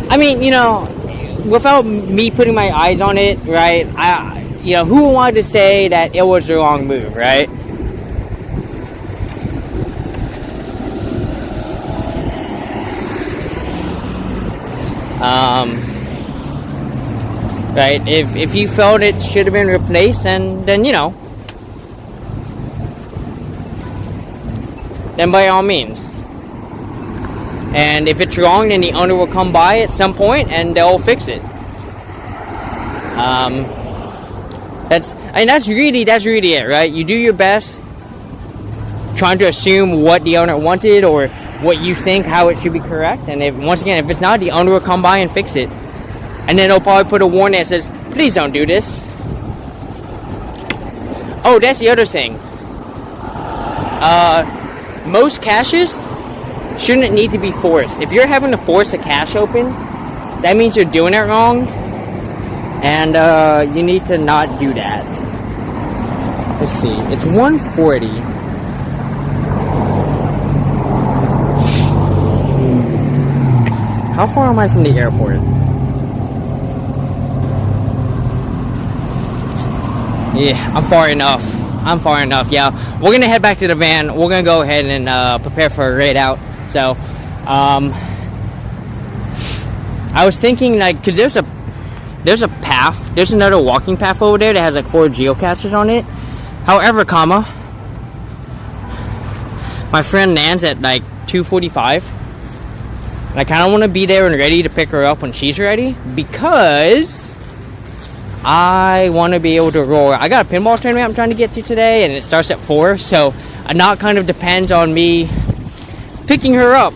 I mean, you know, without me putting my eyes on it, right? Who wanted to say that it was the wrong move, right? Right? If you felt it should have been replaced, then you know, then by all means. And if it's wrong, then the owner will come by at some point and they'll fix it. That's really it, right? You do your best, trying to assume what the owner wanted or what you think how it should be correct. And if it's not, the owner will come by and fix it. And then they'll probably put a warning that says, "Please don't do this." Oh, that's the other thing. Most caches shouldn't need to be forced. If you're having to force a cache open, that means you're doing it wrong, and you need to not do that. Let's see, it's 1:40. How far am I from the airport? Yeah, I'm far enough. Yeah, we're gonna head back to the van. We're gonna go ahead and prepare for a raid out. So, I was thinking, like, cause there's a path, there's another walking path over there that has like 4 geocaches on it. However, my friend lands at like 2:45, and I kind of want to be there and ready to pick her up when she's ready, because I want to be able to roll. I got a pinball tournament I'm trying to get to today, and it starts at 4, so a knock kind of depends on me picking her up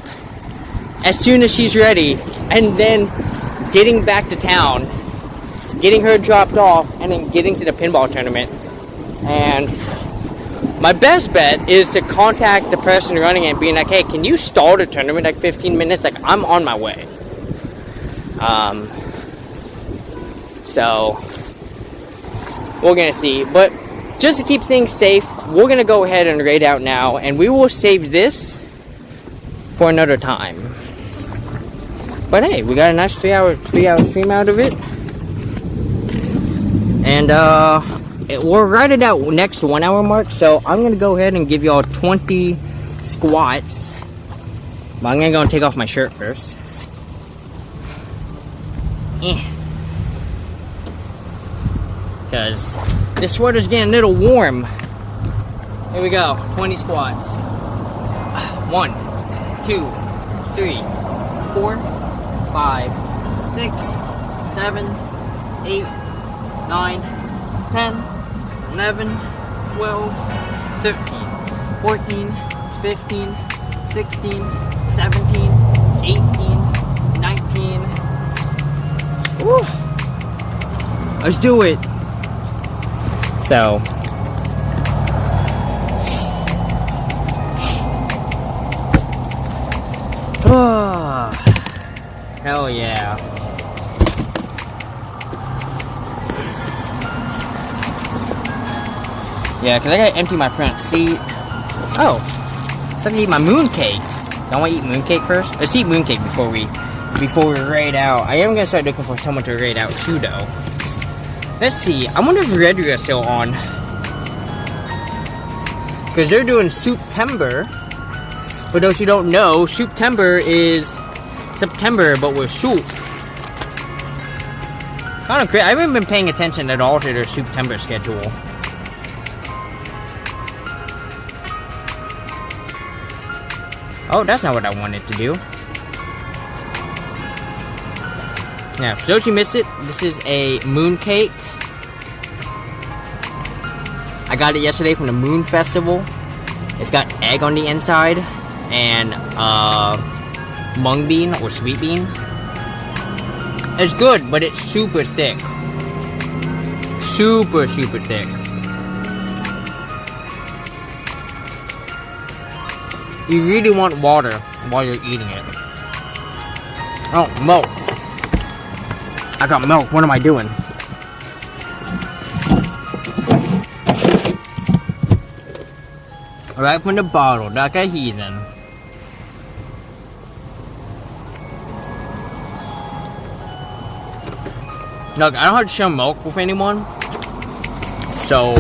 as soon as she's ready, and then getting back to town, getting her dropped off, and then getting to the pinball tournament. And my best bet is to contact the person running it and being like, "Hey, can you stall the tournament like 15 minutes? Like, I'm on my way." So we're gonna see, but just to keep things safe, we're gonna go ahead and raid out now, and we will save this for another time. But hey, we got a nice 3-hour stream out of it, and we're right at that next 1 hour mark. So I'm gonna go ahead and give y'all 20 squats, but I'm gonna go and take off my shirt first. Because this sweater's getting a little warm. Here we go, 20 squats. 1, 2, 3, 4, 5, 6, 7, 8, 9, 10, 11, 12, 13, 14, 15, 16, 17, 18, 19. Woo! Let's do it. So, hell yeah. Yeah, because I gotta empty my front seat. Oh, so I can eat my mooncake. Don't want to eat mooncake first? Let's eat mooncake before we raid out. I am gonna start looking for someone to raid out too, though. Let's see. I wonder if RiverView is still on, because they're doing September. For those who don't know, September is September, but with soup. Kind of crazy. I haven't been paying attention at all to their September schedule. Oh, that's not what I wanted to do. Now, for those who missed it, this is a mooncake. I got it yesterday from the Moon Festival. It's got egg on the inside and mung bean or sweet bean. It's good, but it's super thick. super, super thick. You really want water while you're eating it. Oh, milk. I got milk. What am I doing? Right from the bottle, like a heathen. Look, I don't have to share milk with anyone. So,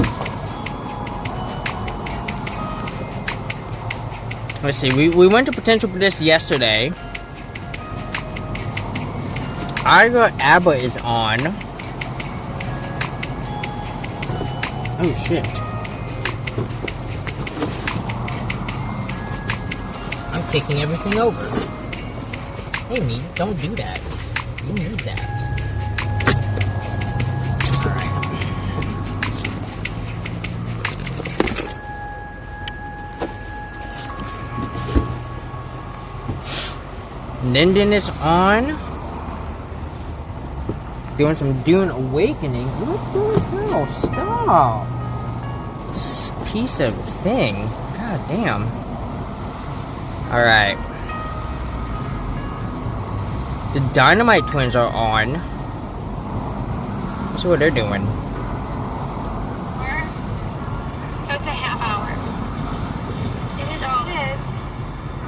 let's see. We went to Potential for this yesterday. I got ABBA is on. Oh shit. I'm taking everything over. Hey me, don't do that. You need that. Linden is on. Doing some Dune Awakening. What the hell? Stop. This piece of thing. God damn. Alright. The Dynamite Twins are on. Let's see what they're doing. So it's a half hour. Is it all it is?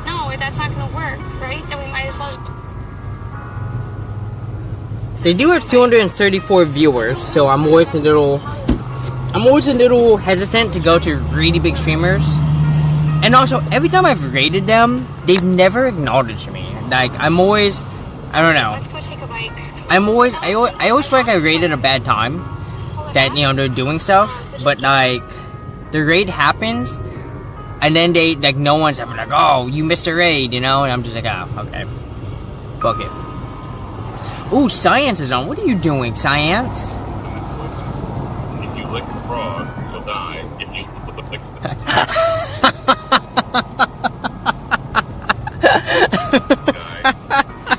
No, that's not going to work, right? Then we might as well. They do have 234 viewers, so I'm always a little hesitant to go to really big streamers. And also, every time I've rated them, they've never acknowledged me. Like, I'm always, I don't know. Let's go take a bike. I always feel like I rated a bad time. That, you know, they're doing stuff. But, like, the raid happens, and then they, like, no one's ever like, oh, you missed a raid, you know? And I'm just like, oh, okay. Fuck it. Ooh, Science is on. What are you doing, Science? If you lick a frog, you'll die. If you lick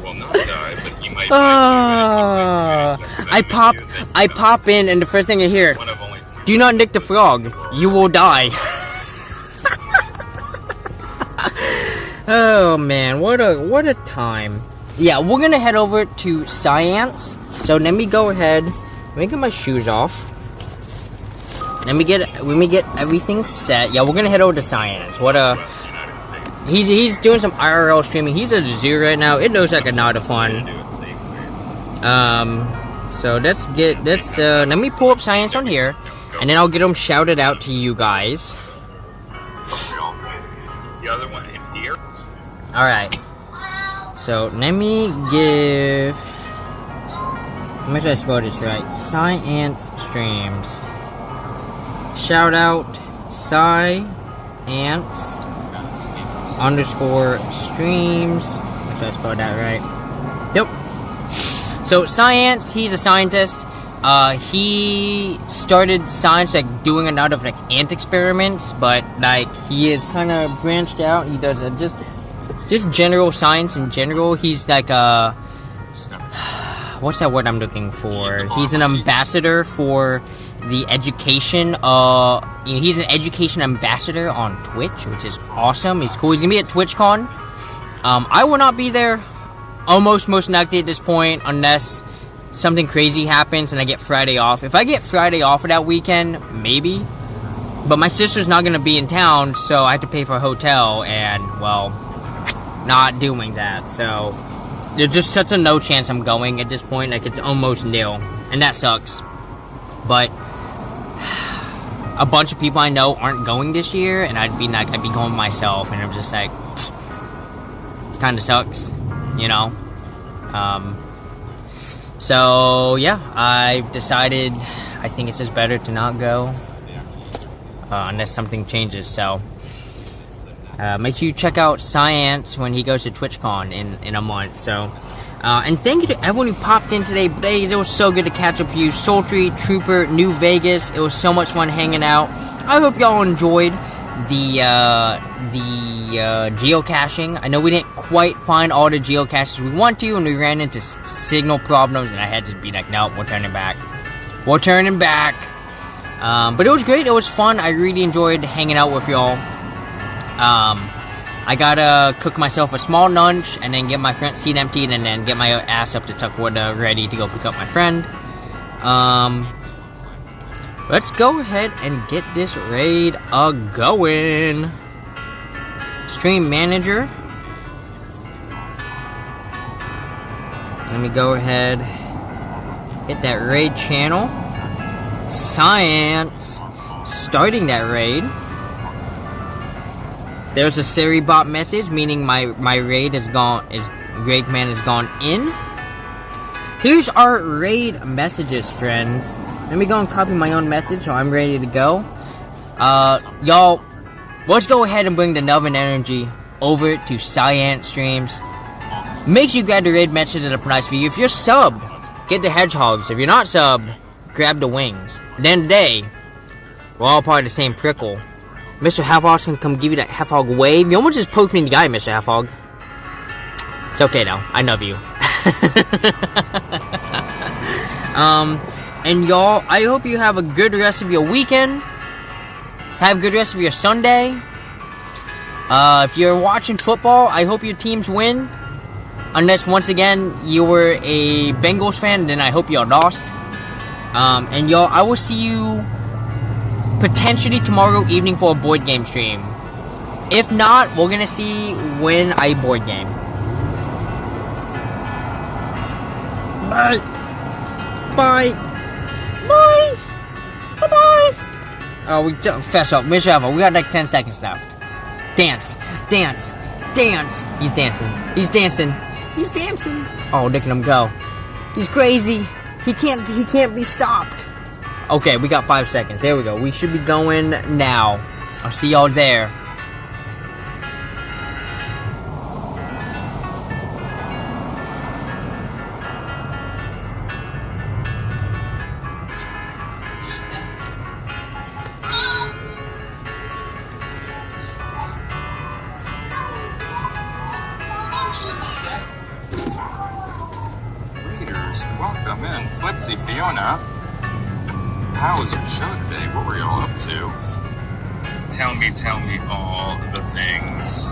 will not die, but you might I pop in, and the first thing I hear, do not nick the frog. You will die. Oh man, what a time. Yeah, we're gonna head over to Science. So let me go ahead. Let me get my shoes off. Let me get everything set. Yeah, we're gonna head over to Science. What a he's doing some IRL streaming. He's at the zoo right now. It looks like a lot of fun. So let me pull up Science on here, and then I'll get them shouted out to you guys. The other one in here. All right. So let me give. Make sure I spell this right. Science Streams. Shout out Science_streams. Make sure I spelled that right. Yep. So Science, he's a scientist. He started science like doing a lot of like ant experiments, but like he is kind of branched out. He does just general science in general. He's like what's that word I'm looking for? He's an ambassador for the education. He's an education ambassador on Twitch, which is awesome. He's cool. He's gonna be at TwitchCon. I will not be there. Most likely at this point, unless something crazy happens and I get Friday off. If I get Friday off for that weekend, maybe. But my sister's not gonna be in town, so I have to pay for a hotel, and well, not doing that. So there's just such a no chance I'm going at this point. Like, it's almost nil, and that sucks. But a bunch of people I know aren't going this year, and I'd be going myself, and I'm just like, kind of sucks, you know. So yeah, I've decided I think it's just better to not go unless something changes. So make sure you check out Science when he goes to TwitchCon in a month. So and thank you to everyone who popped in today. Blaze, it was so good to catch up with you. Sultry, Trooper, New Vegas, it was so much fun hanging out. I hope y'all enjoyed the geocaching. I know we didn't quite find all the geocaches we want to, and we ran into signal problems, and I had to be like, nope, we're turning back. we're turning back. But it was great. It was fun. I really enjoyed hanging out with y'all. I gotta cook myself a small lunch and then get my front seat emptied and then get my ass up to Tuckwood ready to go pick up my friend. Let's go ahead and get this raid going. Stream manager. Let me go ahead, hit that raid channel. Science, starting that raid. There's a Siri bot message, meaning my raid is gone. Raid command has gone in. Here's our raid messages, friends. Let me go and copy my own message, so I'm ready to go. Y'all, let's go ahead and bring the love and energy over to Science Streams. Make sure you grab the raid message at a price for you. If you're subbed, get the hedgehogs. If you're not subbed, grab the wings. At the end of the day, we're all part of the same prickle. Mr. Half-Hog can come give you that Half-Hog wave. You almost just poked me in the eye, Mr. Half-Hog. It's okay though. I love you. And y'all, I hope you have a good rest of your weekend. Have a good rest of your Sunday. If you're watching football, I hope your teams win. Unless, once again, you were a Bengals fan, then I hope y'all lost. And y'all, I will see you potentially tomorrow evening for a board game stream. If not, we're gonna see when I board game. Bye. Bye. Bye. Bye-bye. Oh, we don't fess up. Mr. Alpha, we got like 10 seconds left. Dance. Dance. Dance. He's dancing. He's dancing. He's dancing. Oh, look at him go. He's crazy. He can't be stopped. Okay, we got 5 seconds. There we go. We should be going now. I'll see y'all there. Welcome in, Flipsy Fiona. How was your show today? What were y'all up to? Tell me all the things.